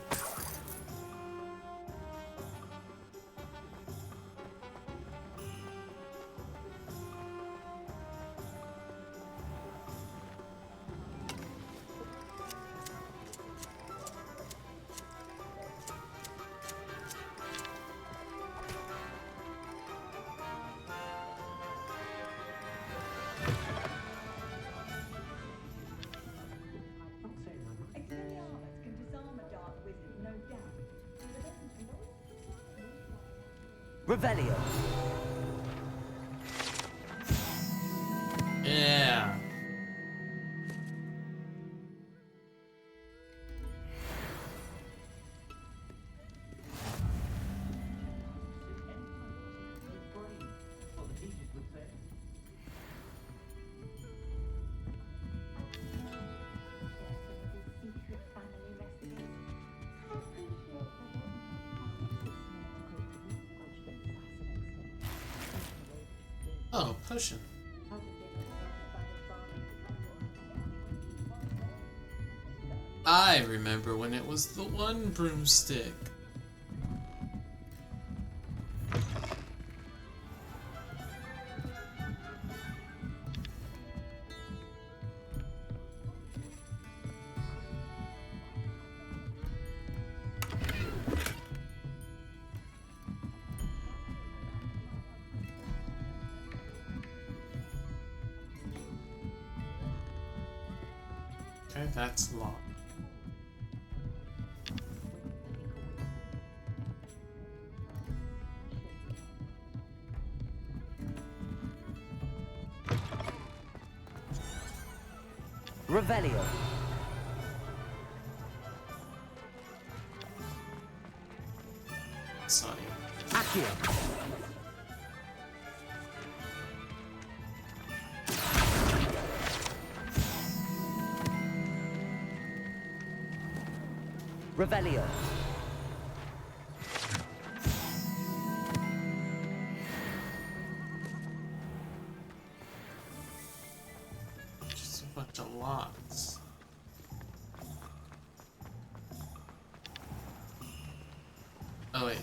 Revelio. potion. I remember when it was the one broomstick. Okay, that's locked. Revelio. Sorry. Accio. Revelio. Just a bunch of locks. Oh wait,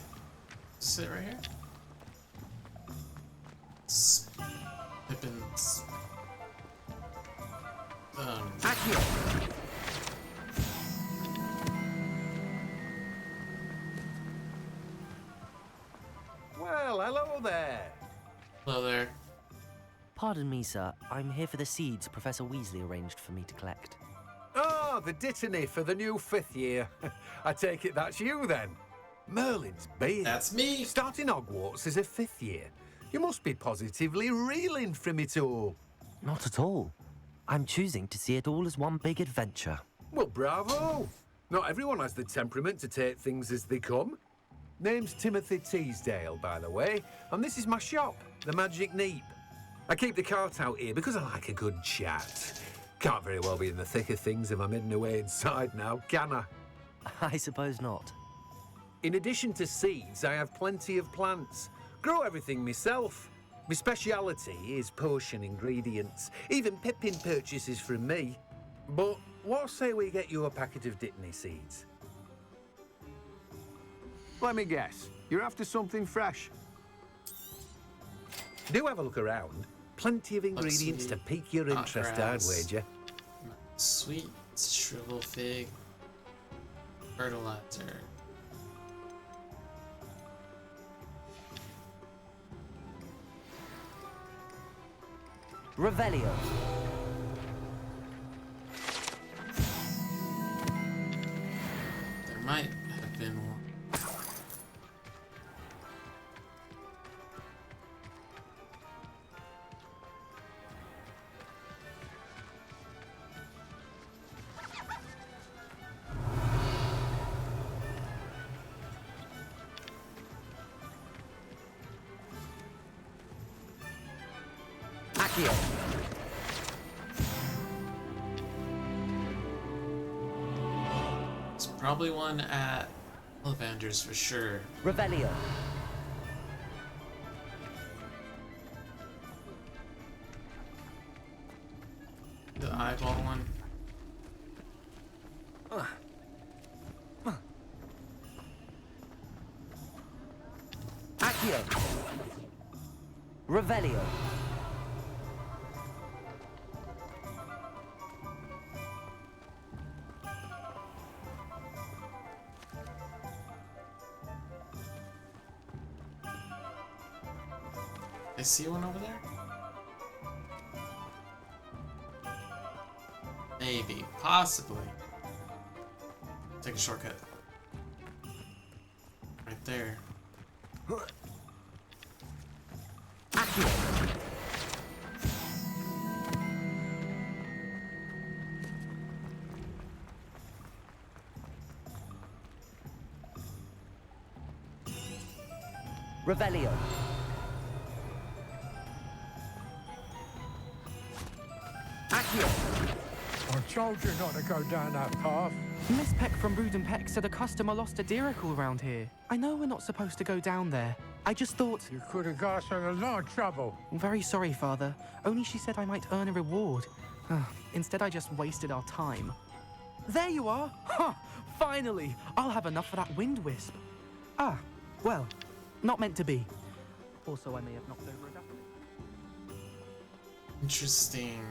is it right here? Pippins. Accio. Well, hello there. Hello there. Pardon me, sir. I'm here for the seeds Professor Weasley arranged for me to collect. Oh, the dittany for the new 5th year. I take it that's you then. Merlin's beard. That's me. Starting Hogwarts as a 5th year. You must be positively reeling from it all. Not at all. I'm choosing to see it all as one big adventure. Well, bravo. Not everyone has the temperament to take things as they come. Name's Timothy Teasdale, by the way, and this is my shop, the Magic Neep. I keep the cart out here because I like a good chat. Can't very well be in the thick of things if I'm hidden away inside now, can I? I suppose not. In addition to seeds, I have plenty of plants. Grow everything myself. My speciality is potion ingredients. Even Pippin purchases from me. But what say we get you a packet of Dittany seeds? Let me guess. You're after something fresh. Do have a look around. Plenty of ingredients to pique your interest, I'd wager. Sweet shrivel fig. Fertilizer. Revelio. There might have been one. Accio. There's probably one at Ollivander's for sure. Revelio. The eyeball one. Accio. Revelio. I see one over there? Maybe. Possibly. Take a shortcut. Right there. Accio. Revelio. I told you not to go down that path. Miss Peck from Brood and Peck said a customer lost a Diracle around here. I know we're not supposed to go down there, I just thought... You could have got us in a lot of trouble. I'm very sorry, Father. Only she said I might earn a reward. Instead, I just wasted our time. There you are! Ha! Finally! I'll have enough for that wind wisp. Ah, well, not meant to be. Also, I may have knocked over a duck. Interesting.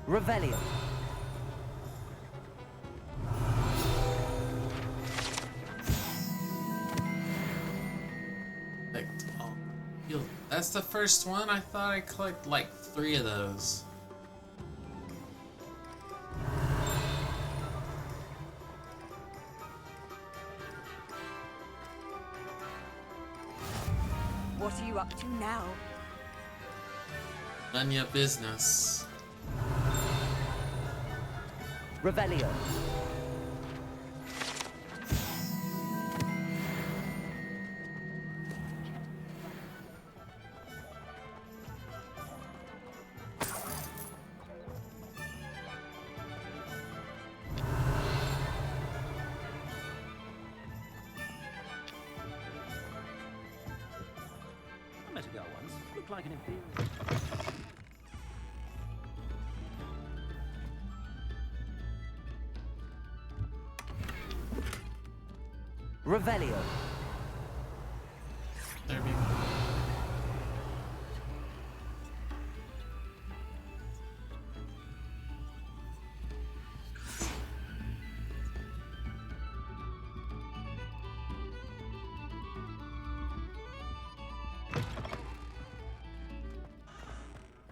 Revelio. That's the first one. I thought I collected like 3 of those. What are you up to now? None of your business. Revelio. I met a girl once. Looked like an imperial. Revelio. There we go.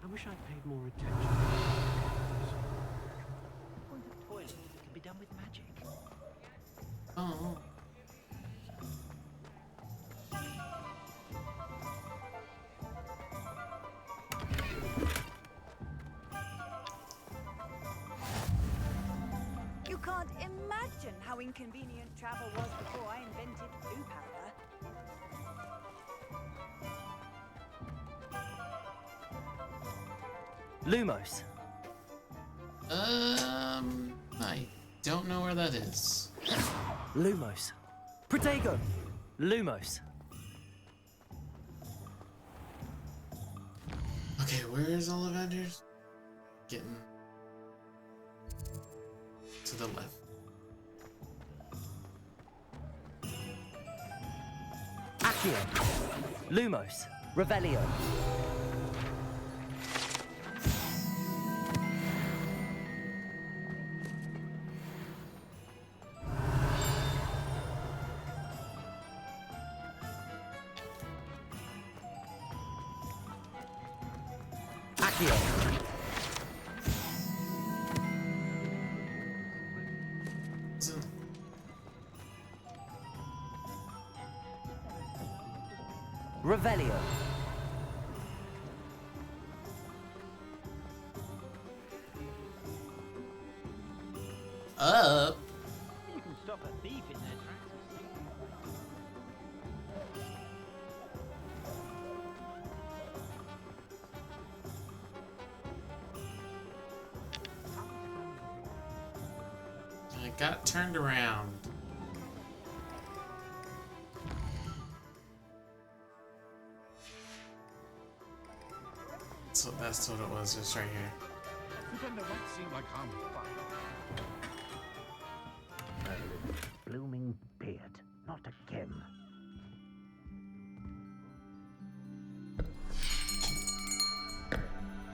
I wish I'd paid more attention. The point of toilet can be done with magic. Oh. You can't imagine how inconvenient travel was before I invented blue powder. Lumos. I don't know where that is. Lumos. Protego. Lumos. Okay, where is Ollivanders? Getting to the left. Accio. Lumos. Revelio. Accio. Revelio. Up. You can stop a thief in their tracks. I got turned around. So that's what it was, just right here. Pretend it might seem like harmless fun. Blooming beard, not again.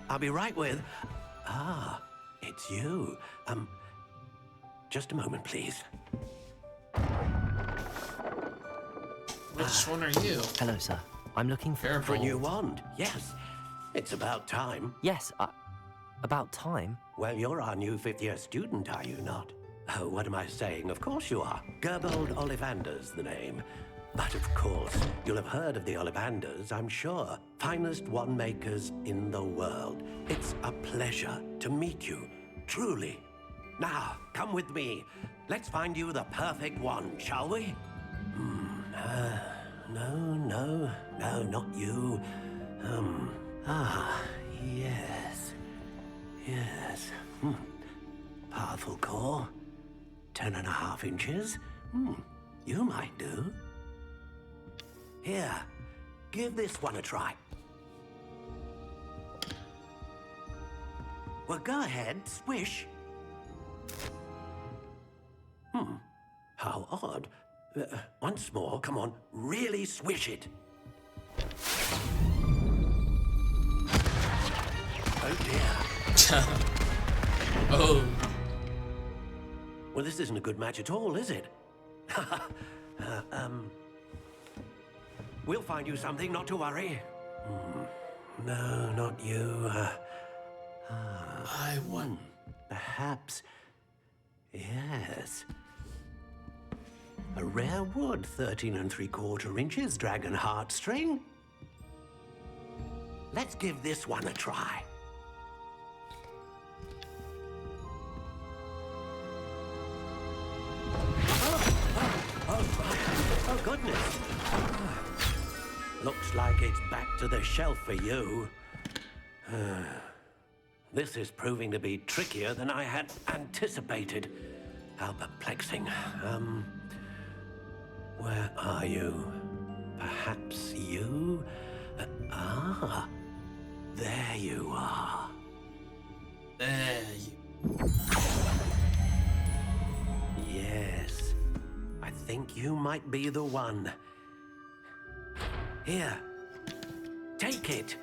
I'll be right with... Ah, it's you. Just a moment, please. Which one are you? Hello, sir. I'm looking for... For a new wand, yes. It's about time. Yes, about time? Well, you're our new 5th-year student, are you not? Oh, what am I saying? Of course you are. Gerbold Ollivander's the name. But of course, you'll have heard of the Ollivanders, I'm sure. Finest wand makers in the world. It's a pleasure to meet you, truly. Now, come with me. Let's find you the perfect wand, shall we? No, not you. Yes. Powerful core. 10.5 inches. You might do. Here, give this one a try. Well, go ahead, swish. How odd. Once more, come on, really swish it. Oh dear. Oh. Well, this isn't a good match at all, is it? We'll find you something, not to worry. No, not you. I won. Perhaps. Yes. A rare wood, 13 3/4 inches, dragon heartstring. Let's give this one a try. Oh, goodness. Looks like it's back to the shelf for you. This is proving to be trickier than I had anticipated. How perplexing. Where are you? Perhaps you? There you are. There you... Yes. I think you might be the one. Here. Take it.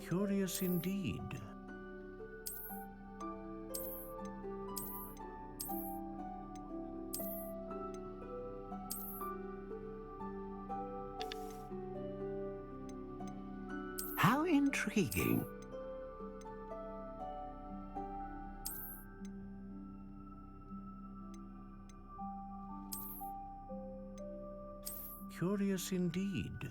Curious indeed. How intriguing. Curious indeed.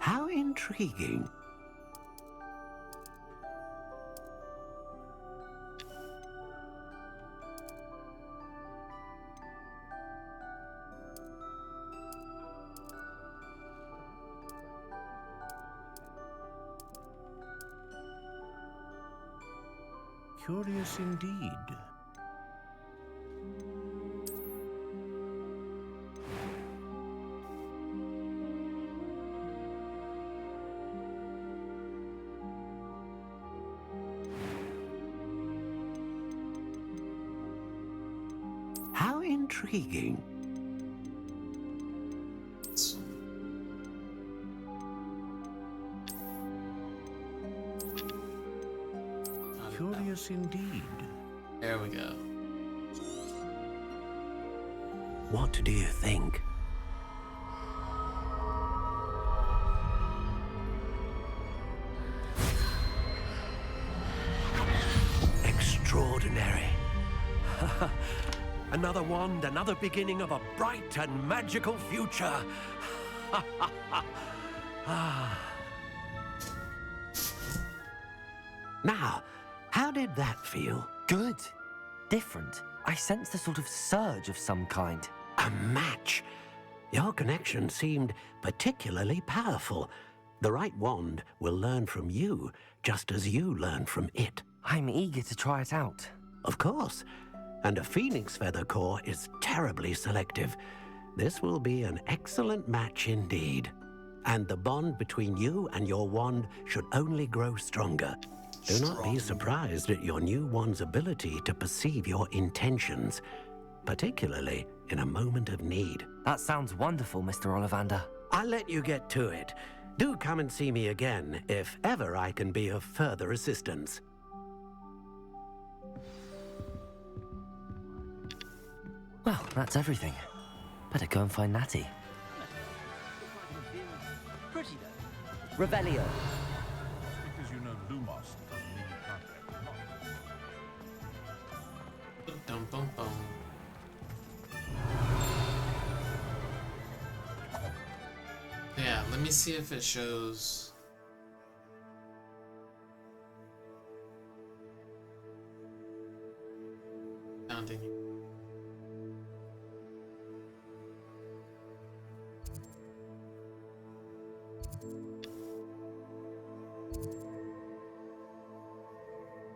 How intriguing. Curious indeed. How intriguing. Curious indeed. There we go. What do you think? Extraordinary. Another wand, another beginning of a bright and magical future. Now, how did that feel? Good. Different. I sensed a sort of surge of some kind. A match. Your connection seemed particularly powerful. The right wand will learn from you, just as you learn from it. I'm eager to try it out. Of course. And a phoenix feather core is terribly selective. This will be an excellent match indeed. And the bond between you and your wand should only grow stronger. Do not be surprised at your new wand's ability to perceive your intentions, particularly in a moment of need. That sounds wonderful, Mr. Ollivander. I'll let you get to it. Do come and see me again if ever I can be of further assistance. Well, that's everything. Better go and find Natty. Pretty though. Revelio. Because you know Lumos Dum-bum-bum. Yeah, let me see if it shows. Counting.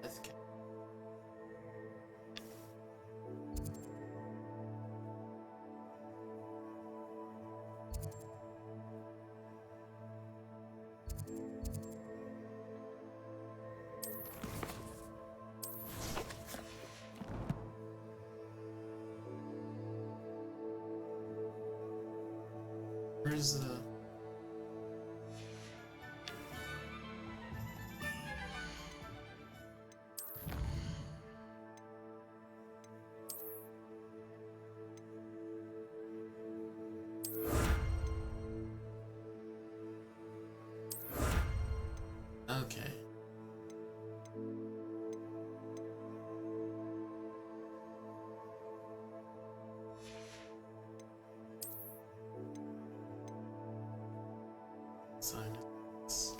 Okay. Where's the... Okay. Silence.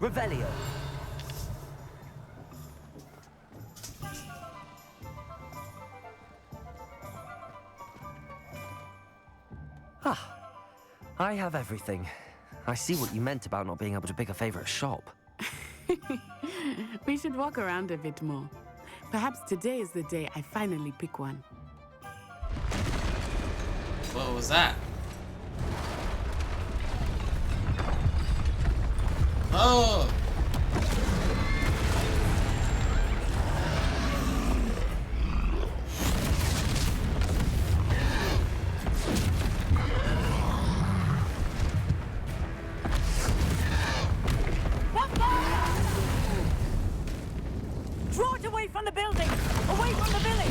Revelio. Ah, I have everything. I see what you meant about not being able to pick a favorite shop. We should walk around a bit more. Perhaps today is the day I finally pick one. What was that? Oh! Draw it away from the building! Away from the village!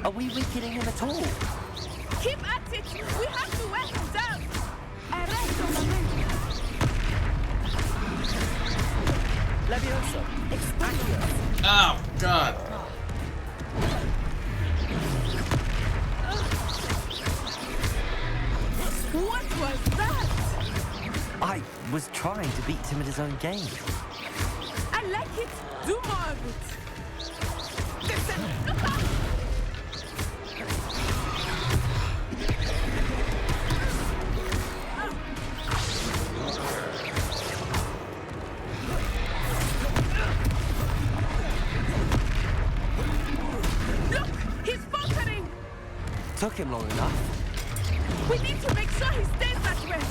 Are we weakening him at all? Keep at it! We have to wear him down! Arresto momento! Levioso, Accio. Oh, God. What was that? I was trying to beat him at his own game. I like it! Do more of it! Listen! Look! He's faltering! Took him long enough. We need to make sure he stays that way!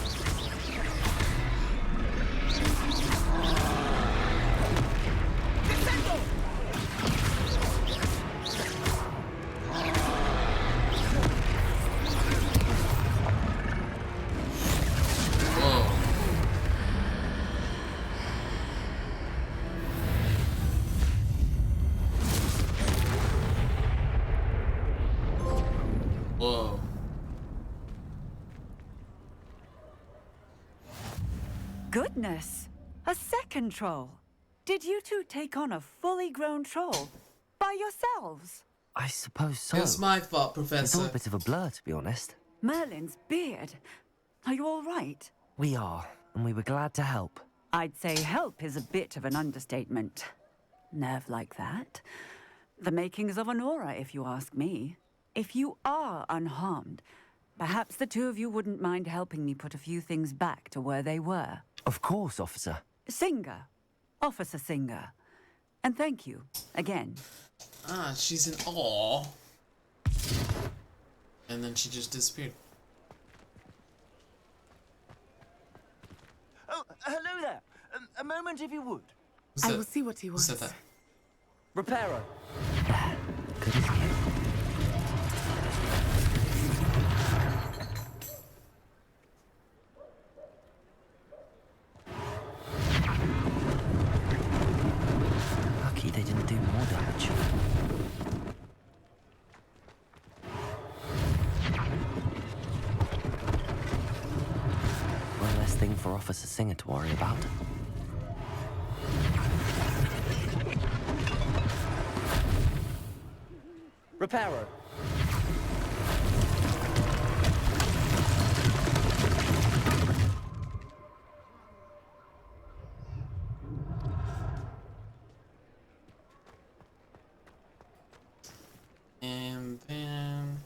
Goodness! A second troll. Did you two take on a fully grown troll by yourselves? I suppose so. It's my fault, It's all Professor. a bit of a blur, to be honest. Merlin's beard. Are you all right? We are, and we were glad to help. I'd say help is a bit of an understatement. Nerve like that. The makings of an aura, if you ask me. If you are unharmed, perhaps the two of you wouldn't mind helping me put a few things back to where they were. Of course, officer. Singer. Officer Singer. And thank you, again. Ah, she's in awe. And then she just disappeared. Oh, hello there. A moment, if you would. I will see what he wants. Who said that? Reparo. Good as new. Lucky they didn't do more damage. One less thing for Officer Singer to worry about. Reparo. And then...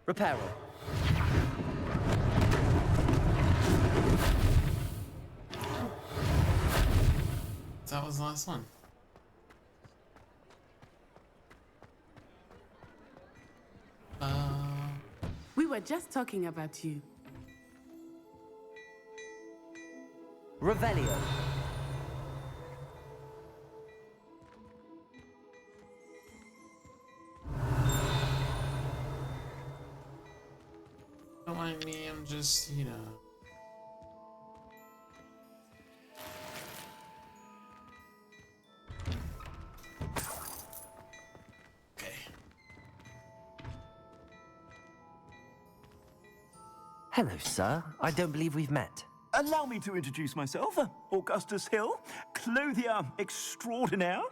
Reparo. That was the last one. We were just talking about you. Revelio. Don't mind me, I'm just, you know... Okay. Hello, sir. I don't believe we've met. Allow me to introduce myself, Augustus Hill, clothier extraordinaire.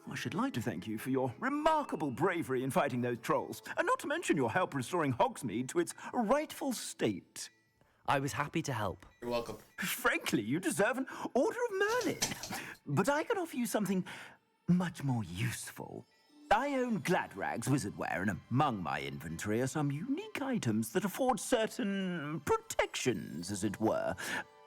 I should like to thank you for your remarkable bravery in fighting those trolls, and not to mention your help restoring Hogsmeade to its rightful state. I was happy to help. You're welcome. Frankly, you deserve an Order of Merlin. But I can offer you something much more useful. I own Gladrag's wizardware, and among my inventory are some unique items that afford certain protections, as it were.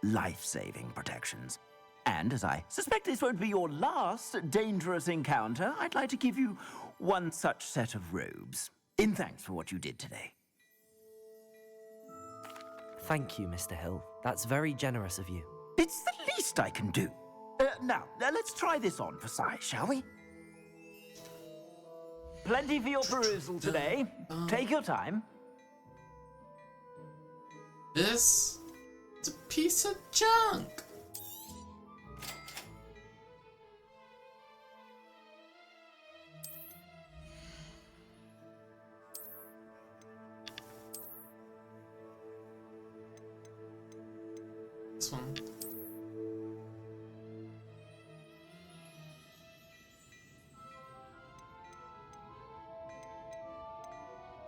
Life-saving protections. And as I suspect this won't be your last dangerous encounter, I'd like to give you one such set of robes, in thanks for what you did today. Thank you, Mr. Hill. That's very generous of you. It's the least I can do. Now, let's try this on for size, shall we? Plenty for your perusal today. Take your time. This? It's a piece of junk. This one.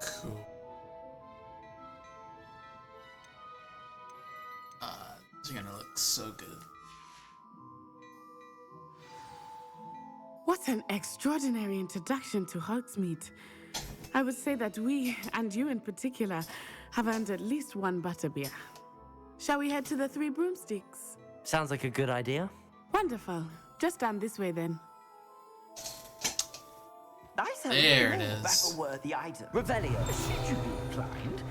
Cool. It's gonna look so good. What an extraordinary introduction to Hogsmeade. I would say that we, and you in particular, have earned at least one butterbeer. Shall we head to the Three Broomsticks? Sounds like a good idea. Wonderful. Just down this way then. There it is. Battle-worthy item. Revelio. Should you be inclined,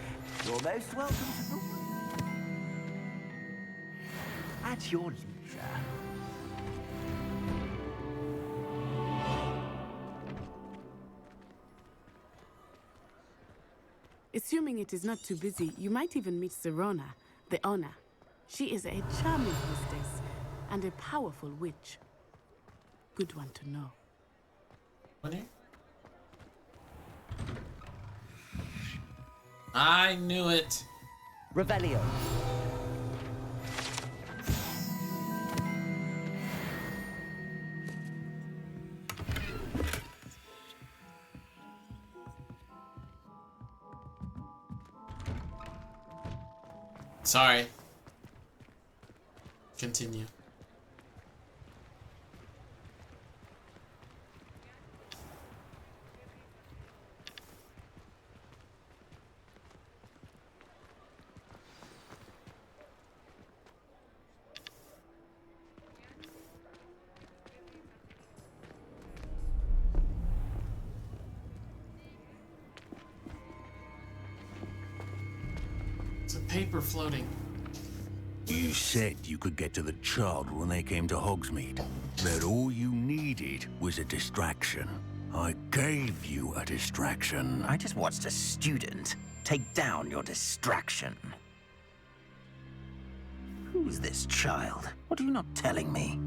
you're most welcome to the... At your leisure. Assuming it is not too busy, you might even meet Sirona, the owner. She is a charming hostess and a powerful witch. Good one to know. Money? I knew it. Revelio. Sorry. Continue. It's a paper floating. You said you could get to the child when they came to Hogsmeade. That all you needed was a distraction. I gave you a distraction. I just watched a student take down your distraction. Who's this child? What are you not telling me?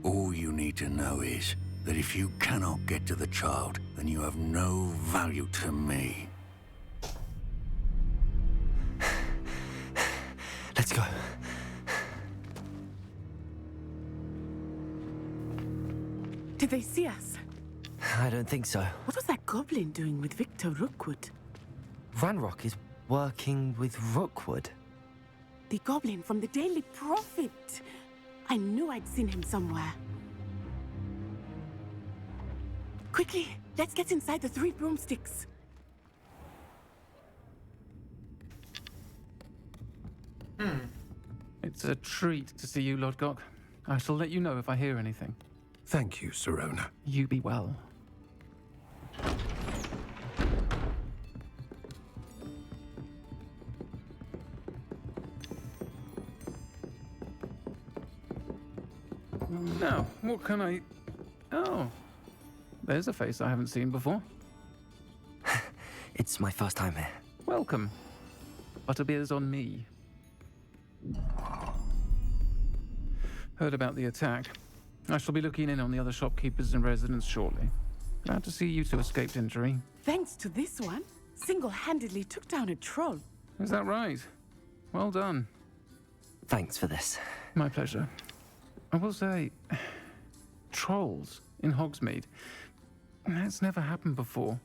All you need to know is that if you cannot get to the child, then you have no value to me. Let's go. Did they see us? I don't think so. What was that goblin doing with Victor Rookwood? Ranrock is working with Rookwood. The goblin from the Daily Prophet. I knew I'd seen him somewhere. Quickly, let's get inside the 3 broomsticks. It's a treat to see you, Lodgok. I shall let you know if I hear anything. Thank you, Sirona. You be well. Now, what can I... Oh, there's a face I haven't seen before. It's my first time here. Welcome. Butterbeer's on me. Heard about the attack. I shall be looking in on the other shopkeepers and residents shortly. Glad to see you two escaped injury. Thanks to this one, single-handedly took down a troll. Is that right? Well done. Thanks for this. My pleasure. I will say, trolls in Hogsmeade. That's never happened before.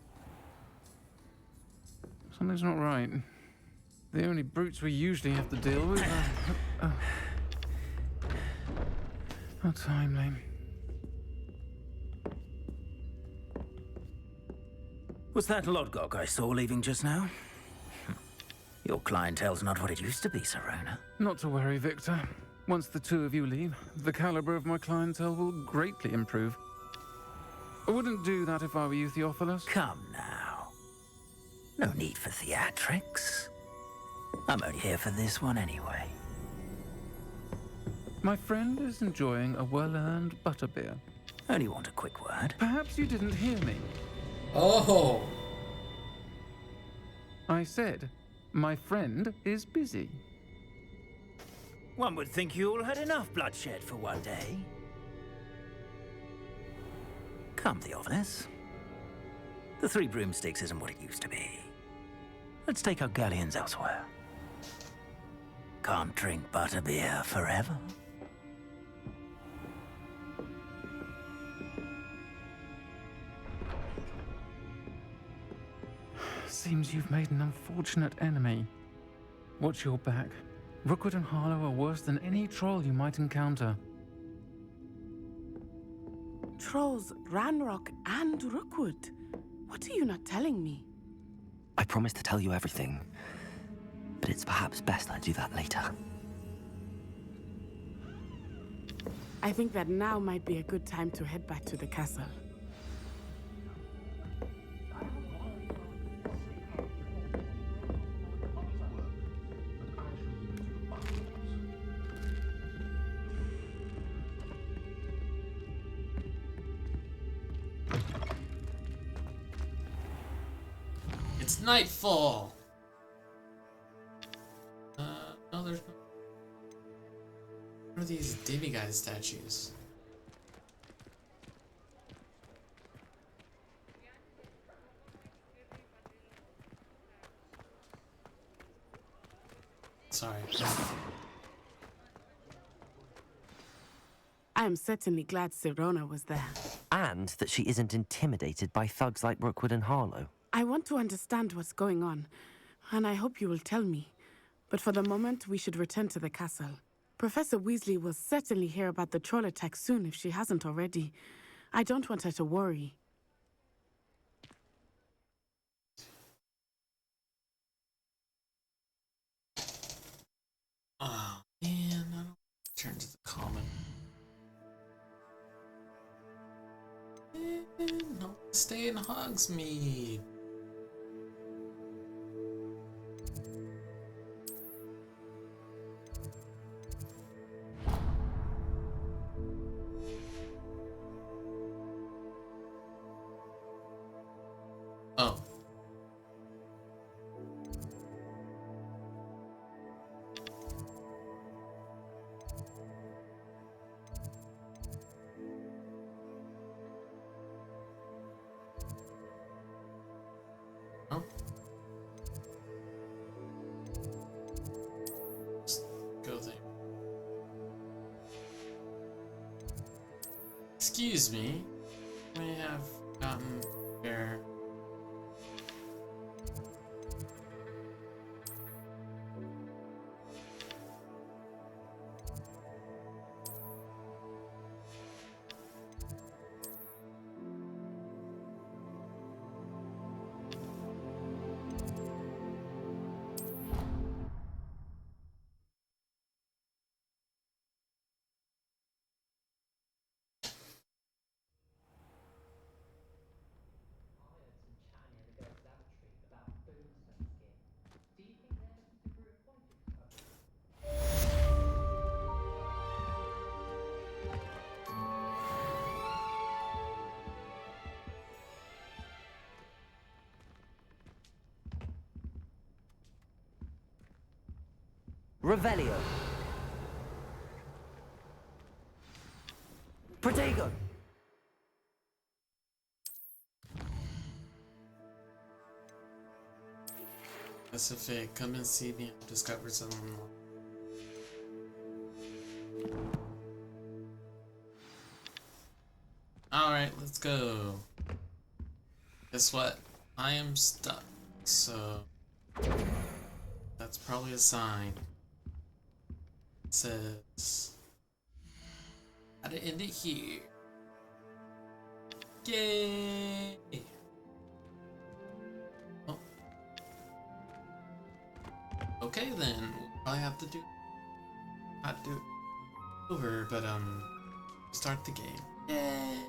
Something's not right. The only brutes we usually have to deal with are... How timely. Was that Lodgok I saw leaving just now? Your clientele's not what it used to be, Sirona. Not to worry, Victor. Once the two of you leave, the caliber of my clientele will greatly improve. I wouldn't do that if I were you, Theophilus. Come now. No need for theatrics. I'm only here for this one anyway. My friend is enjoying a well-earned butterbeer. Only want a quick word. Perhaps you didn't hear me. Oh! I said, my friend is busy. One would think you all had enough bloodshed for one day. Come, Theophilus. The 3 broomsticks isn't what it used to be. Let's take our galleons elsewhere. Can't drink butterbeer forever. Seems you've made an unfortunate enemy. Watch your back. Rookwood and Harlow are worse than any troll you might encounter. Trolls, Ranrock, and Rookwood. What are you not telling me? I promised to tell you everything, but it's perhaps best I do that later. I think that now might be a good time to head back to the castle. nightfall. No, there's no. What are these demiguise statues? Sorry. I am certainly glad Sirona was there. And that she isn't intimidated by thugs like Rookwood and Harlow. I want to understand what's going on, and I hope you will tell me. But for the moment, we should return to the castle. Professor Weasley will certainly hear about the troll attack soon if she hasn't already. I don't want her to worry. Oh, man, I don't turn to the common. No, stay in Hogsmeade. Oh. Oh. Just go there. Excuse me. We have gotten here. Revelio. Protego. Pacific, come and see me. I've discovered something. Alright, let's go. Guess what? I am stuck, so that's probably a sign. It says how to end it here. Yay! Oh. Okay then, I have to do not do it over, but start the game. Yay!